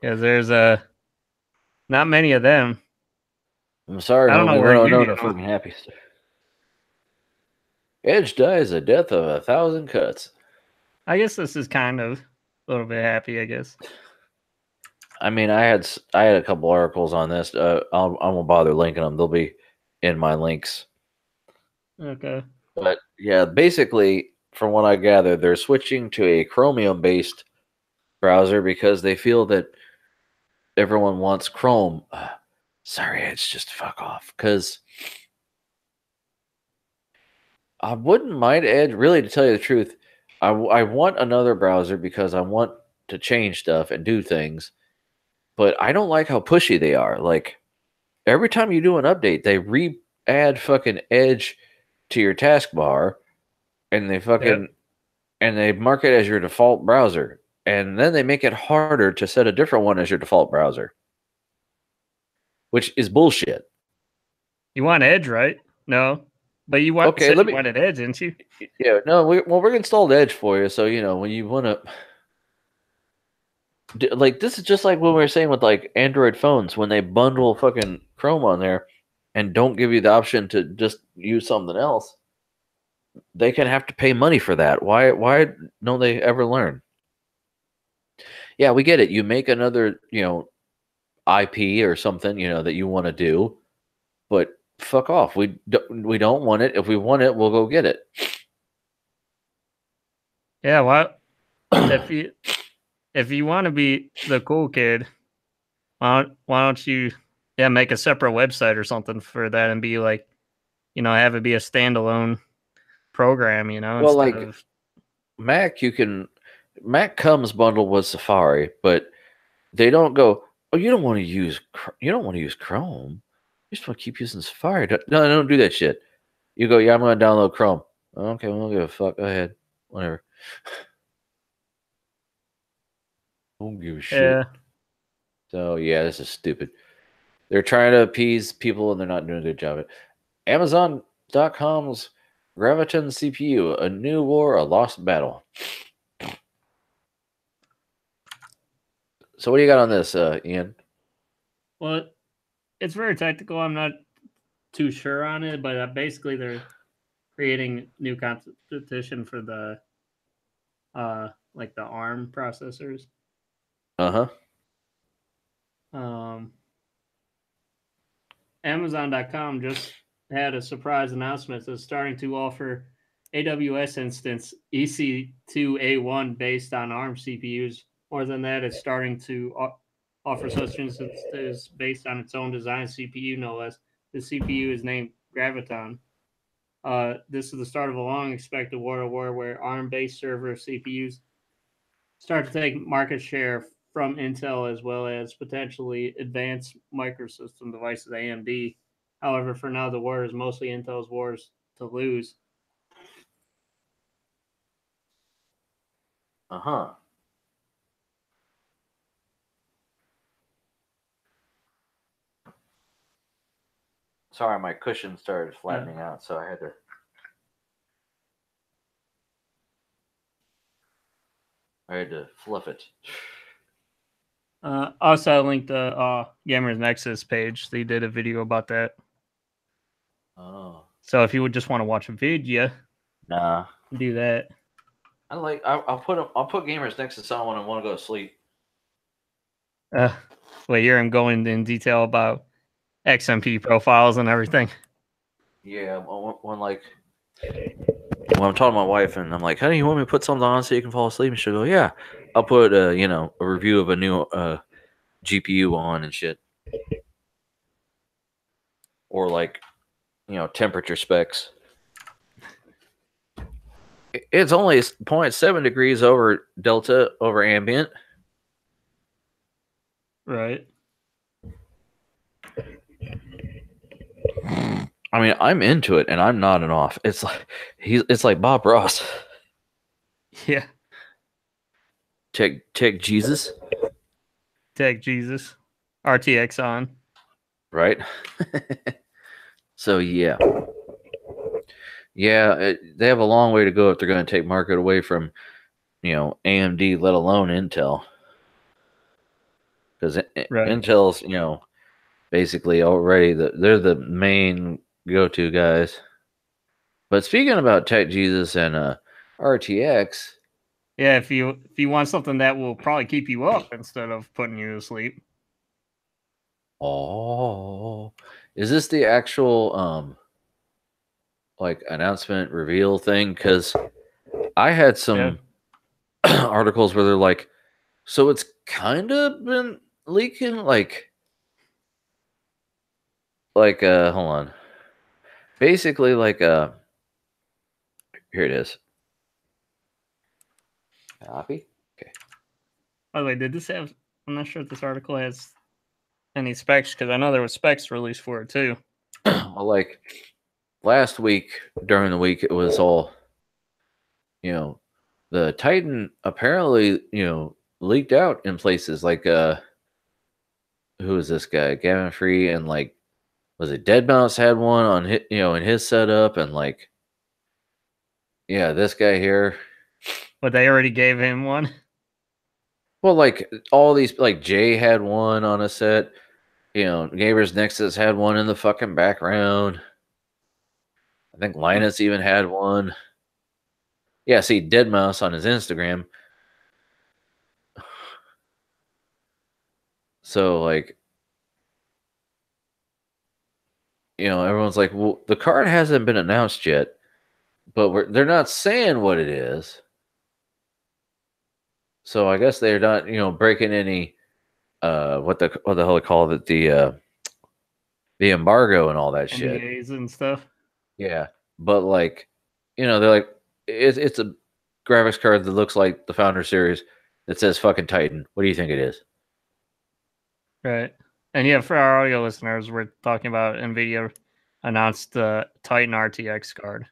Because there's not many of them.
I'm sorry,
I don't know where
we
you
don't know fucking happy stuff. Edge dies a death of 1,000 cuts.
I guess this is kind of a little bit happy, I guess.
I mean, I had a couple articles on this. I won't bother linking them. They'll be in my links.
Okay.
But yeah, basically, from what I gather, they're switching to a Chromium-based browser because they feel that everyone wants Chrome. Sorry, Edge, just fuck off. Because I wouldn't mind Edge, really, to tell you the truth. I want another browser because I want to change stuff and do things. But I don't like how pushy they are. Like, every time you do an update, they re-add fucking Edge to your taskbar. And they fucking... And they mark it as your default browser. And then they make it harder to set a different one as your default browser. Which is bullshit.
You want Edge, right? No. But you want wanted Edge, didn't you?
Yeah, no, we're going to install Edge for you. So, when you want to... Like, this is just like what we were saying with, like, Android phones. When they bundle fucking Chrome on there and don't give you the option to just use something else, they can have to pay money for that. Why don't they ever learn? Yeah, we get it. You make another, IP or something, that you want to do, but fuck off. We don't want it. If we want it, we'll go get it.
Yeah, if you want to be the cool kid, why don't you make a separate website or something for that and be like, have it be a standalone program,
Well,
instead
like
of
Mac comes bundled with Safari, but they don't go, oh, you don't want to use Chrome. You just want to keep using Safari. No, they don't do that shit. You go, yeah, I'm going to download Chrome. Okay, well, I don't give a fuck. Go ahead. Whatever. Don't give a shit.
Yeah.
So, yeah, this is stupid. They're trying to appease people, and they're not doing a good job of it. Amazon.com's Graviton CPU, a new war, a lost battle. So what do you got on this, Ian?
Well, it's very technical. I'm not too sure on it, but basically they're creating new competition for the like the ARM processors. Amazon.com just had a surprise announcement that's starting to offer AWS instance EC2A1 based on ARM CPUs. More than that, it's starting to offer such instances based on its own design CPU, no less. The CPU is named Graviton. This is the start of a long-expected war where ARM-based server CPUs start to take market share from Intel as well as potentially advanced microsystem devices, AMD. However, for now, the war is mostly Intel's wars to lose.
Sorry, my cushion started flattening out, so I had to fluff it.
Also, I linked the Gamers Nexus page. They did a video about that.
Oh.
So if you would just want to watch a video, do that.
I'll put Gamers Nexus on when I want to go to sleep.
Well, here I'm going in detail about XMP profiles and everything.
Yeah, when I'm talking to my wife and I'm like, honey, you want me to put something on so you can fall asleep? And she'll go, yeah. I'll put a review of a new GPU on and shit. Or temperature specs. It's only 0.7 degrees over delta over ambient.
Right.
I mean, I'm into it and I'm nodding off. It's like Bob Ross.
Yeah.
Tech Jesus.
Tech Jesus. RTX on.
Right? So, yeah. Yeah, they have a long way to go if they're going to take market away from, AMD, let alone Intel. Because Intel's, basically already they're the main go-to guys. But speaking about Tech Jesus and RTX,
yeah, if you want something that will probably keep you up instead of putting you to sleep.
Oh, is this the actual announcement reveal thing? Because I had some articles where they're like, so it's kind of been leaking, hold on, basically here it is. Copy. Okay.
By the way, did this have? I'm not sure if this article has any specs because I know there was specs released for it too.
Well, last week during the week, it was all, the Titan apparently, leaked out in places like who is this guy? Gavin Free and was it Deadmau5 had one on his, in his setup and this guy here.
But they already gave him one.
Well, all these, Jay had one on a set. Gamers Nexus had one in the fucking background. I think Linus even had one. Yeah, see Deadmau5 on his Instagram. So everyone's like, well, the card hasn't been announced yet, but they're not saying what it is. So I guess they're not, breaking any what the hell they call it, the embargo and all that shit.
NDAs and stuff.
Yeah, but like, they're like, it's a graphics card that looks like the Founder series that says fucking Titan. What do you think it is?
Right. And yeah, for our audio listeners, we're talking about NVIDIA announced the Titan RTX card.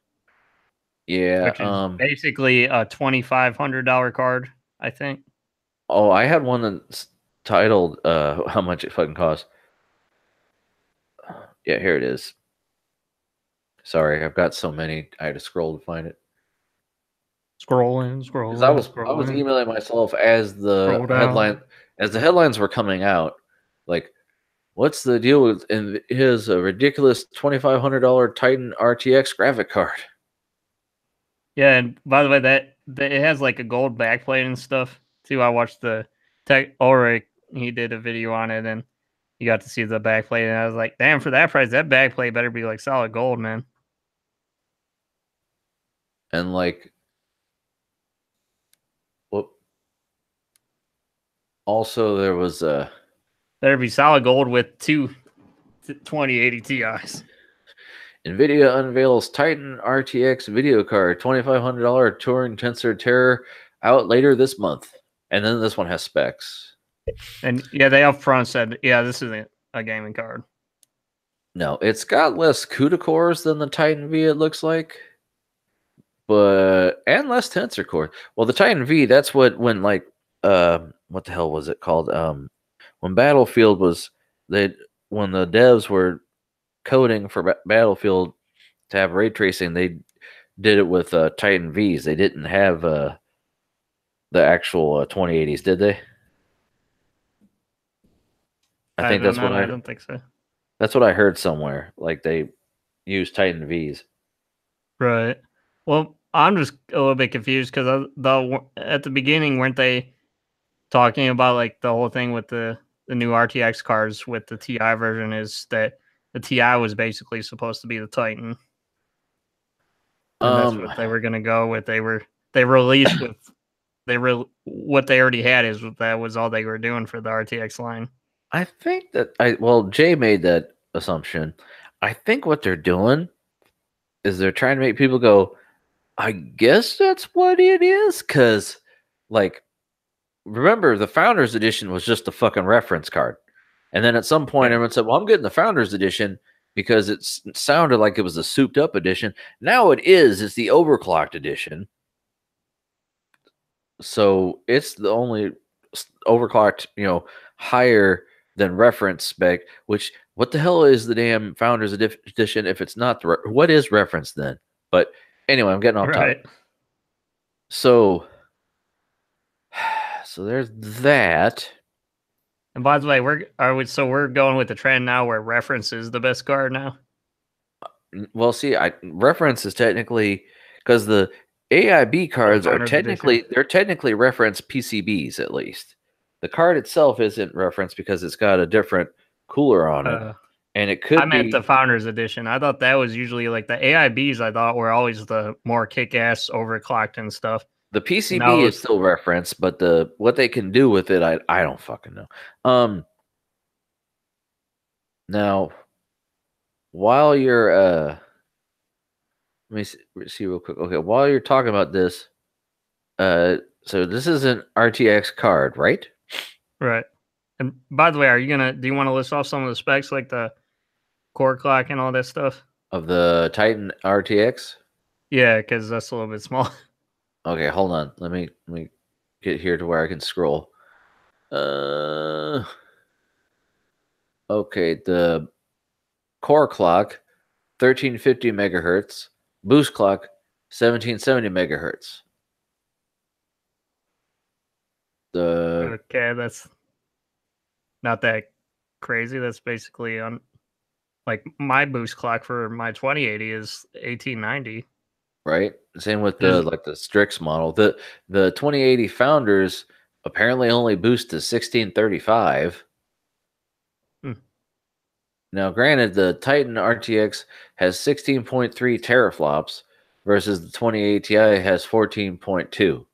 Yeah,
which is basically a $2,500 card, I think.
Oh, I had one that's titled how much it fucking costs. Yeah, here it is. Sorry, I've got so many. I had to scroll to find it.
Scrolling.
Because I was emailing myself as the headlines were coming out. Like, what's the deal with his ridiculous $2,500 Titan RTX graphic card?
Yeah, and by the way, that it has like a gold backplate and stuff too. I watched the Ulrich. He did a video on it, and you got to see the backplate, and I was like, damn, for that price, that backplate better be like solid gold, man.
And like, whoop. Also, there was
better be solid gold with two 2080 Ti's.
NVIDIA unveils Titan RTX video card, $2,500 Turing Tensor Terror, out later this month. And then this one has specs.
And yeah, they up front said, yeah, this isn't a gaming card.
No, it's got less CUDA cores than the Titan V, it looks like. And less tensor core. Well, the Titan V, that's when what the hell was it called? When Battlefield was when the devs were coding for Battlefield to have ray tracing, they did it with Titan Vs. They didn't have the actual 2080s, did they? I think that's what
I don't think so.
That's what I heard somewhere. Like they use Titan Vs.
Right. Well, I'm just a little bit confused because at the beginning, weren't they talking about like the whole thing with the new RTX cards with the TI version is that the TI was basically supposed to be the Titan. And that's what they were going to go with. They released with what they already had is that was all they were doing for the RTX line.
I think that Jay made that assumption. I think what they're doing is they're trying to make people go, I guess that's what it is. Because, like, remember, the Founders Edition was just a fucking reference card. And then at some point, everyone said, well, I'm getting the Founders Edition because it sounded like it was a souped up edition. Now it is. It's the overclocked edition. So it's the only overclocked, higher than reference spec, which what the hell is the damn Founders Edition if it's not what is reference then? But anyway, I'm getting off topic. So there's that.
And by the way, we're going with the trend now where reference is the best card now.
Well, see, reference is technically because the AIB cards are technically reference PCBs at least. The card itself isn't referenced because it's got a different cooler on it. And it could be... I
meant the Founders Edition. I thought that was usually like the AIBs, I thought were always the more kick-ass overclocked and stuff.
The PCB is still referenced, but what they can do with it, I don't fucking know. Now, while you're... let me see real quick. Okay, while you're talking about this, so this is an RTX card, right?
Right. And by the way, do you want to list off some of the specs like the core clock and all that stuff?
Of the Titan RTX?
Yeah, because that's a little bit small.
Okay, hold on. Let me get here to where I can scroll. Okay, the core clock, 1350 megahertz. Boost clock, 1770 megahertz.
Okay, that's not that crazy. That's basically on like my boost clock for my 2080 is 1890.
Right. Same with the Strix model. The 2080 Founders apparently only boost to 1635. Now, granted, the Titan RTX has 16.3 teraflops versus the 2080 Ti has 14.2.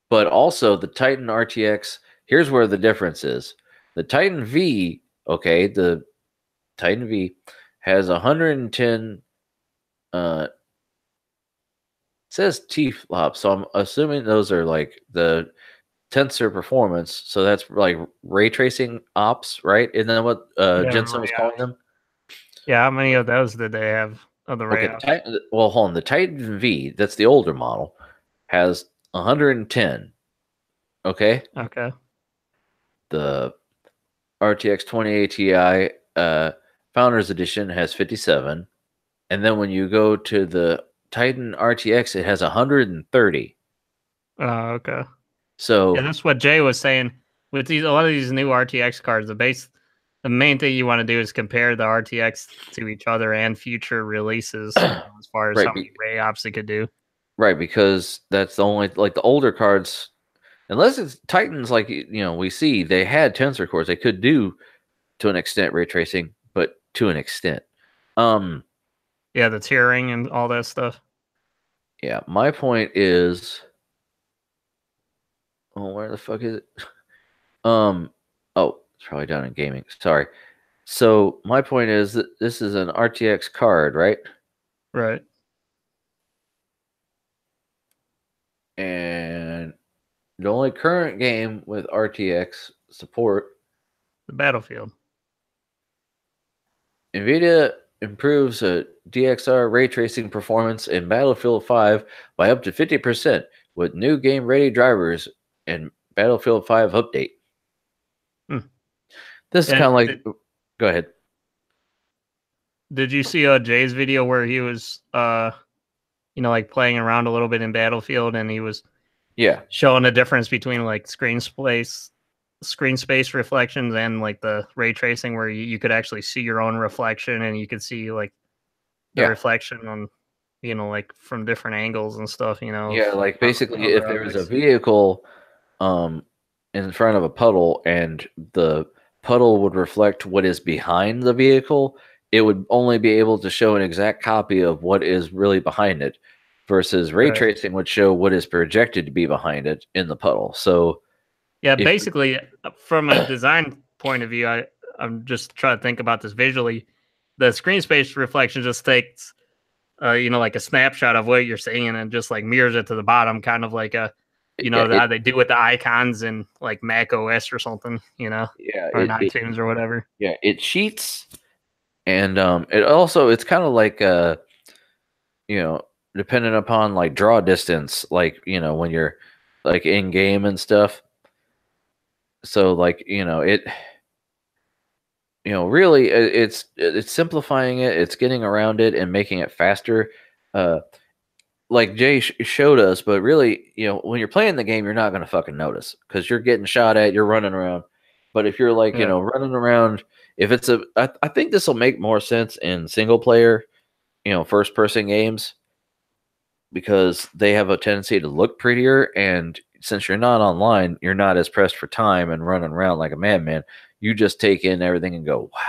But also the Titan RTX, here's where the difference is. The Titan V, okay, the Titan V has 110 it says T-flops, so I'm assuming those are like the tensor performance. So that's like ray tracing ops, right? Isn't that what Jensen was calling them?
Yeah, how many of those did they have of the ray
Okay, well, hold on. The Titan V, that's the older model, has 110. Okay.
Okay.
The RTX 2080 Ti Founders Edition has 57. And then when you go to the Titan RTX, it has 130.
Oh, okay.
So
yeah, that's what Jay was saying. With a lot of these new RTX cards, the main thing you want to do is compare the RTX to each other and future releases, as far as how many ray ops it could do.
Right, because that's the only, like, the older cards, unless it's Titans, like, we see they had tensor cores, they could do to an extent ray tracing, but to an extent.
Yeah, the tiering and all that stuff.
Yeah, my point is, where the fuck is it? Oh, it's probably down in gaming. Sorry. So my point is that this is an RTX card, right?
Right.
And the only current game with RTX support,
the Battlefield.
NVIDIA improves DXR ray tracing performance in Battlefield 5 by up to 50% with new game-ready drivers and Battlefield 5 update. This is kind of like... Go ahead.
Did you see Jay's video where he was, like playing around a little bit in Battlefield, and he was showing the difference between like screen space reflections and like the ray tracing, where you could actually see your own reflection, and you could see like the reflection on, like from different angles and stuff,
Yeah, like basically if there was a vehicle in front of a puddle and the puddle would reflect what is behind the vehicle, it would only be able to show an exact copy of what is really behind it, versus ray tracing would show what is projected to be behind it in the puddle. So
yeah, basically from a design point of view, I'm just trying to think about this visually. The screen space reflection just takes like a snapshot of what you're seeing and just like mirrors it to the bottom, kind of like a how they do with the icons in like Mac OS or something, or in iTunes or whatever.
Yeah, it cheats. And it's kind of like dependent upon like draw distance, like when you're like in game and stuff. So like really it's simplifying it, it's getting around it and making it faster. Like Jay showed us, but really when you're playing the game, you're not going to fucking notice because you're getting shot at, you're running around. But if you're like running around, if it's I think this will make more sense in single player, first person games, because they have a tendency to look prettier, and since you're not online, you're not as pressed for time and running around like a madman. You just take in everything and go, wow.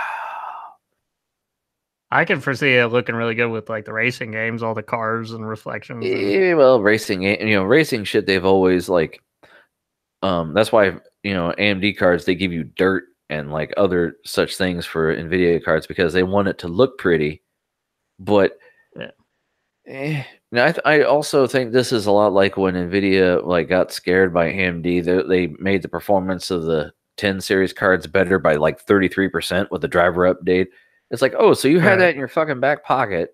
I can foresee it looking really good with like the racing games, all the cars and reflections.
Well, racing shit, they've always like, that's why AMD cards, they give you dirt and like other such things for NVIDIA cards because they want it to look pretty. But I also think this is a lot like when NVIDIA like got scared by AMD. They made the performance of the 10 series cards better by like 33% with the driver update. It's like, oh, so you had that in your fucking back pocket,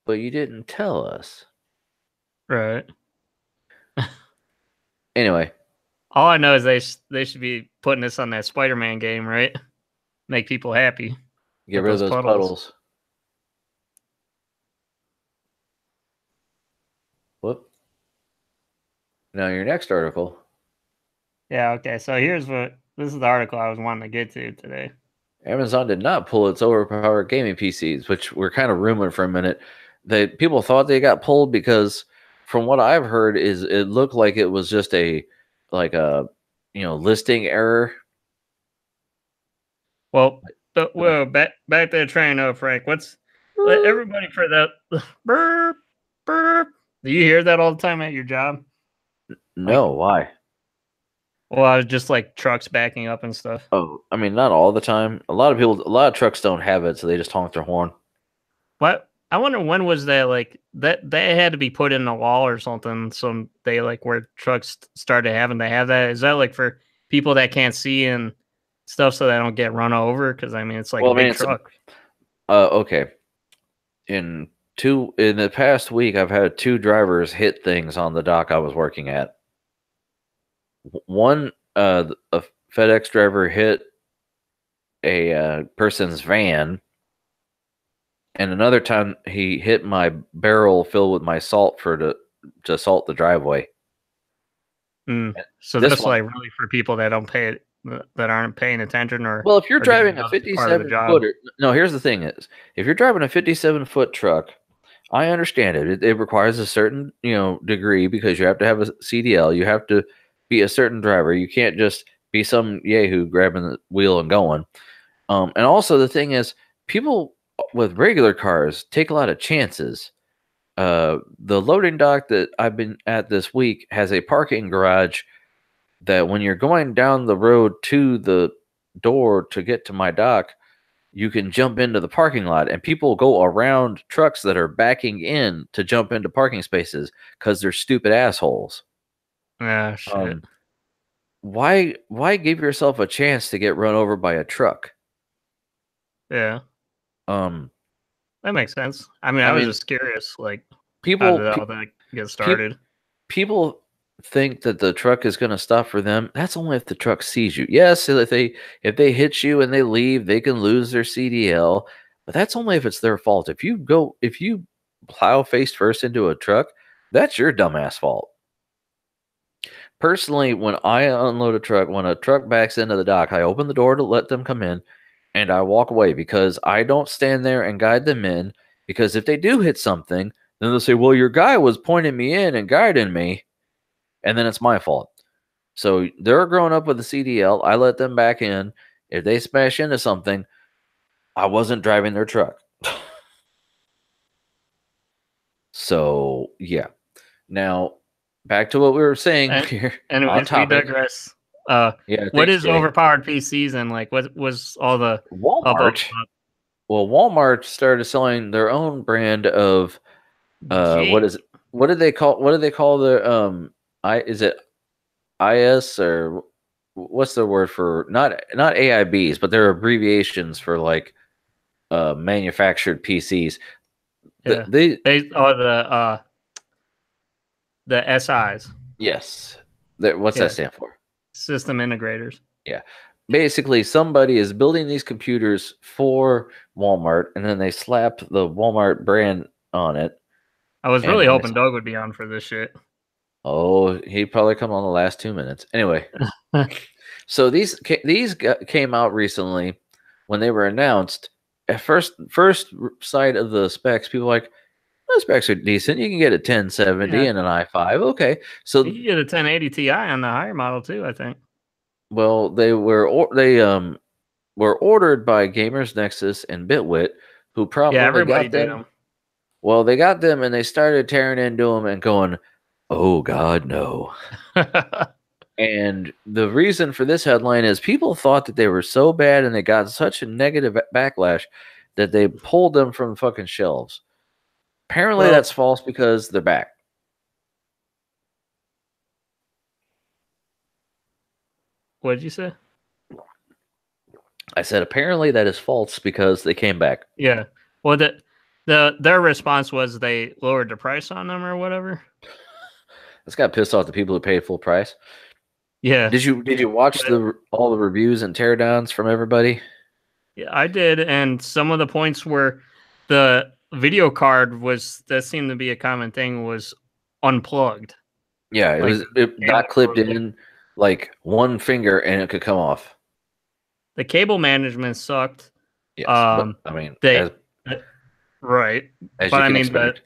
but you didn't tell us.
Right.
Anyway.
All I know is they should be putting this on that Spider-Man game, right? Make people happy.
Get rid of those puddles. Whoop. Now your next article.
Yeah, okay. So this is the article I was wanting to get to today.
Amazon did not pull its overpowered gaming PCs, which were kind of rumored for a minute. That people thought they got pulled because, from what I've heard, is it looked like it was just a listing error.
Well, back to the train, Frank. Let everybody for that burp. Do you hear that all the time at your job?
No, why?
Well, I was just like trucks backing up and stuff.
Oh, I mean, not all the time. A lot of trucks don't have it, so they just honk their horn.
What? I wonder when was that like that they had to be put in the law or something. So they like where trucks started having to have that. Is that like for people that can't see and stuff so they don't get run over? Because I mean, it's like a big truck.
Okay. In the past week, I've had 2 drivers hit things on the dock I was working at. One, a FedEx driver hit a person's van, and another time he hit my barrel filled with my salt to salt the driveway.
So that's like really for people that aren't paying attention, or
well, if you're driving a 57-footer, no. Here's the thing: if you're driving a 57-foot truck, I understand it. It requires a certain degree because you have to have a CDL. You have to be a certain driver. You can't just be some yahoo grabbing the wheel and going. And also the thing is, people with regular cars take a lot of chances. The loading dock that I've been at this week has a parking garage that when you're going down the road to the door to get to my dock, you can jump into the parking lot, and people go around trucks that are backing in to jump into parking spaces because they're stupid assholes.
Yeah, shit.
Why give yourself a chance to get run over by a truck?
Yeah. That makes sense. I mean, I was just curious, like,
how
did all that get started?
People think that the truck is going to stop for them. That's only if the truck sees you. Yes, if they hit you and they leave, they can lose their CDL, but that's only if it's their fault. If you plow face first into a truck, that's your dumbass fault. Personally, when I unload a truck, when a truck backs into the dock, I open the door to let them come in, and I walk away because I don't stand there and guide them in, because if they do hit something, then they'll say, well, your guy was pointing me in and guiding me, and then it's my fault. So they're growing up with a CDL. I let them back in. If they smash into something, I wasn't driving their truck. So, yeah. Now, back to what we were saying here.
Anyways, we digress. What is overpowered PCs and like what was all the
Walmart? Well, Walmart started selling their own brand of what did they call the is it IS or what's the word for not AIBs, but they're abbreviations for like manufactured PCs.
Yeah. They are the SIs.
Yes. What's that stand for?
System integrators.
Yeah. Basically, somebody is building these computers for Walmart, and then they slap the Walmart brand on it.
I was really hoping Doug would be on for this shit.
Oh, he'd probably come on the last 2 minutes. Anyway, so these came out recently when they were announced. At first sight of the specs, people were like, the specs are decent. You can get a 1070 and an i5. Okay, so
you can get a 1080 Ti on the higher model too, I think.
Well, they were ordered by Gamers Nexus and Bitwit, who probably
everybody
got them.
Did them.
Well, they got them and they started tearing into them and going, "Oh God, no!" And the reason for this headline is people thought that they were so bad and they got such a negative backlash that they pulled them from the fucking shelves. Apparently, that's false because they're back.
What did you say?
I said apparently that is false because they came back.
Yeah. Well, their response was they lowered the price on them or whatever.
This got pissed off the people who paid full price.
Yeah.
Did you watch all the reviews and teardowns from everybody?
Yeah, I did, and some of the points where the video card that seemed to be a common thing was unplugged.
Yeah, it got clipped in like one finger and it could come off.
The cable management sucked.
Yes, but, I mean,
right.
As but you can expect.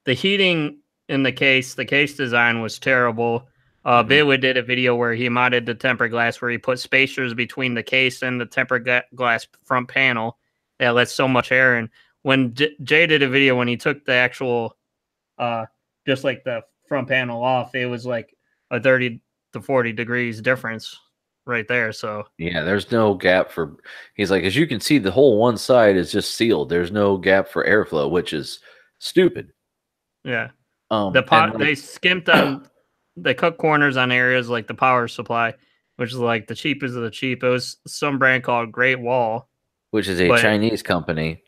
The heating in the case design was terrible. Bitwood did a video where he modded the tempered glass, where he put spacers between the case and the tempered glass front panel that lets so much air in. when Jay did a video when he took the actual, just like the front panel off, it was like a 30 to 40 degrees difference right there. So
yeah, there's no gap for. He's like, as you can see, the whole one side is just sealed. There's no gap for airflow, which is stupid.
Yeah.
And
They skimped on, they cut corners on areas like the power supply, which is like the cheapest of the cheap. It was some brand called Great Wall,
which is a Chinese company.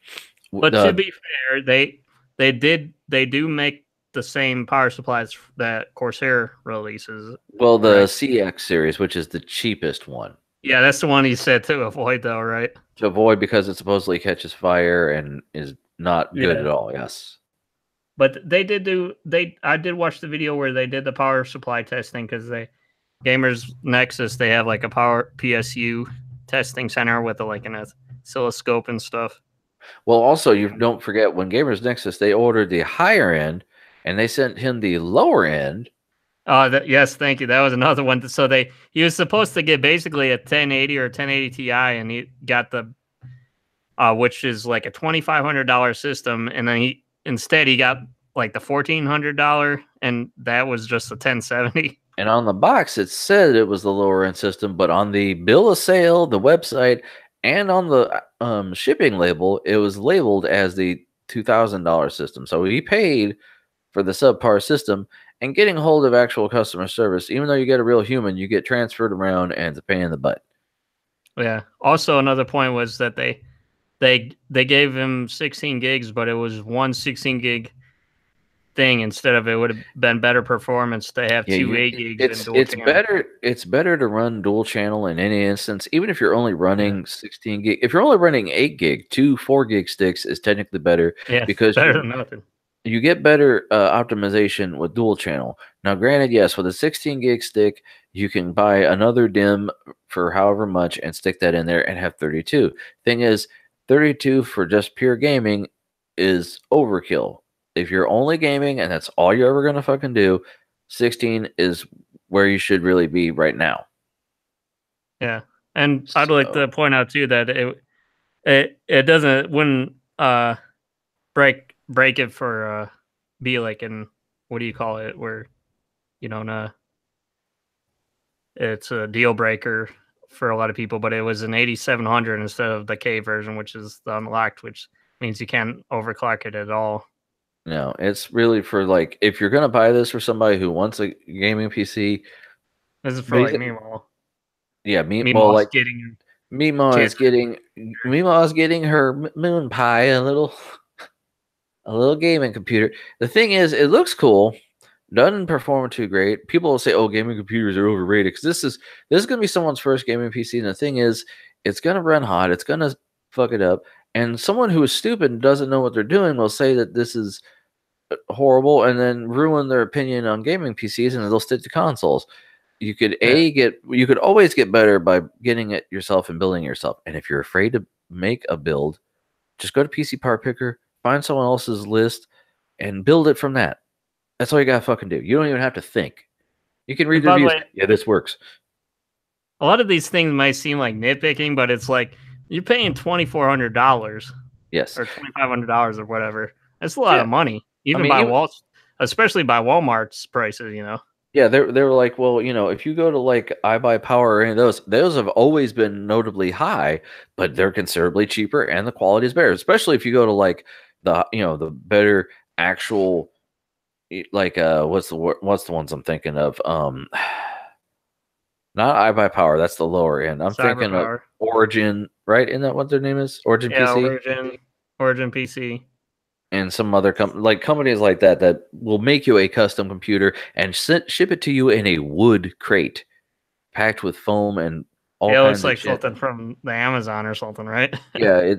But to be fair, they do make the same power supplies that Corsair releases.
Well, the CX series, which is the cheapest one.
Yeah, that's the one he said to avoid, though, right?
To avoid because it supposedly catches fire and is not good at all. Yes.
But I did watch the video where they did the power supply testing because Gamers Nexus, they have like a power PSU testing center with like an oscilloscope and stuff.
Well, also you don't forget when Gamers Nexus, they ordered the higher end and they sent him the lower end.
Yes, thank you. That was another one. So he was supposed to get basically a 1080 or 1080 Ti, and he got the which is like a $2,500 system, and then instead he got like the $1,400, and that was just a 1070.
And on the box it said it was the lower end system, but on the bill of sale, the website, and on the shipping label, it was labeled as the $2,000 system. So he paid for the subpar system, and getting a hold of actual customer service, even though you get a real human, you get transferred around and it's a pain in the butt.
Yeah. Also, another point was that they gave him 16 gigs, but it was one 16 gig thing instead of, it would have been better performance to have 2 8 gigs.
It's better to run dual channel in any instance, even if you're only running 16 gig. If you're only running 8 gig, 2 4 gig sticks is technically better, because
better than nothing.
You get better optimization with dual channel. Now, granted, yes, with a 16 gig stick, you can buy another DIMM for however much and stick that in there and have 32. Thing is, 32 for just pure gaming is overkill. If you're only gaming and that's all you're ever going to fucking do, 16 is where you should really be right now.
Yeah. And I'd like to point out too that it wouldn't break it for be like in, what do you call it, where it's a deal breaker for a lot of people, but it was an 8700 instead of the K version, which is the unlocked, which means you can't overclock it at all.
No, it's really for like, if you're gonna buy this for somebody who wants a gaming PC.
This is for like Meemaw.
Yeah,
Meemaw
is getting her Moon Pie, a little gaming computer. The thing is, it looks cool, doesn't perform too great. People will say, "Oh, gaming computers are overrated," because this is going to be someone's first gaming PC, and the thing is, it's going to run hot, it's going to fuck it up, and someone who is stupid and doesn't know what they're doing will say that this is horrible, and then ruin their opinion on gaming PCs, and they'll stick to consoles. You could you could always get better by getting it yourself and building it yourself. And if you're afraid to make a build, just go to PC Power Picker, find someone else's list, and build it from that. That's all you gotta fucking do. You don't even have to think. You can read the reviews. Yeah, this works.
A lot of these things might seem like nitpicking, but it's like you're paying $2,400.
Yes.
Or $2,500 or whatever. That's a lot of money. Especially by Walmart's prices,
Yeah, they were like, well, if you go to like iBuyPower or any of those have always been notably high, but they're considerably cheaper and the quality is better. Especially if you go to like the better actual, like what's the ones I'm thinking of? Not iBuyPower, that's the lower end. I'm thinking of Origin, right? Isn't that what their name is? Origin PC.
Origin PC.
And some other companies like that will make you a custom computer and ship it to you in a wood crate, packed with foam and all kinds of shit.
It looks like something from the Amazon or something, right?
Yeah,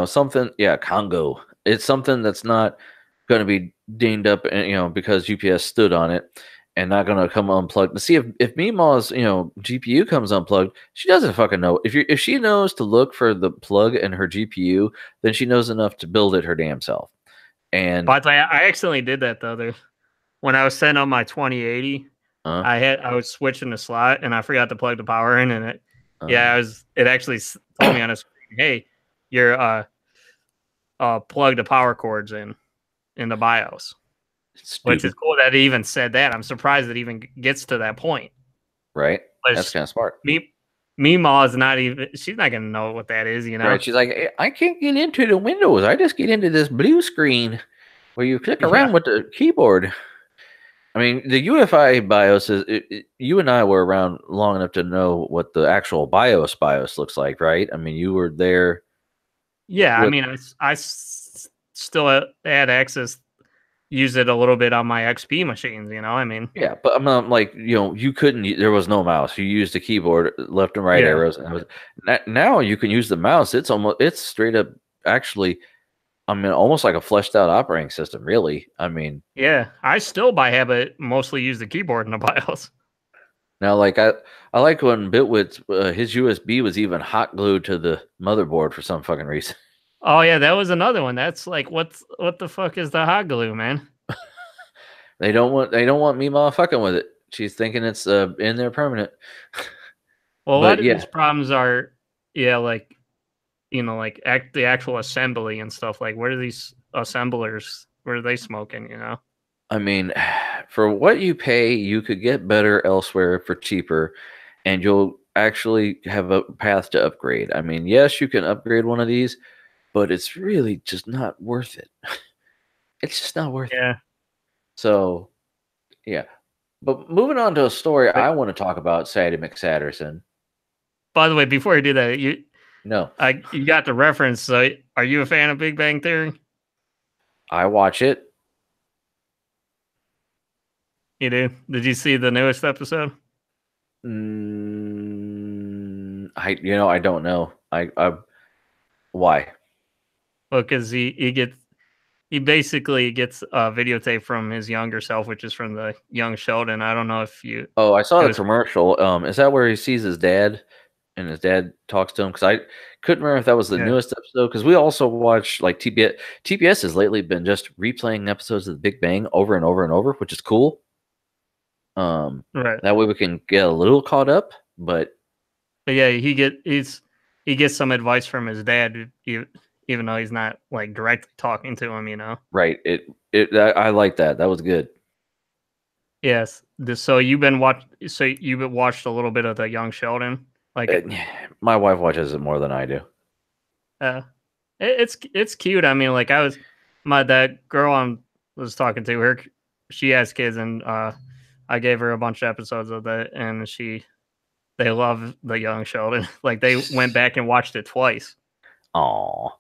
something. Yeah, Congo. It's something that's not going to be dinged up, because UPS stood on it, and not going to come unplugged. To see if Meemaw's GPU comes unplugged, she doesn't fucking know. If she knows to look for the plug in her GPU, then she knows enough to build it her damn self. And
but I accidentally did that though. When I was setting up my 2080, I was switching the slot and I forgot to plug the power in, and it actually told me on a screen, hey, your plug the power cords in the BIOS. Which is cool that it even said that. I'm surprised it even gets to that point.
Right.
But
That's kind of smart.
Meemaw is not even. She's not gonna know what that is.
Right. She's like, I can't get into the Windows. I just get into this blue screen where you click around with the keyboard. I mean, the UEFI BIOS is. You and I were around long enough to know what the actual BIOS looks like, right? I mean, you were there.
Yeah, I mean, I still had access. Use it a little bit on my XP machines, I mean.
Yeah, but I'm like, you couldn't. There was no mouse. You used the keyboard, left and right arrows. And now you can use the mouse. It's straight up. Actually, I mean, almost like a fleshed out operating system. Really, I mean.
Yeah, I still by habit mostly use the keyboard in the BIOS.
Now, like I like when Bitwit his USB was even hot glued to the motherboard for some fucking reason.
Oh yeah, that was another one. That's like what the fuck is the hot glue, man?
They don't want Meemaw fucking with it. She's thinking it's in there permanent.
Well, a lot of these problems are like the actual assembly and stuff. Like, where are these assemblers? Where are they smoking?
I mean, for what you pay, you could get better elsewhere for cheaper, and you'll actually have a path to upgrade. I mean, yes, you can upgrade one of these, but it's really just not worth it. It's just not worth it. So, yeah. But moving on to a story I want to talk about, Sadie McSatterson.
By the way, before you do that, you got the reference. So, are you a fan of Big Bang Theory?
I watch it.
You do? Did you see the newest episode?
I don't know. Why?
Well, because he basically gets a videotape from his younger self, which is from the young Sheldon. I don't know if you.
Oh, I saw the commercial. Is that where he sees his dad, and his dad talks to him? Because I couldn't remember if that was the newest episode. Because we also watch like TBS. TBS has lately been just replaying episodes of The Big Bang over and over and over, which is cool.
Right.
That way we can get a little caught up, but
yeah, he gets some advice from his dad, even though he's not like directly talking to him,
Right. I like that. That was good.
Yes. So you've watched a little bit of the young Sheldon, like
my wife watches it more than I do.
It's cute. I mean, like that girl I was talking to her, she has kids, and I gave her a bunch of episodes of that, and they love the young Sheldon. Like they went back and watched it twice.
Aww.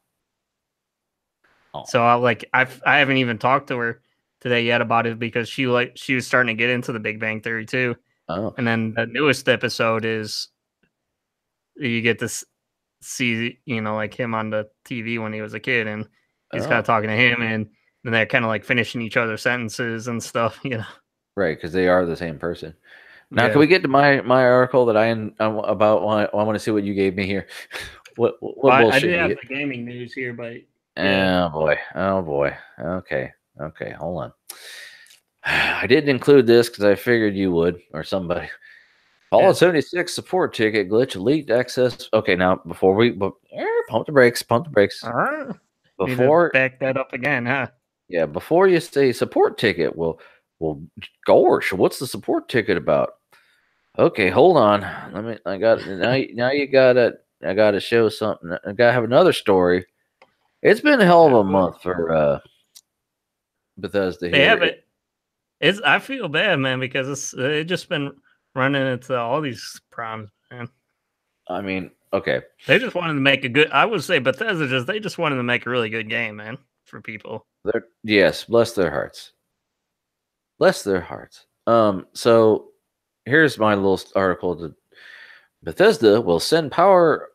So I haven't even talked to her today yet about it because she was starting to get into the Big Bang Theory too.
Oh.
And then the newest episode is you get to see like him on the TV when he was a kid, and he's kind of talking to him, and then they're kind of like finishing each other's sentences and stuff.
Right, because they are the same person. Now, can we get to my article that I'm about? I want to see what you gave me here. What bullshit?
I did have the gaming news here, but
oh boy. Okay, hold on. I didn't include this because I figured you would, or somebody. Fallout 76 support ticket glitch leaked access. Okay, now before we pump the brakes.
All right.
Before
back that up again, huh?
Yeah, before you say support ticket, well, gosh, what's the support ticket about? Okay, hold on. I got now you gotta show something. I gotta have another story. It's been a hell of a month for Bethesda here.
They haven't. I feel bad, man, because it's just been running into all these problems, man.
I mean, okay.
They just wanted to make a good. I would say Bethesda they just wanted to make a really good game, man, for people.
Yes, bless their hearts. Bless their hearts. So here's my little article. Bethesda will send proper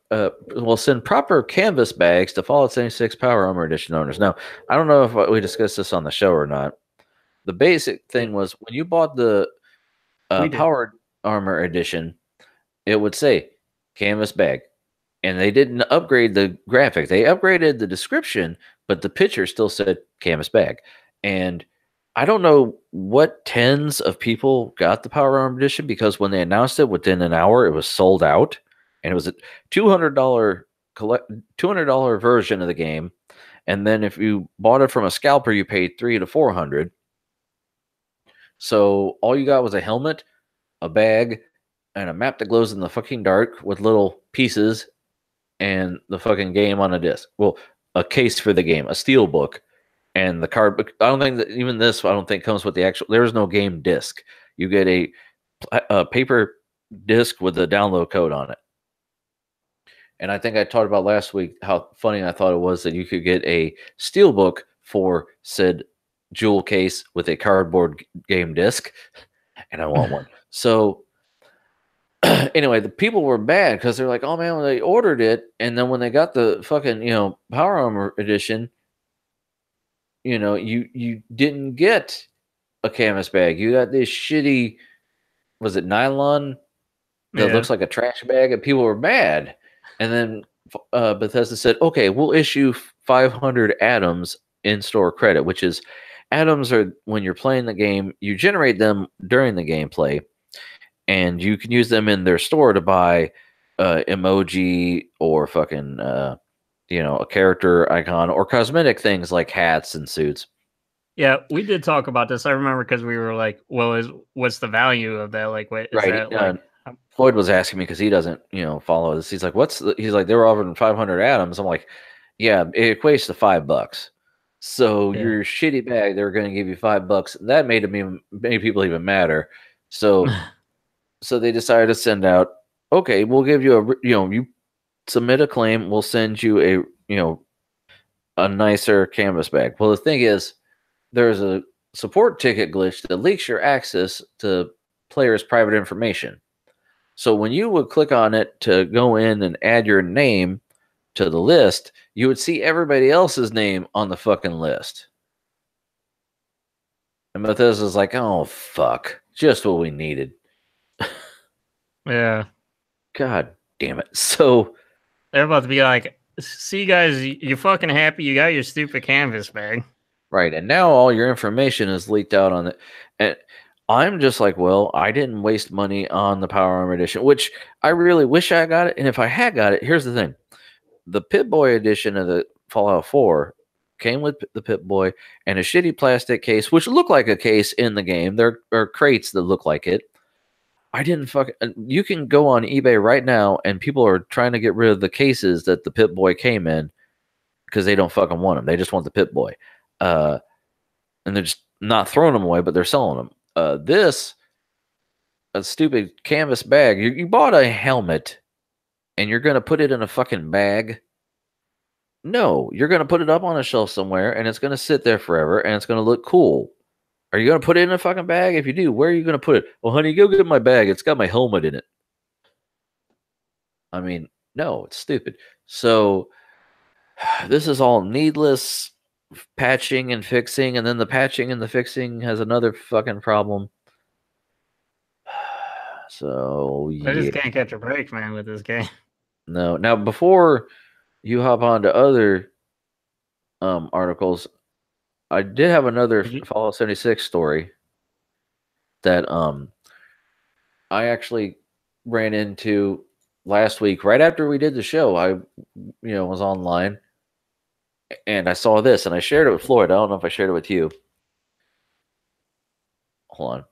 canvas bags to Fallout 76 Power Armor Edition owners. Now, I don't know if we discussed this on the show or not. The basic thing was when you bought the Power Armor Edition, it would say canvas bag. And they didn't upgrade the graphic. They upgraded the description, but the picture still said canvas bag. And I don't know what tens of people got the Power Armor Edition, because when they announced it within an hour, it was sold out. And it was a $200 version of the game. And then if you bought it from a scalper, you paid $300 to $400. So all you got was a helmet, a bag, and a map that glows in the fucking dark with little pieces and the fucking game on a disc. Well, a case for the game, a steel book, and the card book. I don't think that even this, I don't think comes with the actual, there is no game disc. You get a paper disc with a download code on it. And I think I talked about last week how funny I thought it was that you could get a steel book for said jewel case with a cardboard game disc. And I want one. So anyway, the people were mad because they're like, oh man, when they ordered it, and then when they got the fucking, Power Armor edition, you didn't get a canvas bag. You got this shitty, was it nylon that looks like a trash bag, and people were mad. And then Bethesda said, okay, we'll issue 500 atoms in-store credit, which is, atoms are when you're playing the game, you generate them during the gameplay, and you can use them in their store to buy emoji or fucking, a character icon or cosmetic things like hats and suits.
Yeah, we did talk about this. I remember because we were like, well, what's the value of that? Like, what is
right.
that?
Floyd was asking me because he doesn't, follow this. He's like, he's like, they were offering 500 atoms. I'm like, yeah, it equates to $5. So your shitty bag, they're going to give you $5. That made people even madder. So, so they decided to send out, okay, we'll give you you submit a claim, we'll send you a nicer canvas bag. Well, the thing is, there's a support ticket glitch that leaks your access to players' private information. So when you would click on it to go in and add your name to the list, you would see everybody else's name on the fucking list. And Bethesda's like, oh, fuck. Just what we needed.
Yeah.
God damn it. So
they're about to be like, see, guys, you fucking happy you got your stupid canvas bag.
Right. And now all your information is leaked out on it. And I'm just like, well, I didn't waste money on the Power Armor edition, which I really wish I got it. And if I had got it, here's the thing. The Pip-Boy edition of the Fallout 4 came with the Pip-Boy and a shitty plastic case, which looked like a case in the game. There are crates that look like it. I didn't you can go on eBay right now and people are trying to get rid of the cases that the Pip-Boy came in because they don't fucking want them. They just want the Pip-Boy. And they're just not throwing them away, but they're selling them. A stupid canvas bag. You bought a helmet and you're going to put it in a fucking bag? No, you're going to put it up on a shelf somewhere and it's going to sit there forever and it's going to look cool. Are you going to put it in a fucking bag? If you do, where are you going to put it? Well, honey, go get my bag. It's got my helmet in it. I mean, no, it's stupid. So this is all needless patching and fixing, and then the patching and the fixing has another fucking problem. So
I just can't catch a break, man, with this game.
No. Now, before you hop on to other articles, I did have another Fallout 76 story that I actually ran into last week right after we did the show. I was online and I saw this and I shared it with Floyd. I don't know if I shared it with you. Hold on.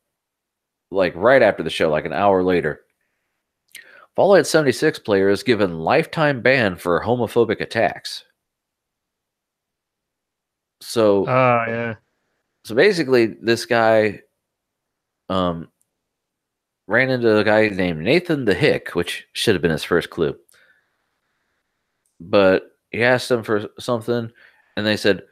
Like right after the show, like an hour later. Fallout 76 player is given lifetime ban for homophobic attacks. So,
yeah.
So basically, this guy ran into a guy named Nathan the Hick, which should have been his first clue. But he asked them for something, and they said,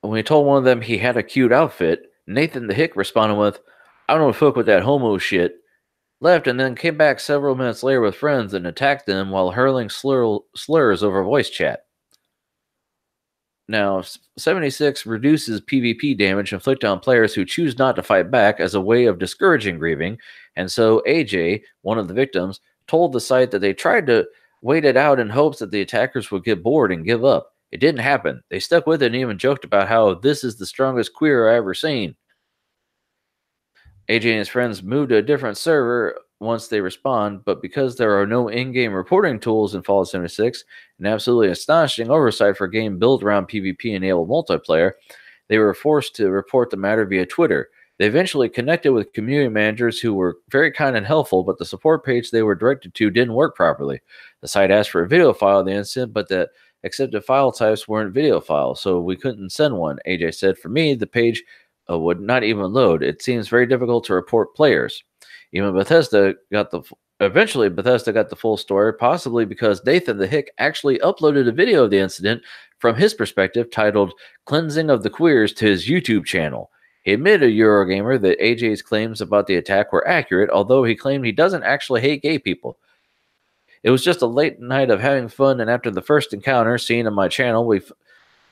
when he told one of them he had a cute outfit, Nathan the Hick responded with, I don't fuck with that homo shit, left, and then came back several minutes later with friends and attacked them while hurling slurs over voice chat. Now, 76 reduces PvP damage inflicted on players who choose not to fight back as a way of discouraging grieving, and so AJ, one of the victims, told the site that they tried to wait it out in hopes that the attackers would get bored and give up. It didn't happen. They stuck with it and even joked about how this is the strongest queer I ever seen. AJ and his friends moved to a different server once they respond, but because there are no in-game reporting tools in Fallout 76, an absolutely astonishing oversight for a game built around PvP-enabled multiplayer, they were forced to report the matter via Twitter. They eventually connected with community managers who were very kind and helpful, but the support page they were directed to didn't work properly. The site asked for a video file of the incident, but the accepted file types weren't video files, so we couldn't send one. AJ said, for me, the page would not even load. It seems very difficult to report players. Even eventually Bethesda got the full story, possibly because Nathan the Hick actually uploaded a video of the incident from his perspective titled Cleansing of the Queers to his YouTube channel. He admitted to Eurogamer that AJ's claims about the attack were accurate, although he claimed he doesn't actually hate gay people. It was just a late night of having fun, and after the first encounter seen on my channel, we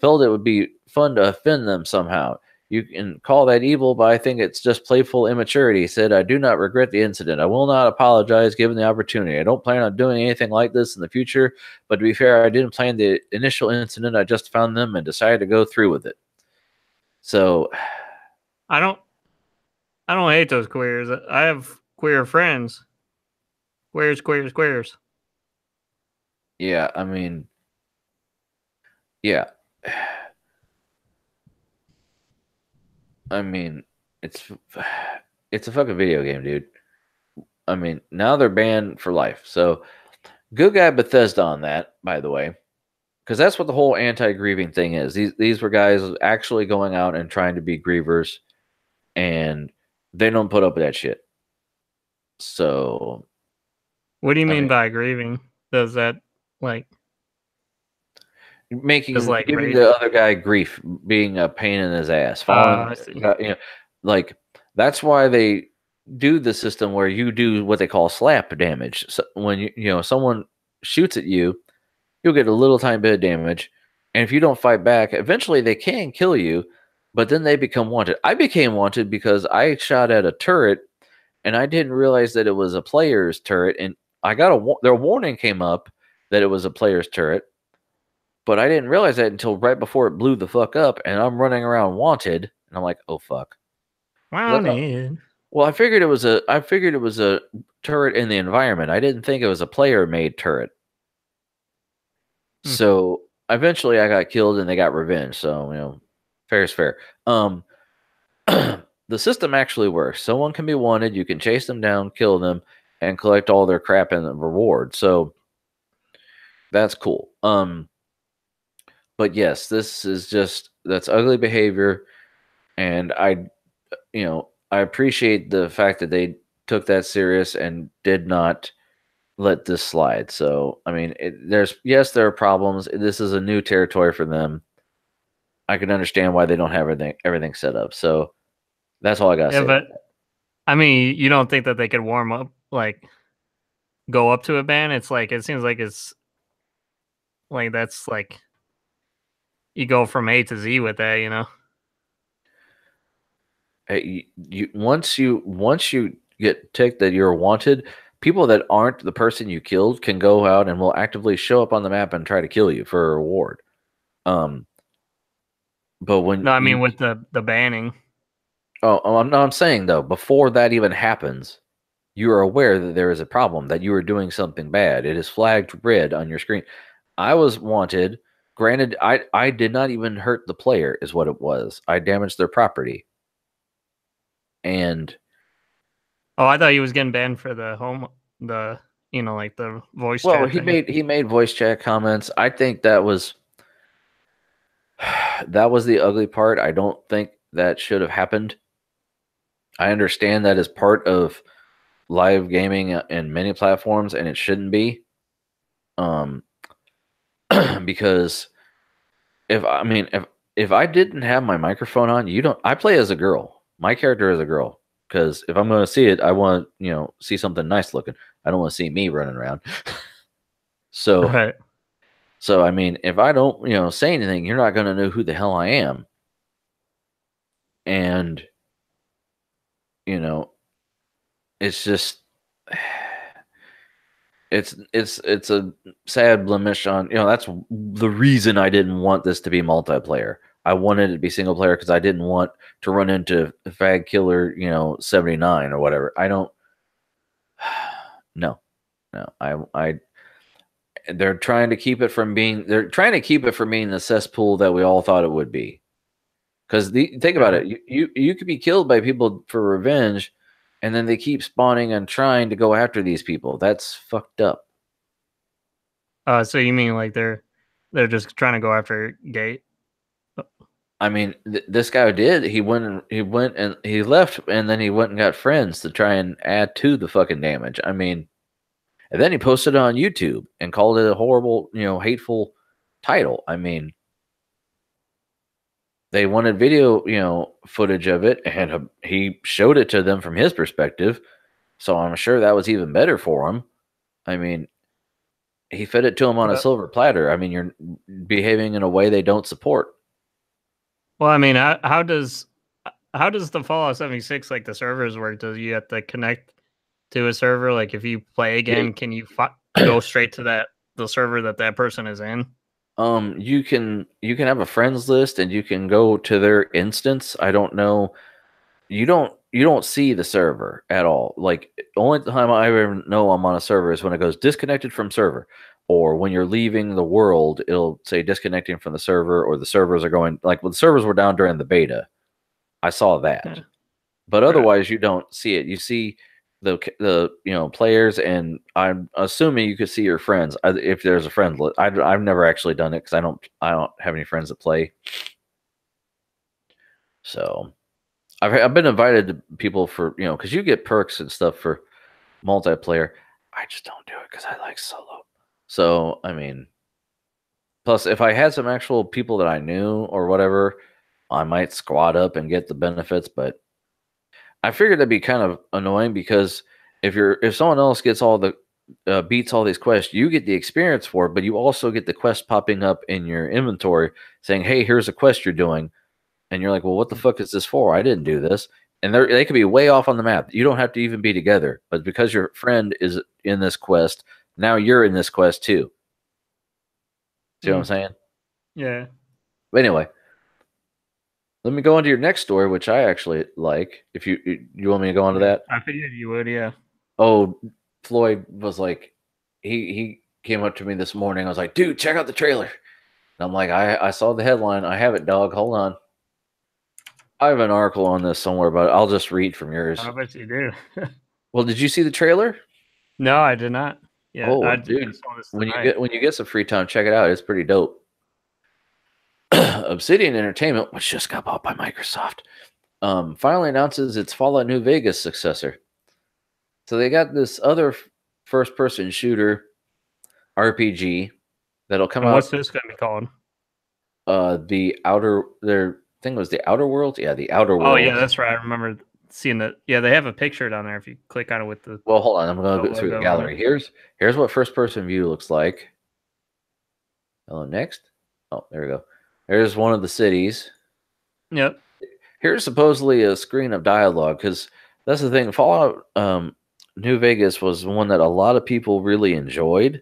felt it would be fun to offend them somehow. You can call that evil, but I think it's just playful immaturity. He said, I do not regret the incident. I will not apologize given the opportunity. I don't plan on doing anything like this in the future, but to be fair, I didn't plan the initial incident. I just found them and decided to go through with it. So
I don't hate those queers. I have queer friends. Queers.
Yeah, I mean, yeah. I mean, it's a fucking video game, dude. I mean, now they're banned for life. So, good guy Bethesda on that, by the way, because that's what the whole anti-grieving thing is. These were guys actually going out and trying to be grievers, and they don't put up with that shit. So,
what do you mean by grieving? Does that like
giving the other guy grief, being a pain in his ass, like that's why they do the system where you do what they call slap damage. So when someone shoots at you, you'll get a little tiny bit of damage, and if you don't fight back, eventually they can kill you, but then they become wanted. I became wanted because I shot at a turret, and I didn't realize that it was a player's turret, and I got their warning came up that it was a player's turret. But I didn't realize that until right before it blew the fuck up, and I'm running around wanted, and I'm like, "Oh fuck!"
Wanted.
Well, I figured it was a turret in the environment. I didn't think it was a player-made turret. So eventually, I got killed, and they got revenge. So fair is fair. The system actually works. Someone can be wanted. You can chase them down, kill them, and collect all their crap and the reward. So that's cool. But yes, this is that's ugly behavior, and I appreciate the fact that they took that serious and did not let this slide. So, I mean, there are problems. This is a new territory for them. I can understand why they don't have everything set up. So, that's all I got to say.
But I mean, you don't think that they could warm up, like go up to a ban? It seems like it's like that's like. You go from A to Z with that,
Once you get ticked that you're wanted, people that aren't the person you killed can go out and will actively show up on the map and try to kill you for a reward. But when
with the banning.
I'm saying though, before that even happens, you are aware that there is a problem, that you are doing something bad. It is flagged red on your screen. I was wanted. Granted, I did not even hurt the player, is what it was. I damaged their property. And
I thought he was getting banned for the voice chat.
Well, he made voice chat comments. I think that was the ugly part. I don't think that should have happened. I understand that is part of live gaming in many platforms, and it shouldn't be. Because if I didn't have my microphone on, I play as a girl. My character is a girl, because if I'm going to see it, I want to see something nice looking. I don't want to see me running around. So,
right.
So I mean, if I don't say anything, you're not going to know who the hell I am. And it's just. It's a sad blemish on, that's the reason I didn't want this to be multiplayer. I wanted it to be single player because I didn't want to run into Fag Killer, 79 or whatever. I don't. No. I they're trying to keep it from being the cesspool that we all thought it would be. Because think about it, you could be killed by people for revenge, and then they keep spawning and trying to go after these people. That's fucked up.
So you mean like they're just trying to go after Gate?
I mean, this guy did. He went and he left, and then he went and got friends to try and add to the fucking damage. I mean, and then he posted it on YouTube and called it a horrible, hateful title. I mean, they wanted video, footage of it, and he showed it to them from his perspective. So I'm sure that was even better for him. I mean, he fed it to him on a silver platter. I mean, you're behaving in a way they don't support.
Well, I mean, how does the Fallout 76 like the servers work? Does you have to connect to a server? Like if you play again, can you go straight to the server that person is in?
You can have a friends list and you can go to their instance. I don't know. You don't see the server at all. Like only time I ever know I'm on a server is when it goes disconnected from server, or when you're leaving the world, it'll say disconnecting from the server, or the servers are going, like when the servers were down during the beta. I saw that. Yeah. But otherwise you don't see it. You see the players, and I'm assuming you could see your friends if there's a friend list. I've never actually done it because I don't have any friends that play. So I've been invited to people for because you get perks and stuff for multiplayer. I just don't do it because I like solo. So I mean, plus if I had some actual people that I knew or whatever, I might squad up and get the benefits, but I figured that'd be kind of annoying because if someone else gets all the beats all these quests, you get the experience for it, but you also get the quest popping up in your inventory saying, "Hey, here's a quest you're doing," and you're like, "Well, what the fuck is this for? I didn't do this." And they could be way off on the map. You don't have to even be together, but because your friend is in this quest, now you're in this quest too. See what I'm saying?
Yeah.
But anyway. Let me go into your next story, which I actually like. If you want me to go into that,
I figured you would. Yeah.
Oh, Floyd was like, he came up to me this morning. I was like, dude, check out the trailer. And I'm like, I saw the headline. I have it, dog. Hold on. I have an article on this somewhere, but I'll just read from yours.
I bet you do.
Well, did you see the trailer?
No, I did not. Yeah.
Oh, dude, when you get some free time, check it out. It's pretty dope. Obsidian Entertainment, which just got bought by Microsoft, finally announces its Fallout New Vegas successor. So they got this other first-person shooter RPG that'll come out.
What's this going to be called?
Their thing was the Outer Worlds. Yeah, the Outer Worlds.
Oh yeah, that's right. I remember seeing that. Yeah, they have a picture down there if you click on it with the.
Well, hold on. I'm going to go through the gallery. Here's what first-person view looks like. Hello, next. Oh, there we go. There's one of the cities.
Yep.
Here's supposedly a screen of dialogue, because that's the thing. Fallout New Vegas was one that a lot of people really enjoyed.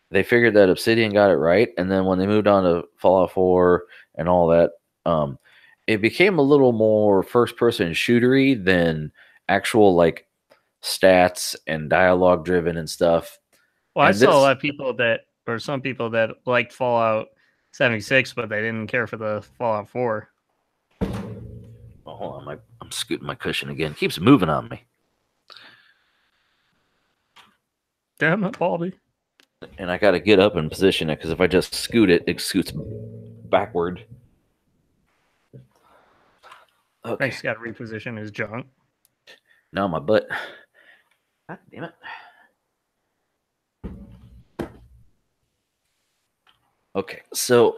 They figured that Obsidian got it right, and then when they moved on to Fallout 4 and all that, it became a little more first-person shootery than actual like stats and dialogue driven and stuff.
Well, I saw a lot of people some people that liked Fallout 76, but they didn't care for the Fallout 4.
Oh, hold on, I'm scooting my cushion again. It keeps moving on me.
Damn it, Baldy.
And I got to get up and position it, because if I just scoot it, it scoots backward.
Okay. He's got to reposition his junk.
No, my butt. God damn it. Okay, so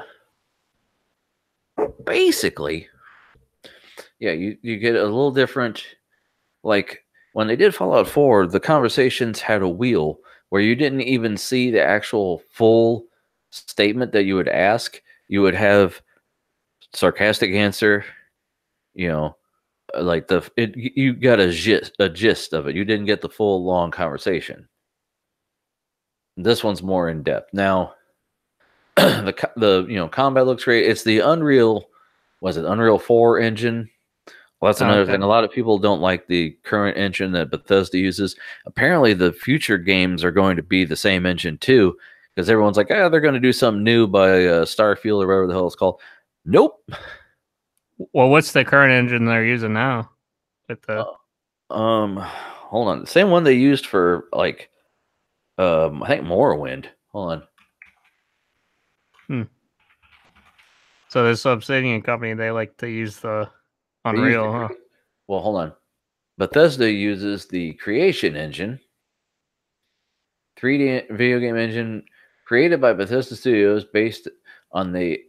basically, yeah, you get a little different. Like when they did Fallout 4, the conversations had a wheel where you didn't even see the actual full statement that you would ask. You would have sarcastic answer, like you got a gist of it. You didn't get the full long conversation. This one's more in depth. Now, the combat looks great. It's the Unreal 4 engine Well, that's another thing. A lot of people don't like the current engine that Bethesda uses. Apparently, the future games are going to be the same engine too, because everyone's like, they're going to do something new by Starfield or whatever the hell it's called. Nope.
Well, what's the current engine they're using now? With the
hold on, the same one they used for like, I think Morrowind. Hold
on. So this Obsidian company, they like to use the Unreal, huh?
Well, hold on. Bethesda uses the Creation engine, 3D video game engine created by Bethesda Studios based on the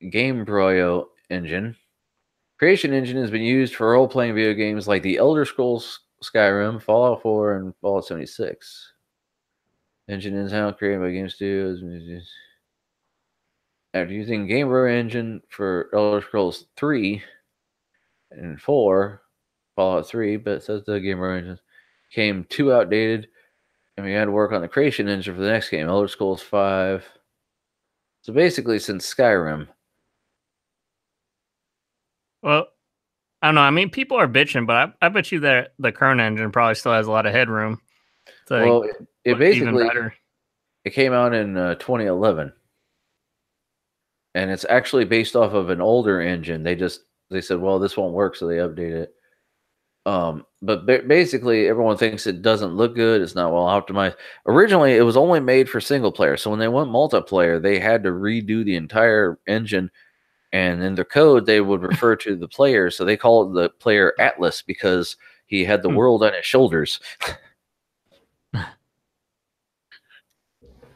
Gamebryo engine. Creation engine has been used for role-playing video games like The Elder Scrolls Skyrim, Fallout 4, and Fallout 76. Engine is now created by Game Studios. After using Gamebryo engine for Elder Scrolls 3 and 4, Fallout 3, but it says the Gamebryo engine became too outdated, and we had to work on the Creation engine for the next game, Elder Scrolls 5. So basically, since Skyrim.
Well, I don't know. I mean, people are bitching, but I bet you that the current engine probably still has a lot of headroom.
Well, it basically it came out in 2011, and it's actually based off of an older engine. They said, well, this won't work, so they updated it. But basically, everyone thinks it doesn't look good. It's not well optimized. Originally, it was only made for single player, so when they went multiplayer, they had to redo the entire engine. And in their code, they would refer to the player, so they call it the player Atlas because he had the world on his shoulders.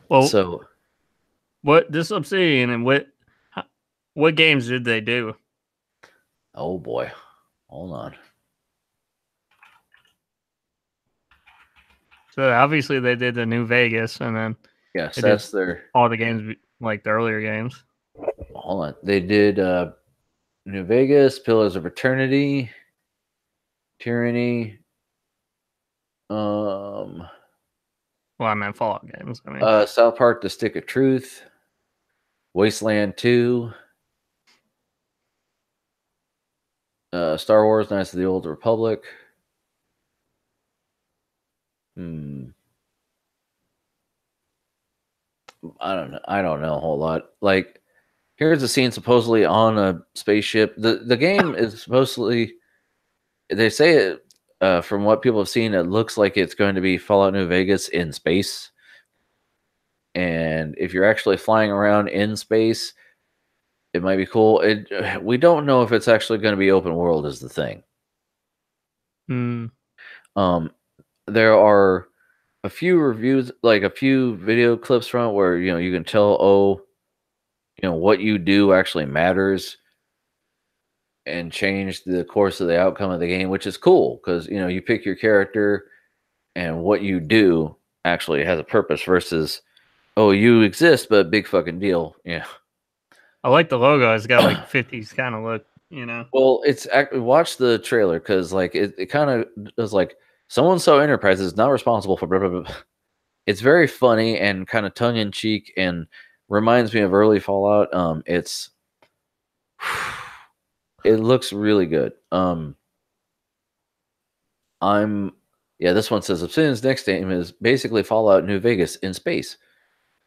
Well, so what this Obsidian and what games did they do?
Oh boy, hold on.
So obviously they did the New Vegas, and then
yes, that's
all the games like the earlier games.
Hold on. They did New Vegas, Pillars of Eternity, Tyranny.
Well, I meant Fallout games. I mean,
South Park: The Stick of Truth, Wasteland 2, Star Wars: Knights of the Old Republic. I don't know a whole lot. Like, here's a scene supposedly on a spaceship. The game is supposedly, they say it, from what people have seen, it looks like it's going to be Fallout New Vegas in space. And if you're actually flying around in space, it might be cool. We don't know if it's actually going to be open world is the thing. There are a few reviews, like a few video clips from it where, you can tell, what you do actually matters and change the course of the outcome of the game, which is cool because, you pick your character and what you do actually has a purpose versus, oh, you exist, but big fucking deal. Yeah.
I like the logo. It's got like 50s kind of look,
Well, watch the trailer because like it kind of is like so Enterprises is not responsible for blah, blah, blah. It's very funny and kind of tongue in cheek and reminds me of early Fallout. It looks really good. This one says Obsidian's next game is basically Fallout New Vegas in space.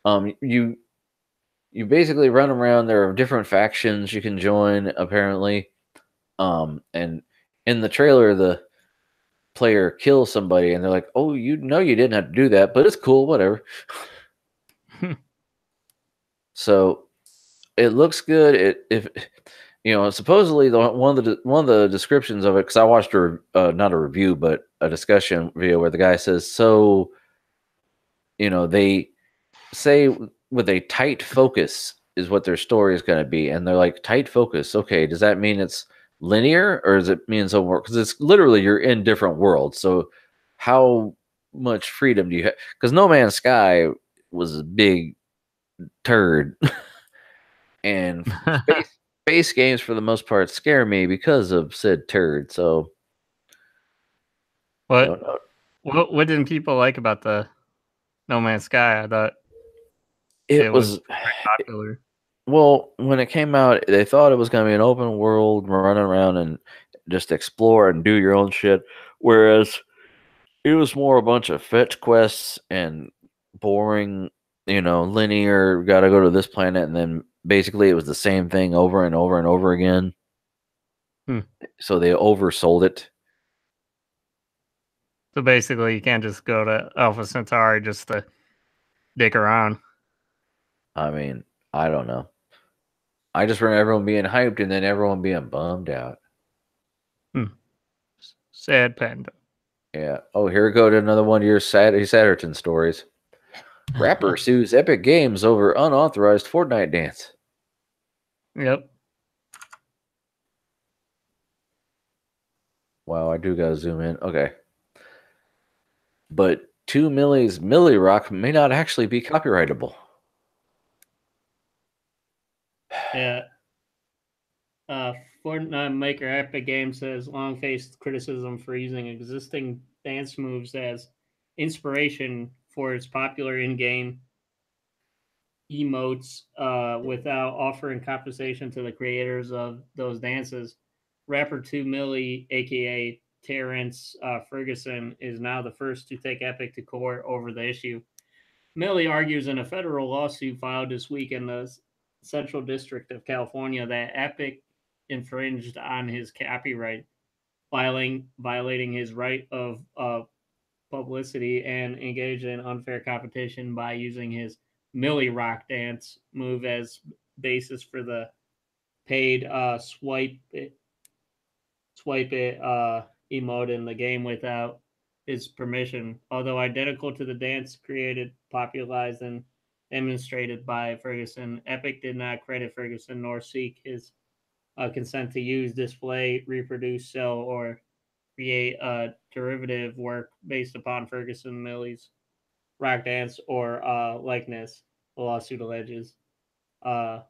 You basically run around. There are different factions you can join, apparently. And in the trailer, the player kills somebody, and they're like, "Oh, you didn't have to do that, but it's cool, whatever." So it looks good. Supposedly one of the descriptions of it, because I watched not a review, but a discussion video where the guy says, so, they say with a tight focus is what their story is going to be. And they're like, tight focus. Okay. Does that mean it's linear or does it mean so more? Because it's literally, you're in different worlds. So how much freedom do you have? Because No Man's Sky was a big turd. And space games for the most part scare me because of said turd. So
what didn't people like about the No Man's Sky? I thought
it was
popular.
Well, when it came out, they thought it was going to be an open world running around and just explore and do your own shit. Whereas it was more a bunch of fetch quests and boring, linear, got to go to this planet, and then basically it was the same thing over and over and over again. So they oversold it.
So basically, you can't just go to Alpha Centauri just to dick around.
I mean, I don't know. I just remember everyone being hyped and then everyone being bummed out.
Sad panda.
Yeah. Oh, here we go to another one of your Satterton stories. Rapper sues Epic Games over unauthorized Fortnite dance.
Yep.
Wow, I do gotta zoom in. Okay. But 2 Millie's Millie Rock may not actually be copyrightable.
Yeah. Fortnite maker Epic Games has long faced criticism for using existing dance moves as inspiration for its popular in-game emotes without offering compensation to the creators of those dances. Rapper 2 Millie, aka Terrence Ferguson, is now the first to take Epic to court over the issue. Millie argues in a federal lawsuit filed this week in the Central District of California that Epic infringed on his copyright, violating his right of publicity and engaged in unfair competition by using his Millie Rock dance move as basis for the paid swipe it emote in the game without his permission. Although identical to the dance created, popularized, and demonstrated by Ferguson, Epic did not credit Ferguson nor seek his consent to use, display, reproduce, sell, or create a derivative work based upon Ferguson Millie's rock dance or likeness, the lawsuit alleges. The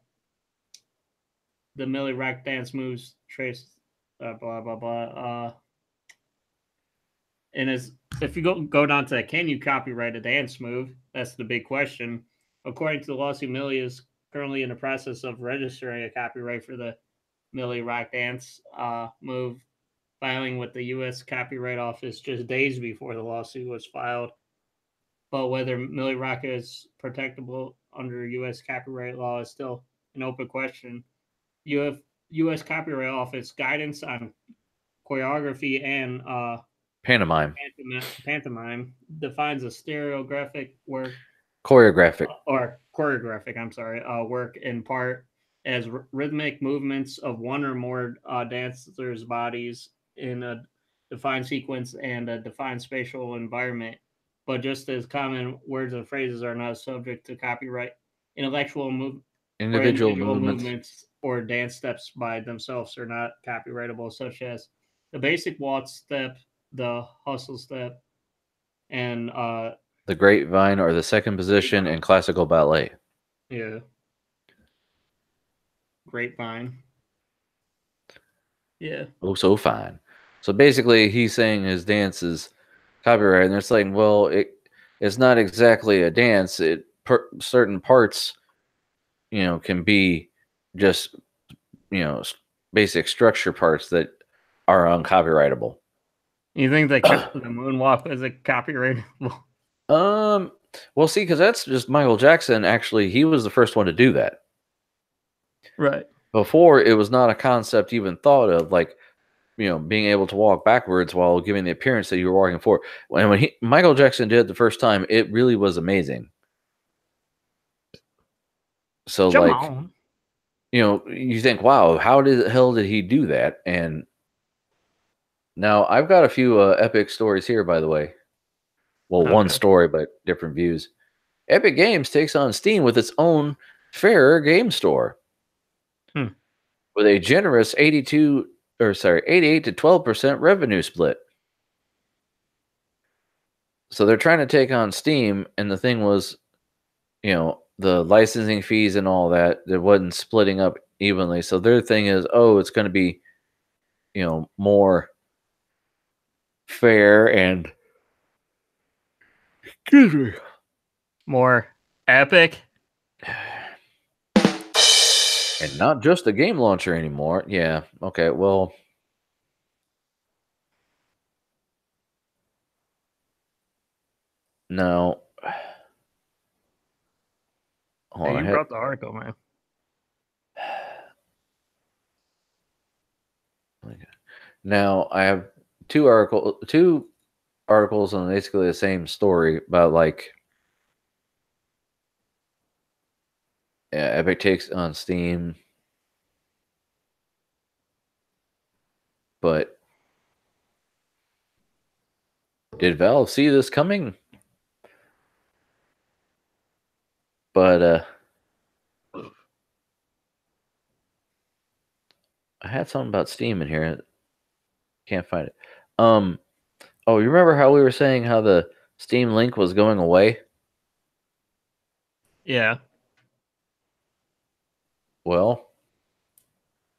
Millie rock dance moves trace blah blah blah. And if you go down to can you copyright a dance move? That's the big question. According to the lawsuit, Millie is currently in the process of registering a copyright for the Millie rock dance move, filing with the U.S. Copyright Office just days before the lawsuit was filed. But whether Millie Rock is protectable under U.S. copyright law is still an open question. You have U.S. Copyright Office guidance on choreography and
pantomime
defines a choreographic work. Work in part as rhythmic movements of one or more dancers' bodies in a defined sequence and a defined spatial environment. But just as common words and phrases are not subject to copyright, individual movements or dance steps by themselves are not copyrightable, such as the basic waltz step, the hustle step, and
the grapevine or the second position in classical ballet.
Yeah. Grapevine. Yeah.
Oh, so fine. So basically, he's saying his dance is copyright, and they're saying, well, it's not exactly a dance. Certain parts, can be just, basic structure parts that are uncopyrightable.
You think they kept the moonwalk as a copyrightable?
Well, see, because that's just Michael Jackson. Actually, he was the first one to do that.
Right.
Before, it was not a concept even thought of, like, being able to walk backwards while giving the appearance that you were walking forward. And when Michael Jackson did it the first time, it really was amazing. So, you think, wow, how the hell did he do that? And now I've got a few epic stories here, by the way. Well, one story, but different views. Epic Games takes on Steam with its own fairer game store. With a generous 88 to 12% revenue split. So they're trying to take on Steam, and the thing was, the licensing fees and all that, it wasn't splitting up evenly. So their thing is, it's going to be, more fair and
more epic.
And not just a game launcher anymore. Yeah. Okay. Well, No.
Hey, you brought the article, man.
Now I have two articles on basically the same story about like Epic takes on Steam, but did Valve see this coming? But I had something about Steam in here. Can't find it. Oh, you remember how we were saying how the Steam Link was going away?
Yeah.
Well,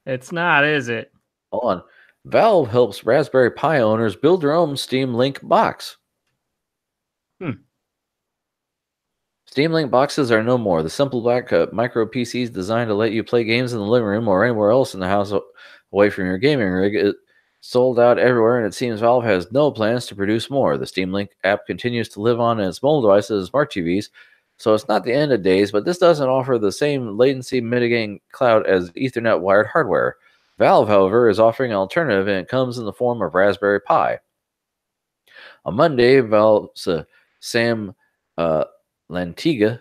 it's not, is it?
Hold on. Valve helps Raspberry Pi owners build their own Steam Link box. Steam Link boxes are no more. The simple black micro PCs designed to let you play games in the living room or anywhere else in the house away from your gaming rig. It sold out everywhere, and it seems Valve has no plans to produce more. The Steam Link app continues to live on in mobile devices and smart TVs, so it's not the end of days, but this doesn't offer the same latency mitigating cloud as Ethernet wired hardware. Valve, however, is offering an alternative, and it comes in the form of Raspberry Pi. On Monday, Valve's Sam Lantinga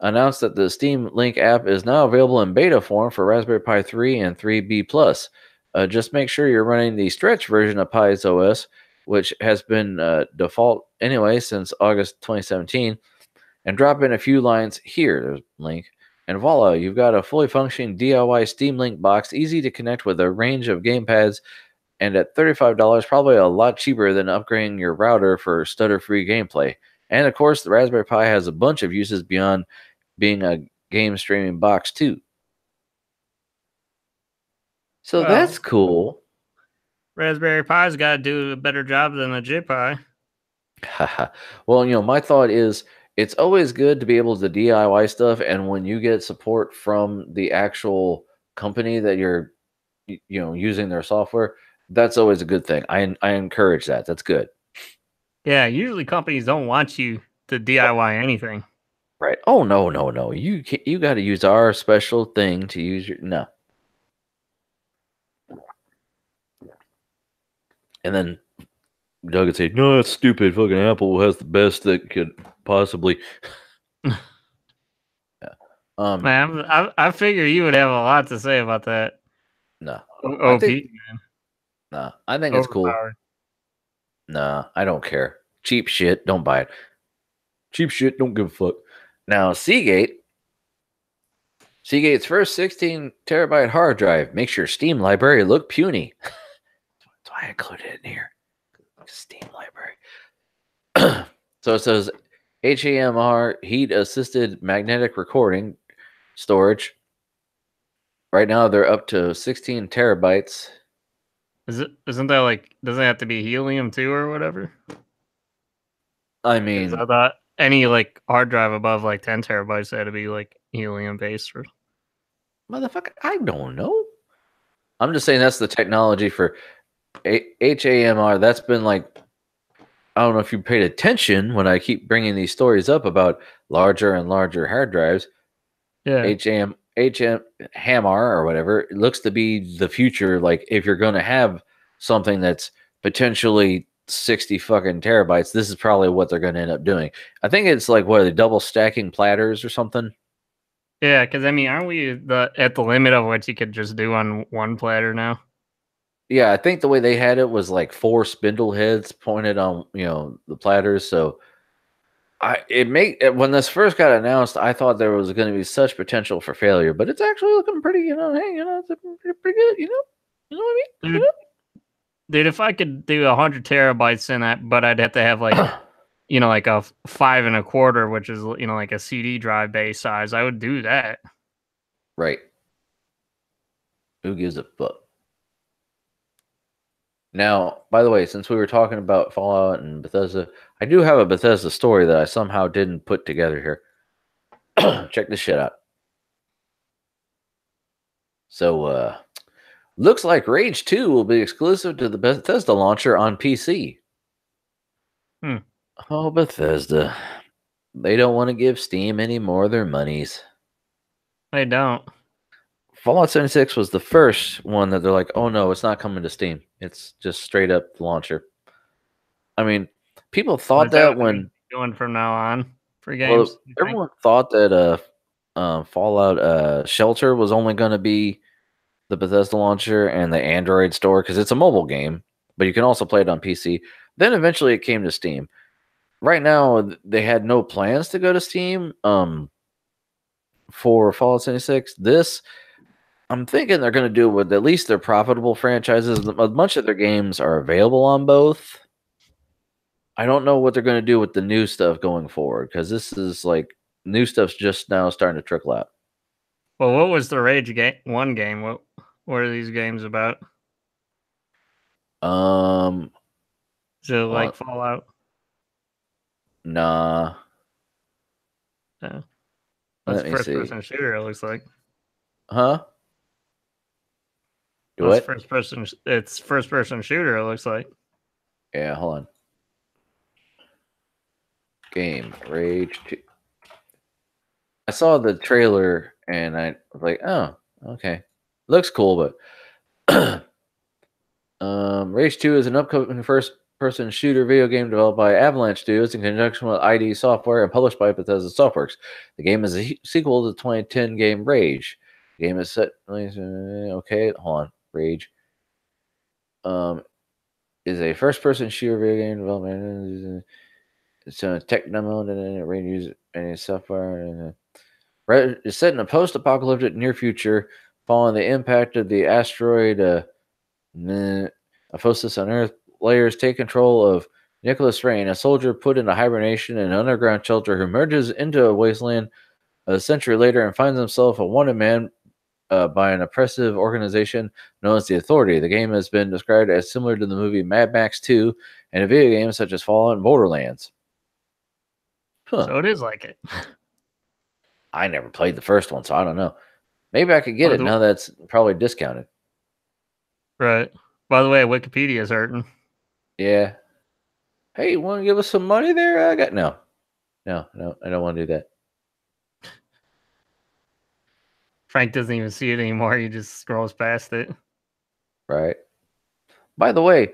announced that the Steam Link app is now available in beta form for Raspberry Pi 3 and 3B+. Just make sure you're running the stretch version of Pi's OS, which has been default anyway since August 2017, and drop in a few lines here. There's a link. And voila, you've got a fully functioning DIY Steam Link box, easy to connect with a range of gamepads, and at $35, probably a lot cheaper than upgrading your router for stutter-free gameplay. And of course, the Raspberry Pi has a bunch of uses beyond being a game streaming box too. So that's cool.
Raspberry Pi's got to do a better job than a JPi.
Well, my thought is it's always good to be able to DIY stuff, and when you get support from the actual company that you're using their software, that's always a good thing. I encourage that. That's good.
Yeah, usually companies don't want you to DIY anything.
Right. Oh, no. You got to use our special thing to use your... No. And then Doug would say, no, that's stupid. Fucking Apple has the best that could possibly...
Yeah. Man, I figure you would have a lot to say about that.
No.
OP, man.
No, I think it's cool. No, I don't care. Cheap shit, don't buy it. Cheap shit, don't give a fuck. Now, Seagate's first 16 terabyte hard drive makes your Steam library look puny. That's why I included it in here. Steam library. So it says HAMR, heat assisted magnetic recording storage. Right now they're up to 16 terabytes.
Isn't that like, doesn't it have to be helium too or whatever?
I mean,
I thought any like hard drive above like 10 terabytes had to be like helium based or...
Motherfucker, I don't know. I'm just saying that's the technology for HAMR. That's been like, I don't know if you paid attention when I keep bringing these stories up about larger and larger hard drives.
Yeah.
HAMR or whatever, it looks to be the future. Like if you're going to have something that's potentially 60 fucking terabytes, this is probably what they're going to end up doing. I think it's like, what are they, double stacking platters or something?
Yeah, because I mean, aren't we at the limit of what you could just do on one platter now?
Yeah, I think the way they had it was like 4 spindle heads pointed on the platters. So when this first got announced, I thought there was going to be such potential for failure, but it's actually looking pretty. It's pretty good. You know what I mean?
Dude, if I could do 100 terabytes in that, but I'd have to have like, like a 5 1/4, which is like a CD drive base size, I would do that.
Right. Who gives a fuck? Now, by the way, since we were talking about Fallout and Bethesda, I do have a Bethesda story that I somehow didn't put together here. Check this shit out. So, looks like Rage 2 will be exclusive to the Bethesda launcher on PC. Oh, Bethesda. They don't want to give Steam any more of their monies.
They don't.
Fallout 76 was the first one that they're like, oh no, it's not coming to Steam. It's just straight up the launcher. I mean, people thought that when
doing from now on for games.
Well, everyone thought that Fallout Shelter was only going to be the Bethesda launcher and the Android store because it's a mobile game, but you can also play it on PC. Then eventually it came to Steam. Right now, they had no plans to go to Steam for Fallout 76. This, I'm thinking they're going to do with at least their profitable franchises. A bunch of their games are available on both. I don't know what they're going to do with the new stuff going forward because this is like new stuff's just now starting to trickle out.
Well, what was the Rage one game? What are these games about? Is it like Fallout?
Nah.
Yeah. That's first-person shooter, it looks like.
Huh?
What? It's first-person shooter, it looks like.
Yeah, hold on. Game Rage 2. I saw the trailer and I was like, oh, okay. Looks cool, but Rage 2 is an upcoming first-person shooter video game developed by Avalanche Studios in conjunction with ID Software and published by Bethesda Softworks. The game is a sequel to the 2010 game Rage. The game is set... Okay, hold on. Rage. Is a first-person shooter video game development... It's a tech demo and it use any software. And it's set in a post-apocalyptic near future following the impact of the asteroid Aphosis on Earth. Players take control of Nicholas Rain, a soldier put into hibernation in an underground shelter who merges into a wasteland a century later and finds himself a wanted man by an oppressive organization known as the Authority. The game has been described as similar to the movie Mad Max 2 and a video game such as Fallout and Borderlands.
Huh. So it is like it.
I never played the first one, so I don't know. Maybe I could get it now that's probably discounted.
Right. By the way, Wikipedia is hurting.
Yeah. Hey, you want to give us some money there? I got no. I don't want to do that.
Frank doesn't even see it anymore. He just scrolls past it.
Right. By the way,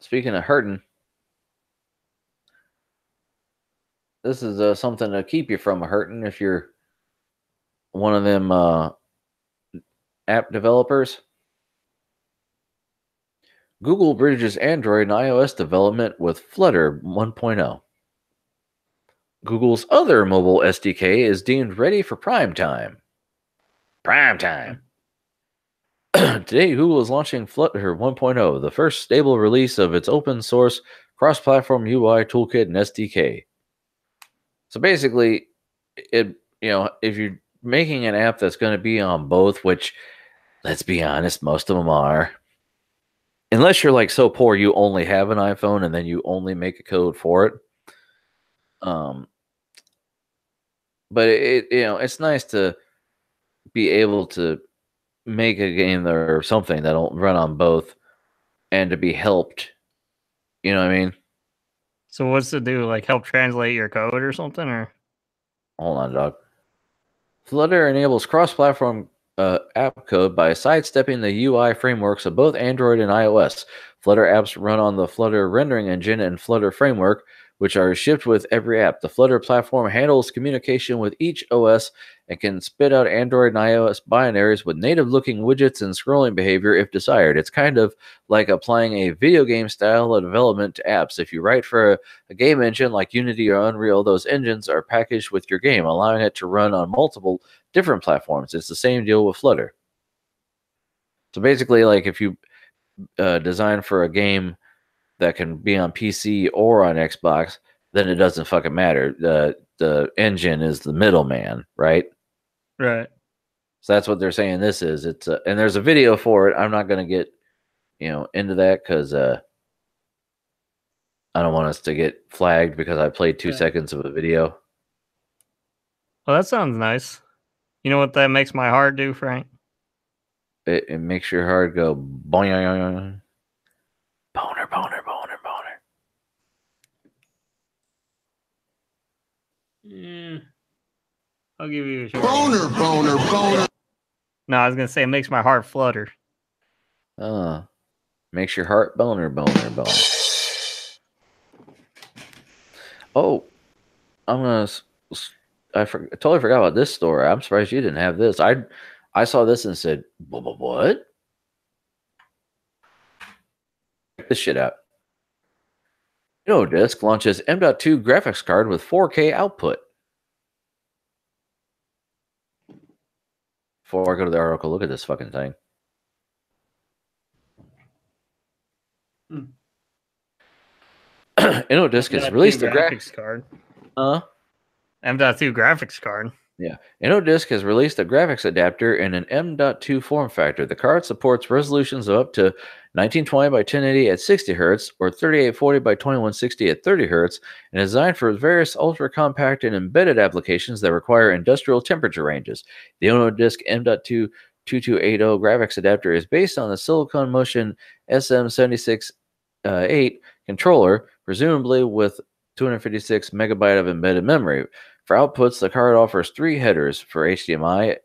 speaking of hurting, this is something to keep you from hurting if you're one of them app developers. Google bridges Android and iOS development with Flutter 1.0. Google's other mobile SDK is deemed ready for prime time. Today, Google is launching Flutter 1.0, the first stable release of its open source cross-platform UI toolkit and SDK. So basically, if you're making an app that's going to be on both, which, let's be honest, most of them are, unless you're like so poor you only have an iPhone and then you only make a code for it. But it's nice to be able to make a game or something that'll run on both and to be helped. You know what I mean?
So what's to do? Like help translate your code or something? Or
hold on, dog. Flutter enables cross-platform app code by sidestepping the UI frameworks of both Android and iOS. Flutter apps run on the Flutter rendering engine and Flutter framework, which are shipped with every app. The Flutter platform handles communication with each OS and can spit out Android and iOS binaries with native-looking widgets and scrolling behavior if desired. It's kind of like applying a video game style of development to apps. If you write for a game engine like Unity or Unreal, those engines are packaged with your game, allowing it to run on multiple different platforms. It's the same deal with Flutter. So basically, like if you design for a game that can be on PC or on Xbox, then it doesn't fucking matter. The engine is the middleman, right?
Right.
So that's what they're saying this is. It's and there's a video for it. I'm not going to get into that because I don't want us to get flagged because I played 2 seconds of a video.
Well, that sounds nice. You know what that makes my heart do, Frank?
It makes your heart go boing. Boner.
I'll give you a short
Boner.
No, I was gonna say it makes my heart flutter.
Makes your heart boner. Oh, I totally forgot about this story. I'm surprised you didn't have this. I saw this and said, what? Check this shit out. Disc launches M.2 graphics card with 4K output. Before I go to the article, look at this fucking thing. InnoDisc has released a
graphics card. M.2 graphics card.
Yeah. InnoDisc has released a graphics adapter in an M.2 form factor. The card supports resolutions of up to 1920 by 1080 at 60 Hz or 3840 by 2160 at 30 Hz and is designed for various ultra-compact and embedded applications that require industrial temperature ranges. The InnoDisc M.2 2280 graphics adapter is based on the Silicon Motion SM768 controller, presumably with 256 megabyte of embedded memory. For outputs, the card offers 3 headers for HDMI,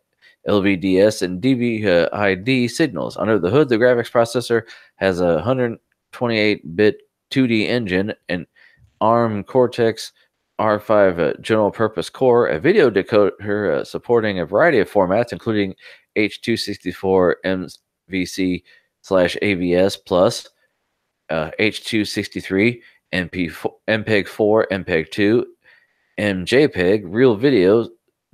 LVDS, and DVI-D signals. Under the hood, the graphics processor has a 128-bit 2D engine, an ARM Cortex R5 general-purpose core, a video decoder supporting a variety of formats, including H.264 MVC/AVS Plus, H.263, MPEG-4, MPEG-2, MJPEG, Real Videos,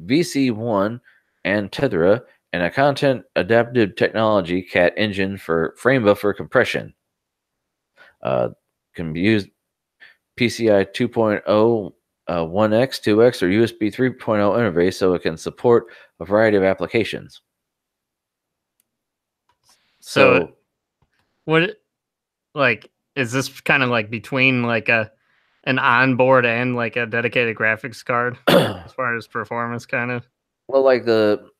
VC1, and Tethera, and a content adaptive technology CAT engine for frame buffer compression. Can be used PCI 2.0, 1x, 2x, or USB 3.0 interface, so it can support a variety of applications.
So what, like, is this kind of like between like an onboard and like a dedicated graphics card as far as performance, kind of?
Well, like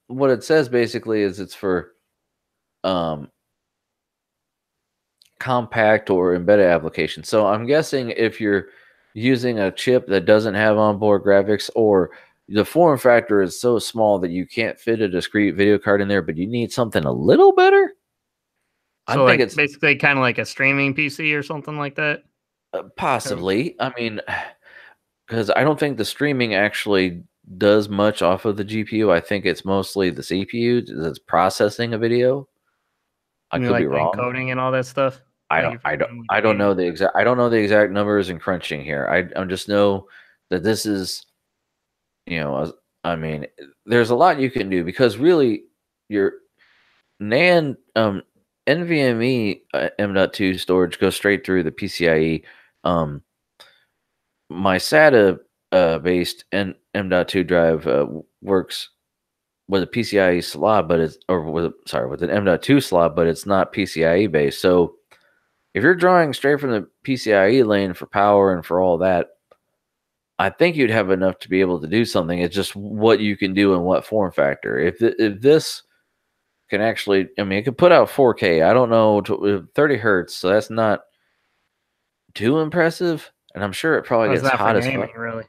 what it says basically is it's for compact or embedded applications. So I'm guessing if you're using a chip that doesn't have onboard graphics, or the form factor is so small that you can't fit a discrete video card in there, but you need something a little better.
So I think it's basically kind of like a streaming PC or something like that.
Possibly. I mean, because I don't think the streaming actually does much off of the GPU. I think it's mostly the CPU that's processing a video. I could be wrong.
Encoding and all that stuff.
I don't know the exact numbers and crunching here. I just know that this is, I mean, there's a lot you can do, because really your NVMe M.2 storage goes straight through the PCIe. My SATA based M.2 drive works with a PCIe slot, but with an M.2 slot, but it's not PCIe based. So if you're drawing straight from the PCIe lane for power and for all that, I think you'd have enough to be able to do something. It's just what you can do in what form factor. If this can actually, I mean, it can put out 4K. I don't know, 30 hertz, so that's not too impressive. And I'm sure it probably gets hot as fuck.
Really?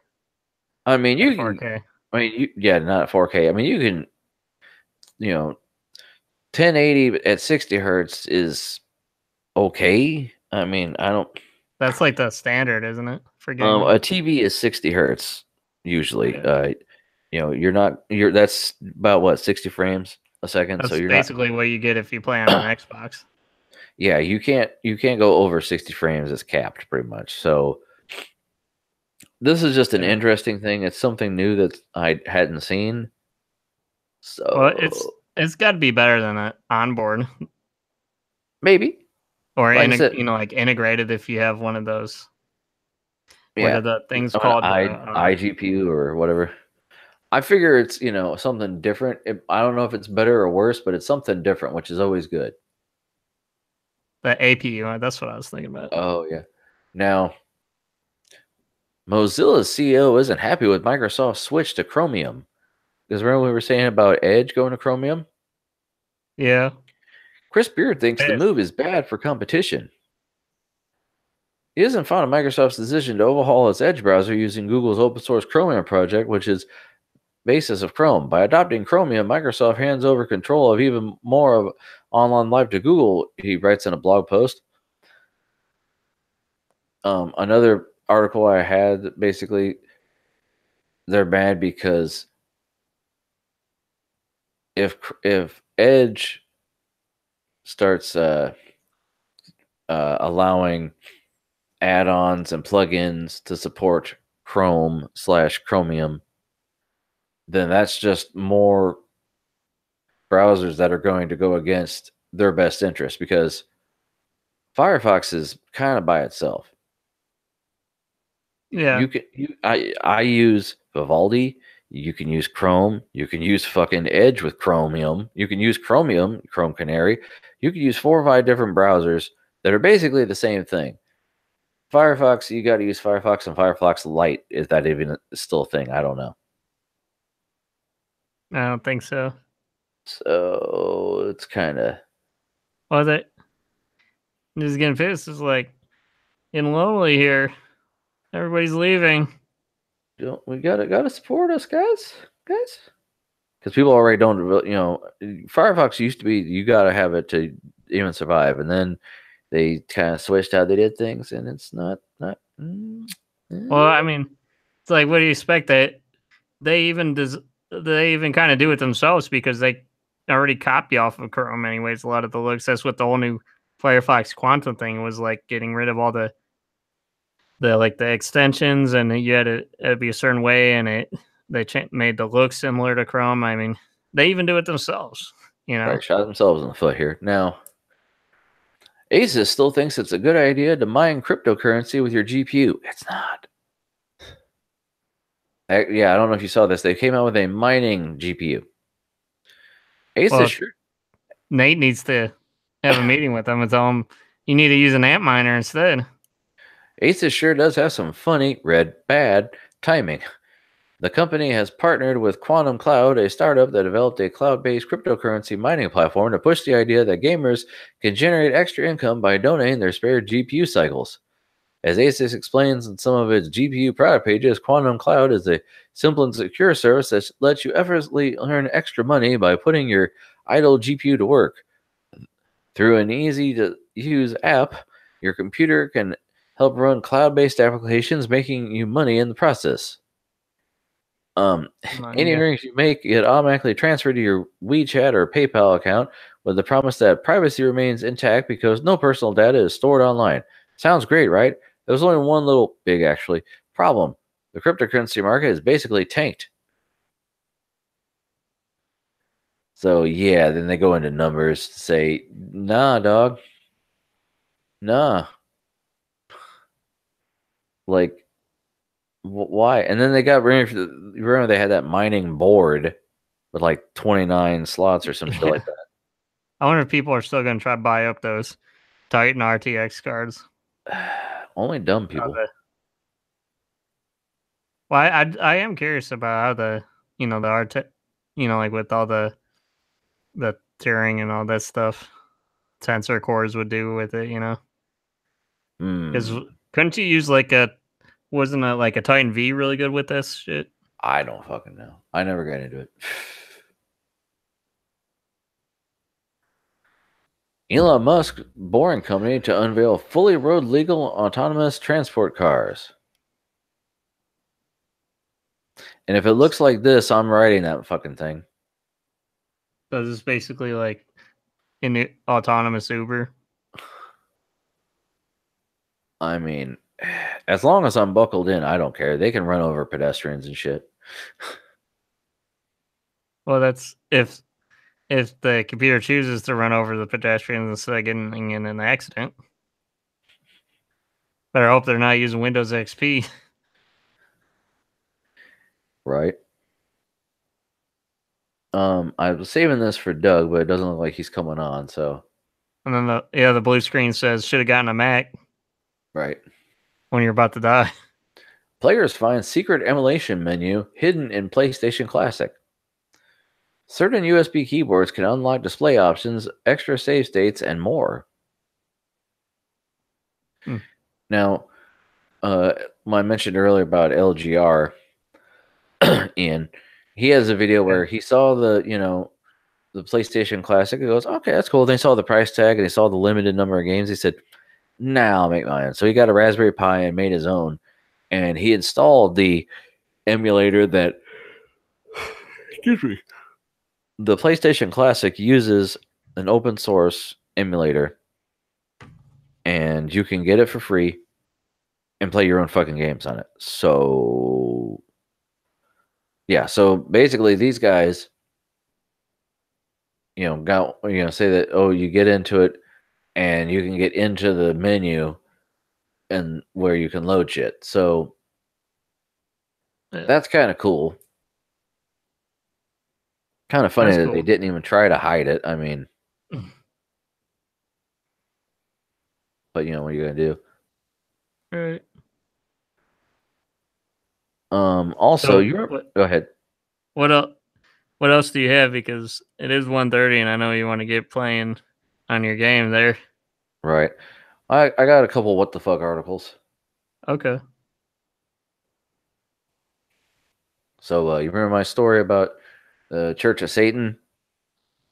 I mean, you
can.
4K. I mean, not 4K. I mean, you can, 1080 at 60 hertz is okay. I mean, I don't.
That's like the standard, isn't it? For
gaming? A TV is 60 hertz usually. Okay. That's about what, 60 frames a second.
That's
so you're
basically what you get if you play on an Xbox.
Yeah, you can't go over 60 frames. It's capped pretty much. So this is just an interesting thing. It's something new that I hadn't seen. So
well, it's got to be better than an onboard,
maybe,
or like integrated if you have one of those.
Yeah,
what are the things called
iGPU or whatever. I figure it's something different. I don't know if it's better or worse, but it's something different, which is always good.
The APU, that's what I was thinking about.
Oh yeah. Now, Mozilla's CEO isn't happy with Microsoft's switch to Chromium. Because remember we were saying about Edge going to Chromium?
Yeah.
Chris Beard thinks the move is bad for competition. He isn't fond of Microsoft's decision to overhaul its Edge browser using Google's open source Chromium project, which is basis of Chrome. By adopting Chromium, Microsoft hands over control of even more of online life to Google, he writes in a blog post. Another article I had, basically, they're mad because if Edge starts allowing add-ons and plugins to support Chrome/Chromium, then that's just more browsers that are going to go against their best interest, because Firefox is kind of by itself.
Yeah.
I use Vivaldi. You can use Chrome. You can use fucking Edge with Chromium. You can use Chromium, Chrome Canary. You can use 4 or 5 different browsers that are basically the same thing. Firefox, you got to use Firefox and Firefox Lite. Is that even still a thing? I don't know.
I don't think so.
So it's kind of.
Well, I'm just getting pissed. It's like getting lonely here. Everybody's leaving.
We gotta support us, guys. Because people already don't. Firefox used to be you gotta have it to even survive, and then they kind of switched how they did things, and it's not.
Well, I mean, it's like, what do you expect? That they even kind of do it themselves, because they already copy off of Chrome anyways. A lot of the looks. That's what the whole new Firefox Quantum thing was like, getting rid of all the extensions, and you had it'd be a certain way, and they made the look similar to Chrome. I mean, they even do it themselves.
Right, shot themselves in the foot here. Now, Asus still thinks it's a good idea to mine cryptocurrency with your GPU. It's not. Yeah, I don't know if you saw this. They came out with a mining GPU. Asus
Nate needs to have a meeting with them and tell them you need to use an amp miner instead.
Asus sure does have some funny, bad timing. The company has partnered with Quantum Cloud, a startup that developed a cloud-based cryptocurrency mining platform to push the idea that gamers can generate extra income by donating their spare GPU cycles. As Asus explains in some of its GPU product pages, Quantum Cloud is a simple and secure service that lets you effortlessly earn extra money by putting your idle GPU to work. Through an easy-to-use app, your computer can help run cloud-based applications, making you money in the process. Any earnings you make get automatically transferred to your WeChat or PayPal account, with the promise that privacy remains intact because no personal data is stored online. Sounds great, right? There's only one little problem. The cryptocurrency market is basically tanked. So yeah, then they go into numbers to say, nah, dog. Nah. Like, why? And then they got remember they had that mining board with like 29 slots or some shit like that.
I wonder if people are still going to try to buy up those Titan RTX cards.
Only dumb people.
Well, I am curious about how the RT, like with all the tiering and all that stuff, tensor cores would do with it, Because couldn't you use wasn't a Titan V really good with this shit?
I don't fucking know. I never got into it. Elon Musk Boring Company to unveil fully road legal autonomous transport cars. And if it looks like this, I'm riding that fucking thing.
So this is basically like an autonomous Uber.
I mean, as long as I'm buckled in, I don't care. They can run over pedestrians and shit.
Well, that's if the computer chooses to run over the pedestrians instead of getting in an accident. Better hope they're not using Windows XP.
Right. I was saving this for Doug, but it doesn't look like he's coming on, so.
And then the blue screen says should have gotten a Mac.
Right.
When you're about to die.
Players find secret emulation menu hidden in PlayStation Classic. Certain USB keyboards can unlock display options, extra save states, and more. Now, I mentioned earlier about LGR, Ian, he has a video where he saw the PlayStation Classic. He goes, okay, that's cool. Then he saw the price tag and he saw the limited number of games. He said, nah, I'll make mine. So he got a Raspberry Pi and made his own. And he installed the emulator that, excuse me, the PlayStation Classic uses an open source emulator. And you can get it for free and play your own fucking games on it. So, yeah. So basically, these guys, say that, oh, you get into it and you can get into the menu and where you can load shit. So that's kind of cool. Kind of funny that they didn't even try to hide it. I mean, but what are you gonna do?
Right.
Also, go ahead.
What else do you have? Because it is 1:30, and I know you want to get playing on your game there.
Right. I got a couple what the fuck articles.
Okay.
So you remember my story about the Church of Satan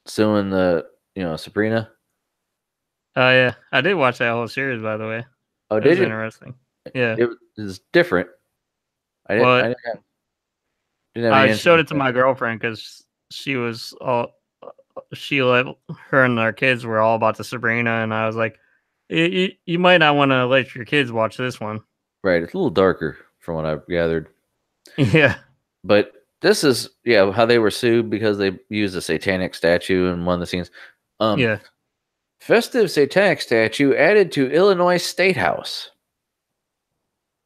suing the Sabrina?
Oh yeah, I did watch that whole series, by the way.
Oh, did you?
Interesting. Yeah,
it was different. I
showed it to my girlfriend because she was her and our kids were all about the Sabrina, and I was like, you might not want to let your kids watch this one.
Right, it's a little darker from what I've gathered.
Yeah,
but this is how they were sued because they used a satanic statue in one of the scenes.
Yeah.
Festive satanic statue added to Illinois State House.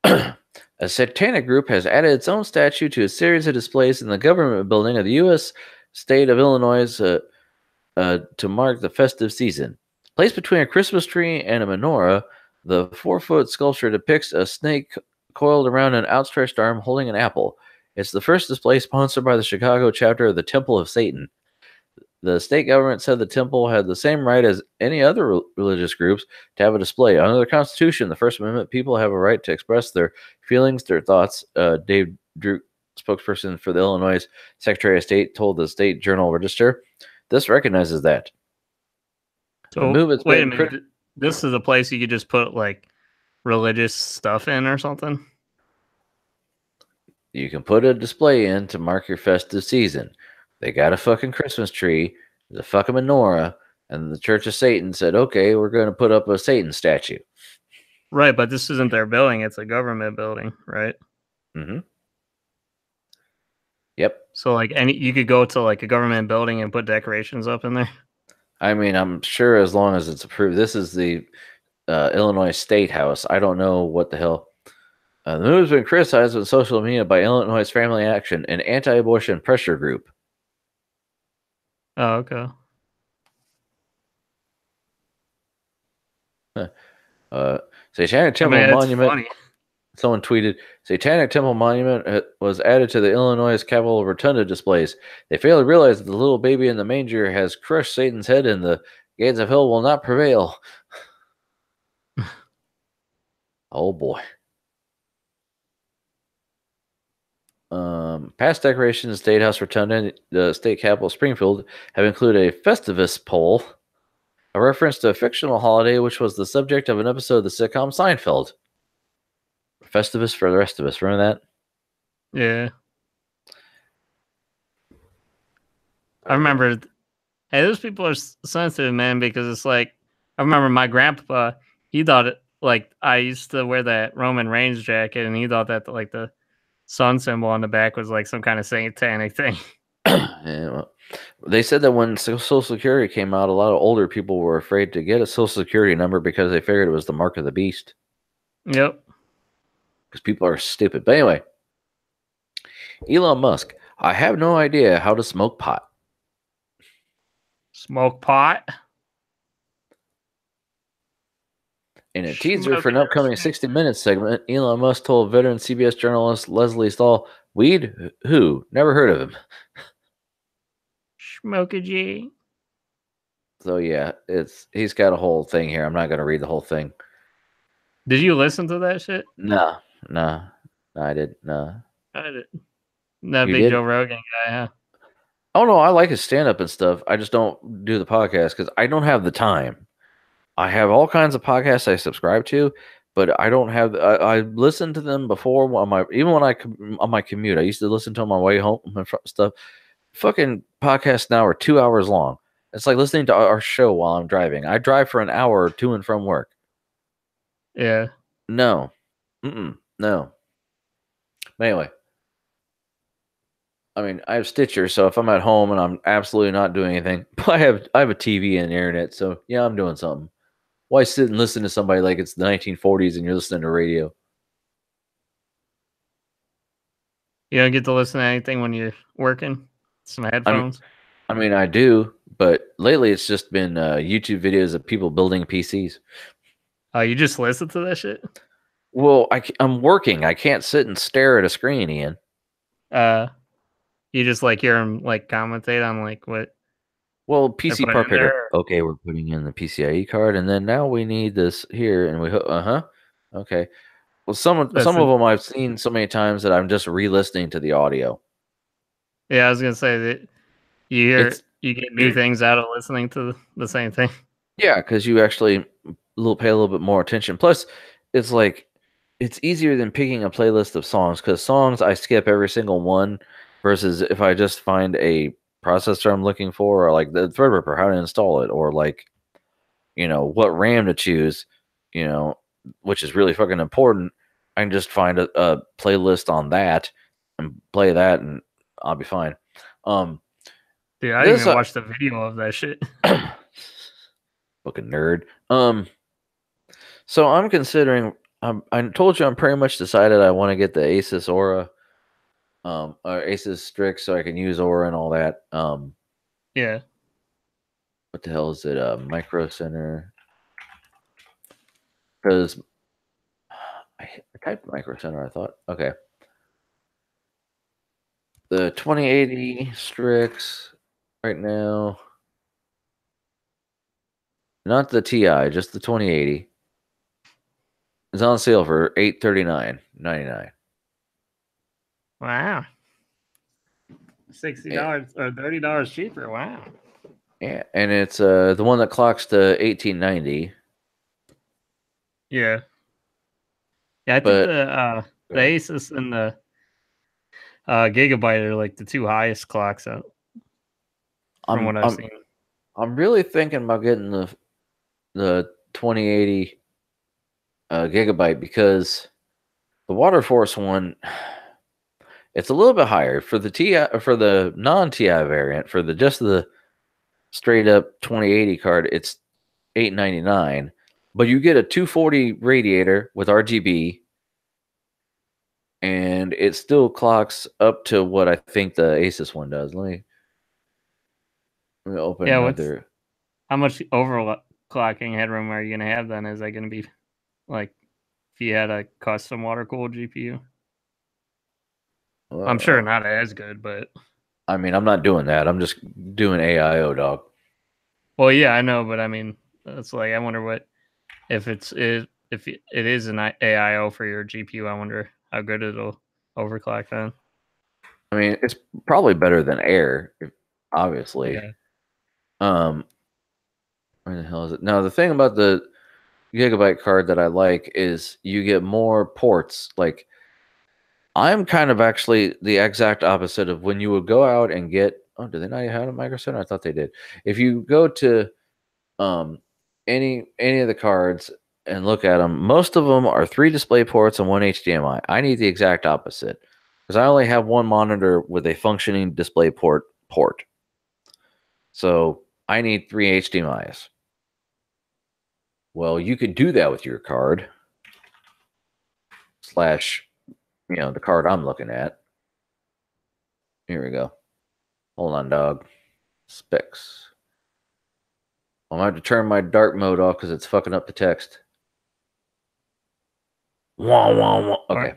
A satanic group has added its own statue to a series of displays in the government building of the U.S. state of Illinois to mark the festive season. Placed between a Christmas tree and a menorah, the 4-foot sculpture depicts a snake coiled around an outstretched arm holding an apple. It's the first display sponsored by the Chicago chapter of the Temple of Satan. The state government said the temple had the same right as any other religious groups to have a display. Under the Constitution, the First Amendment, people have a right to express their feelings, their thoughts. Dave Drew, spokesperson for the Illinois Secretary of State, told the State Journal-Register, this recognizes that.
So, wait a minute. This is a place you could just put, like, religious stuff in or something?
You can put a display in to mark your festive season. They got a fucking Christmas tree, the fucking menorah, and the Church of Satan said, okay, we're going to put up a Satan statue.
Right, but this isn't their building. It's a government building, right?
Mm-hmm. Yep.
So, like, you could go to, like, a government building and put decorations up in there?
I mean, I'm sure as long as it's approved. This is the Illinois State House. I don't know what the hell. The move has been criticized on social media by Illinois Family Action, an anti-abortion pressure group.
Oh, okay.
Satanic Temple Monument. Funny. Someone tweeted, Satanic Temple Monument was added to the Illinois Capitol Rotunda displays. They fail to realize that the little baby in the manger has crushed Satan's head and the gates of hell will not prevail. Oh, boy. Past decorations in State House Rotunda and the state capital Springfield have included a Festivus pole, a reference to a fictional holiday which was the subject of an episode of the sitcom Seinfeld. Festivus for the rest of us. Remember
that? Yeah. I remember. Hey, those people are sensitive, man, because it's like, I remember my grandpa, he thought it, like, I used to wear that Roman Reigns jacket, and he thought that, like, the sun symbol on the back was, like, some kind of satanic thing.
Yeah, well, they said that when Social Security came out, a lot of older people were afraid to get a Social Security number because they figured it was the mark of the beast.
Yep.
Because people are stupid. But anyway, Elon Musk, I have no idea how to smoke pot.
Smoke pot?
In a teaser for an upcoming 60 Minutes segment, Elon Musk told veteran CBS journalist Leslie Stahl, weed? Who? Never heard of him.
Smoke a G.
So yeah, he's got a whole thing here. I'm not going to read the whole thing.
Did you listen to that shit?
No, I didn't. No,
I did. That
you
big
did?
Joe Rogan guy, huh?
Oh no, I like his stand up and stuff. I just don't do the podcast because I don't have the time. I have all kinds of podcasts I subscribe to, but I don't have. I listened to them before on my even when on my commute. I used to listen to them on my way home and stuff. Fucking podcasts now are 2 hours long. It's like listening to our show while I'm driving. I drive for an hour to and from work.
Yeah.
No, no. But anyway, I mean, I have Stitcher, so if I'm at home and I'm absolutely not doing anything, but I have a TV and internet, so yeah, I'm doing something. Why sit and listen to somebody like it's the 1940s and you're listening to radio?
You don't get to listen to anything when you're working? Some headphones?
I mean, I do, but lately it's just been YouTube videos of people building PCs.
Oh, you just listen to that shit?
Well, I'm working. I can't sit and stare at a screen, Ian.
You just like hear them like commentate on like what?
Well, PC part picker.
there.
Okay, we're putting in the PCIe card, and then now we need this here, and we okay. Well, some of them I've seen so many times that I'm just re-listening to the audio.
Yeah, I was gonna say that you get new things out of listening to the same thing.
Yeah, because you actually pay a little bit more attention. Plus, it's like it's easier than picking a playlist of songs because songs I skip every single one versus if I just find a processor I'm looking for or like the Threadripper, how to install it, or like what RAM to choose, which is really fucking important. I can just find a playlist on that and play that, and I'll be fine.
Dude, I didn't even watch the video of that shit.
Fucking nerd. So I'm considering. I told you I'm pretty much decided I want to get the Asus Aura, or Asus Strix, so I can use Aura and all that.
Yeah.
What the hell is it? Micro Center. Because I typed Micro Center. I thought, okay. The 2080 Strix right now. Not the TI, just the 2080. It's on sale for $839.99.
Wow. $60 or $30 cheaper. Wow.
Yeah, and it's the one that clocks to 1890.
Yeah. Yeah, I think the Asus and the Gigabyte are like the two highest clocks out from what I've seen.
I'm really thinking about getting the 2080 Gigabyte because the Waterforce one, it's a little bit higher for the TI, for the non-TI variant. For just the straight up 2080 card, it's $899, but you get a 240 radiator with RGB, and it still clocks up to what I think the Asus one does. Let me open another.
How much overclocking headroom are you going to have then? Is that going to be like if you had a custom water cooled GPU? I'm sure not as good, but
I mean, I'm not doing that. I'm just doing AIO, dog.
Well, yeah, I know, but I mean, it's like I wonder what if it is an AIO for your GPU. I wonder how good it'll overclock then.
I mean, it's probably better than Air, obviously.
Yeah.
Where the hell is it? Now, the thing about the Gigabyte card that I like is you get more ports. Like, I'm kind of actually the exact opposite of when you would go out and get. Oh, do they not have a Micro Center? I thought they did. If you go to any of the cards and look at them, most of them are 3 display ports and 1 HDMI. I need the exact opposite because I only have one monitor with a functioning display port. So I need 3 HDMIs. Well, you could do that with your card / the card I'm looking at. Here we go. Hold on, dog. Specs. I'm going to have to turn my dark mode off because it's fucking up the text. Wah, wah, wah. Okay.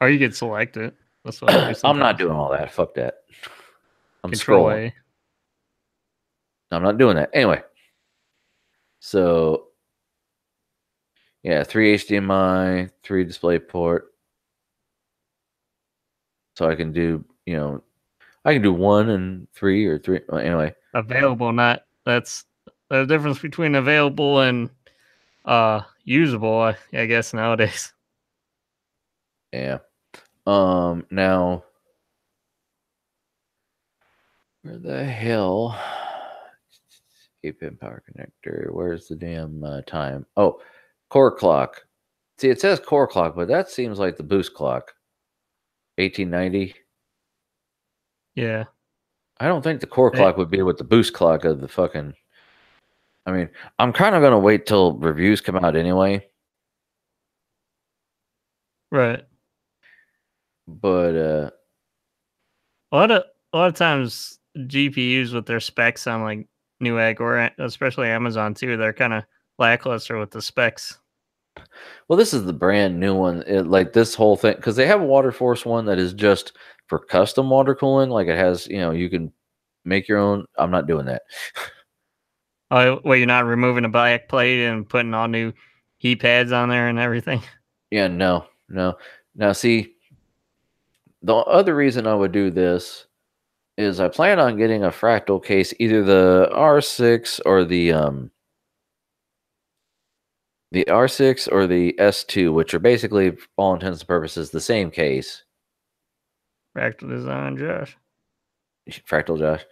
Or you could select it. That's what I do
I'm not doing all that. Fuck that. I'm
Control
scrolling. I'm not doing that. Anyway. So Yeah, 3 HDMI, 3 display port. So I can do, I can do 1 and 3 or 3. Well, anyway.
Available, not that's the difference between available and usable, I guess nowadays.
Yeah. Now, where the hell? 8-pin power connector. Where's the damn time? Oh, core clock. See, it says core clock, but that seems like the boost clock. 1890.
Yeah.
I don't think the core clock would be with the boost clock of the fucking. I mean, I'm kind of gonna wait till reviews come out anyway.
Right.
But
a lot of times GPUs with their specs on like Newegg or especially Amazon too, they're kind of lackluster with the specs.
Well, this is the brand new one. Like this whole thing, because they have a water force one that is just for custom water cooling. Like it has, you can make your own. I'm not doing that.
Oh, wait, you're not removing a back plate and putting all new heat pads on there and everything?
Yeah, no. Now, see, the other reason I would do this is I plan on getting a fractal case, either the R6 or the R6 or the S2, which are basically, for all intents and purposes, the same case.
Fractal design, Josh.
Fractal Josh.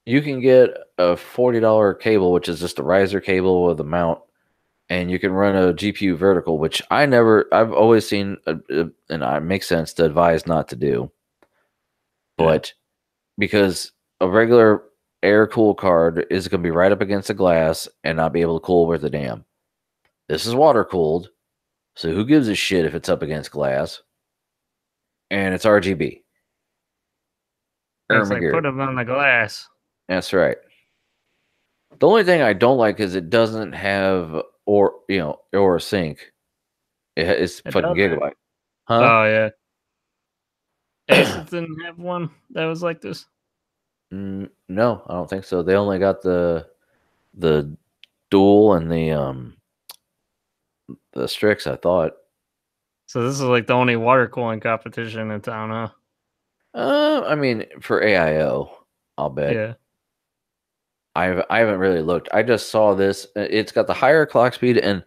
You can get a $40 cable, which is just a riser cable with a mount, and you can run a GPU vertical, which I've always seen, and it makes sense to advise not to do. But because a regular air cool card is going to be right up against the glass and not be able to cool worth a damn. This is water cooled, so who gives a shit if it's up against glass? And it's RGB.
It's like put them on the glass.
That's right. The only thing I don't like is it doesn't have or a sync. It's fucking gigabyte. Huh?
Oh yeah. Asus didn't have one that was like this.
No, I don't think so. They only got the dual and the Strix, I thought.
So this is like the only water cooling competition in town, huh?
I mean, for AIO, I'll bet.
Yeah.
I haven't really looked. I just saw this. It's got the higher clock speed, and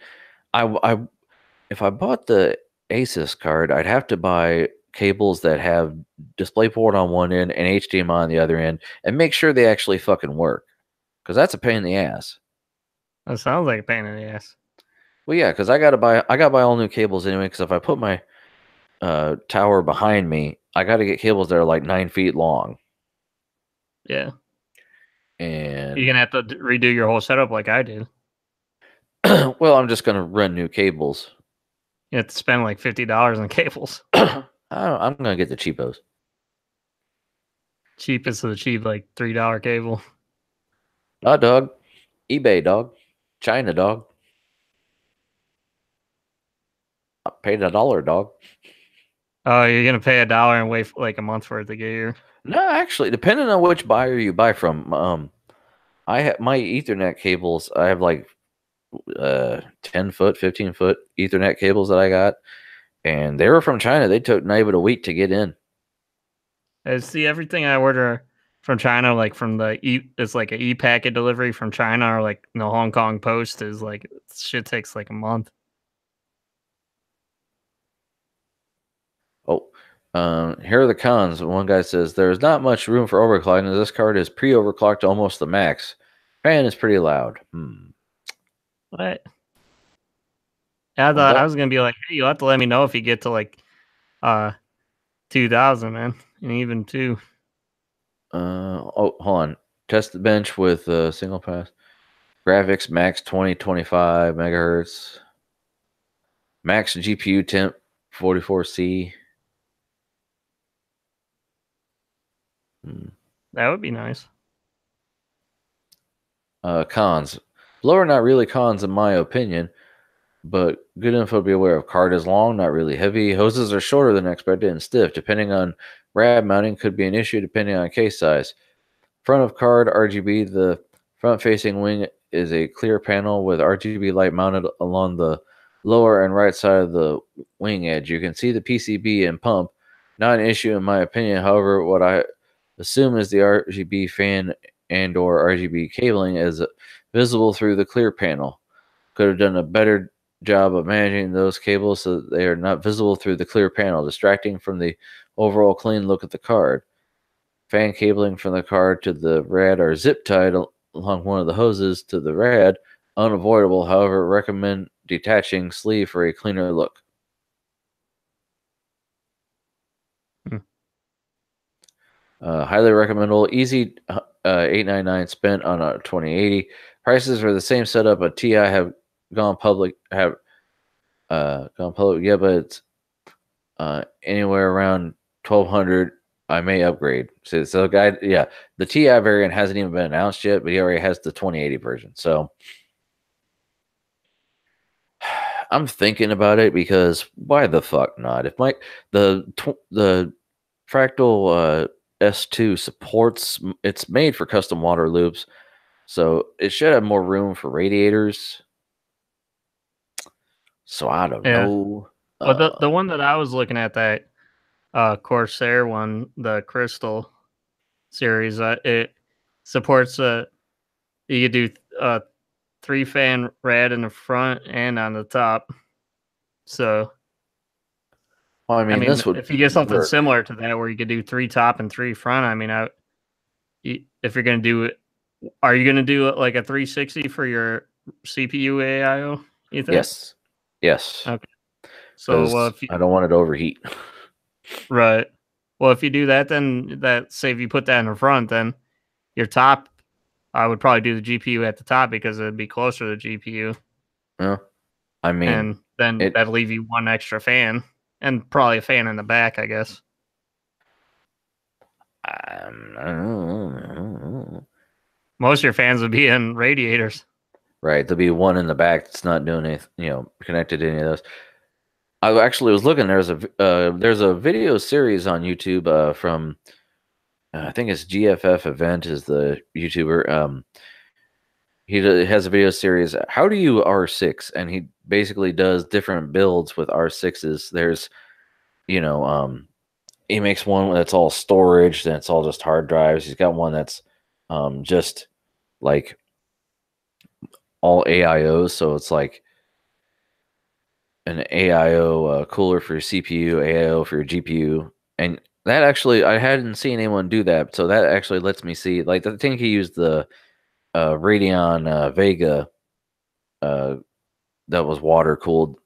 if I bought the Asus card, I'd have to buy cables that have DisplayPort on one end and HDMI on the other end, and make sure they actually fucking work, because that's a pain in the ass.
That sounds like a pain in the ass.
Well, yeah, because I gotta buy all new cables anyway. Because if I put my tower behind me, I got to get cables that are like 9 feet long.
Yeah.
And
you're gonna have to redo your whole setup like I did.
Well, I'm just gonna run new cables.
You have to spend like $50 on cables.
I'm gonna get the cheapos.
Cheapest of the cheap, like $3 cable.
Dog. eBay, dog. China, dog. I paid $1, dog.
Oh, you're gonna pay $1 and wait for like a month for it to get here?
No, actually, depending on which buyer you buy from, I have my Ethernet cables. I have like 10-foot, 15-foot Ethernet cables that I got, and they were from China. They took not even a week to get in.
See, everything I order from China, like from it's like an e-packet delivery from China, or like the Hong Kong Post is like shit takes like a month.
Oh, here are the cons. One guy says there's not much room for overclocking. This card is pre-overclocked to almost the max. Fan is pretty loud.
What? I thought I was gonna be like, hey, you'll have to let me know if you get to like 2,000, man, and even 2.
Oh, hold on. Test the bench with single pass. Graphics max 2025 megahertz. Max GPU temp 44C.
That would be nice.
Cons. Lower, not really cons in my opinion, but good info to be aware of. Card is long, not really heavy. Hoses are shorter than expected and stiff. Depending on RAD mounting, could be an issue depending on case size. Front of card RGB. The front-facing wing is a clear panel with RGB light mounted along the lower and right side of the wing edge. You can see the PCB and pump. Not an issue in my opinion. However, what I assume is the RGB fan and or RGB cabling is visible through the clear panel. Could have done a better job of managing those cables so that they are not visible through the clear panel, distracting from the overall clean look of the card. Fan cabling from the card to the rad are zip tied along one of the hoses to the rad. Unavoidable, however, recommend detaching sleeve for a cleaner look. Highly recommendable. Easy $899 spent on a 2080. Prices for the same setup, a TI have gone public. Yeah, but it's anywhere around 1200. I may upgrade. So guy, yeah, the TI variant hasn't even been announced yet, but he already has the 2080 version. So I'm thinking about it because why the fuck not? If the Fractal S2 supports, it's made for custom water loops, so it should have more room for radiators. So I don't know.
But the one that I was looking at, that Corsair one, the Crystal series, it supports you could do 3-fan rad in the front and on the top. So
well, I mean this would,
if you get something similar to that where you could do 3 top and 3 front, I mean, if you're gonna do it, are you gonna do it like a 360 for your CPU AIO? You think?
Yes.
Okay. So if
I don't want it to overheat.
Right. Well, if you do that, then say if you put that in the front, then your top, I would probably do the GPU at the top because it'd be closer to the GPU.
Yeah. I mean,
and then that'd leave you one extra fan and probably a fan in the back, I guess. Most of your fans would be in radiators.
Right. There'll be one in the back that's not doing anything, connected to any of those. I actually was looking. There's a video series on YouTube from I think it's GFF Event is the YouTuber. He has a video series. How do you R6? And he basically does different builds with R6s. There's, he makes one that's all storage, then it's all just hard drives. He's got one that's just like all AIOs, so it's like an AIO cooler for your CPU, AIO for your GPU, and that actually I hadn't seen anyone do that, so that actually lets me see. Like I think he used the Radeon Vega that was water cooled,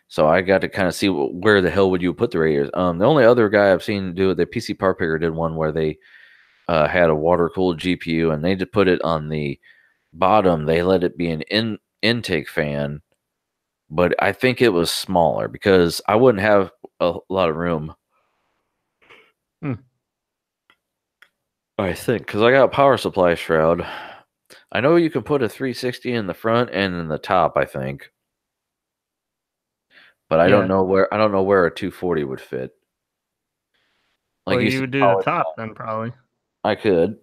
so I got to kind of see where the hell would you put the radiators. The only other guy I've seen do it, the PC Part Picker did one where they had a water cooled GPU and they just put it on the bottom. They let it be an intake fan. But I think it was smaller because I wouldn't have a lot of room. I think because I got power supply shroud. I know you can put a 360 in the front and in the top, I think. But I don't know where a 240 would fit.
Like you would do the top then probably.
I could.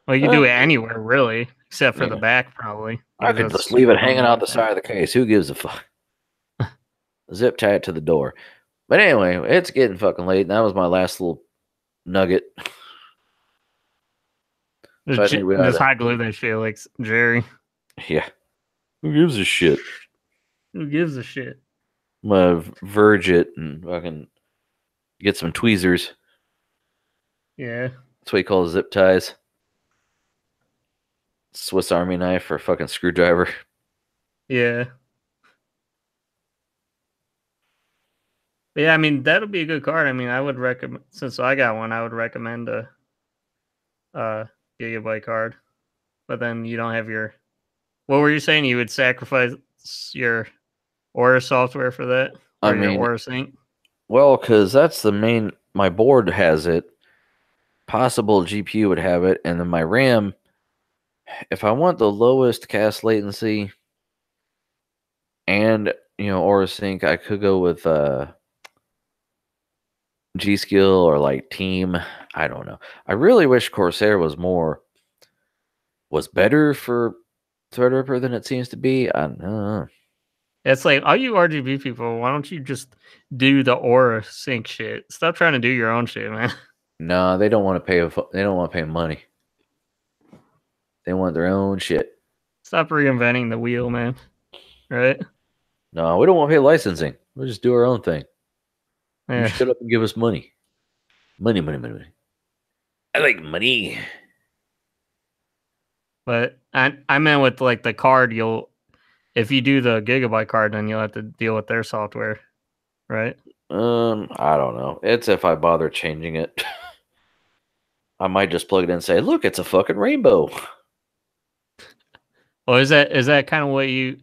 Well, you do it anywhere really, except for the back probably.
I could just leave it hanging out the side of the case. Who gives a fuck? Zip tie it to the door. But anyway, it's getting fucking late, and that was my last little nugget.
Just hot glue that shit like Jerry.
Yeah. Who gives a shit?
Who gives a shit?
I'm gonna verge it and fucking get some tweezers.
Yeah.
That's what he calls zip ties. Swiss Army knife for a fucking screwdriver.
Yeah. But yeah, I mean, that'll be a good card. I mean, I would recommend, since I got one, I would recommend a Gigabyte card. But then you don't have your... What were you saying? You would sacrifice your Aura software for that? Or your Aura Sync?
Well, because that's the main... My board has it. Possible GPU would have it. And then my RAM... If I want the lowest cast latency and, Aura Sync, I could go with... G-Skill or like Team. I don't know. I really wish Corsair was better for Threadripper than it seems to be. I don't know.
It's like all you RGB people. Why don't you just do the Aura sync shit? Stop trying to do your own shit, man.
No, they don't want to pay. They don't want to pay money. They want their own shit.
Stop reinventing the wheel, man. Right?
No, we don't want to pay licensing. We'll just do our own thing.
Yeah.
You shut up and give us money. Money. I like money.
But I meant with like the card, if you do the Gigabyte card, then you'll have to deal with their software, right?
I don't know. It's if I bother changing it. I might just plug it in and say, look, it's a fucking rainbow.
Well, is that kind of what you're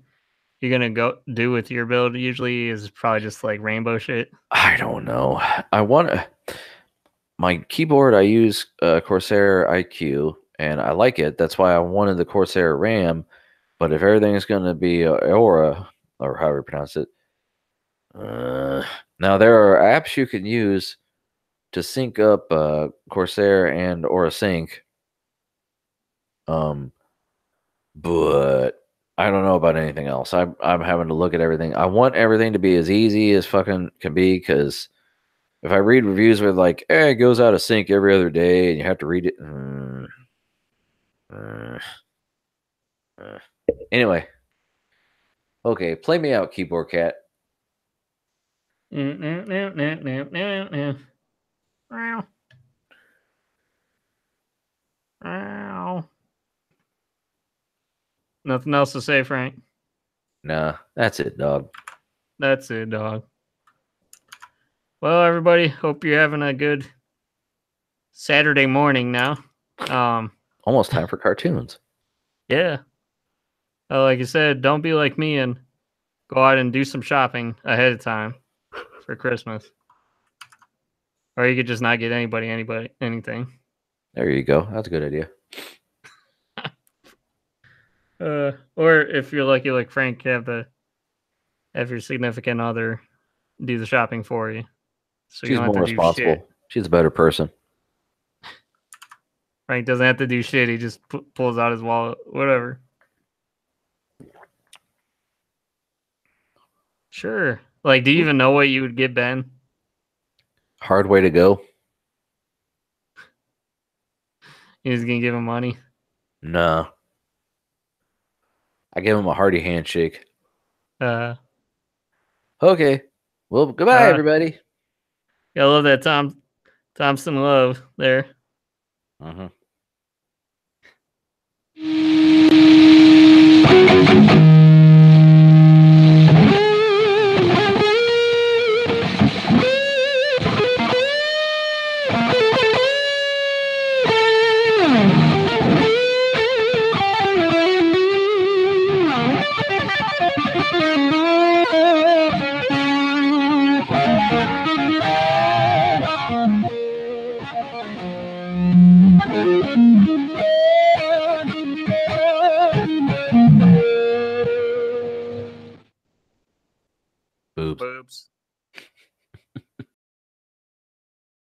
gonna go do with your build? Usually, is probably just like rainbow shit.
I don't know. My keyboard. I use Corsair IQ, and I like it. That's why I wanted the Corsair RAM. But if everything is going to be Aura, or however you pronounce it, now there are apps you can use to sync up Corsair and Aura Sync. But I don't know about anything else. I'm having to look at everything. I want everything to be as easy as fucking can be, because if I read reviews with like, it goes out of sync every other day and you have to read it. Anyway. Okay, play me out, keyboard cat.
Nothing else to say, Frank?
Nah, that's it, dog.
That's it, dog. Well, everybody, hope you're having a good Saturday morning now.
Almost time for cartoons.
Yeah. Like I said, don't be like me and go out and do some shopping ahead of time for Christmas. Or you could just not get anybody anything.
There you go. That's a good idea.
Or if you're lucky like Frank, have your significant other do the shopping for you. So
She's
you don't
more
have to
responsible.
do shit.
She's a better person.
Frank doesn't have to do shit. He just pulls out his wallet, whatever. Sure. Like, do you even know what you would get Ben?
Hard way to go.
He's gonna give him money.
No. I give him a hearty handshake. Okay. Well, goodbye, everybody.
Yeah, I love that Thompson love there.
Uh-huh.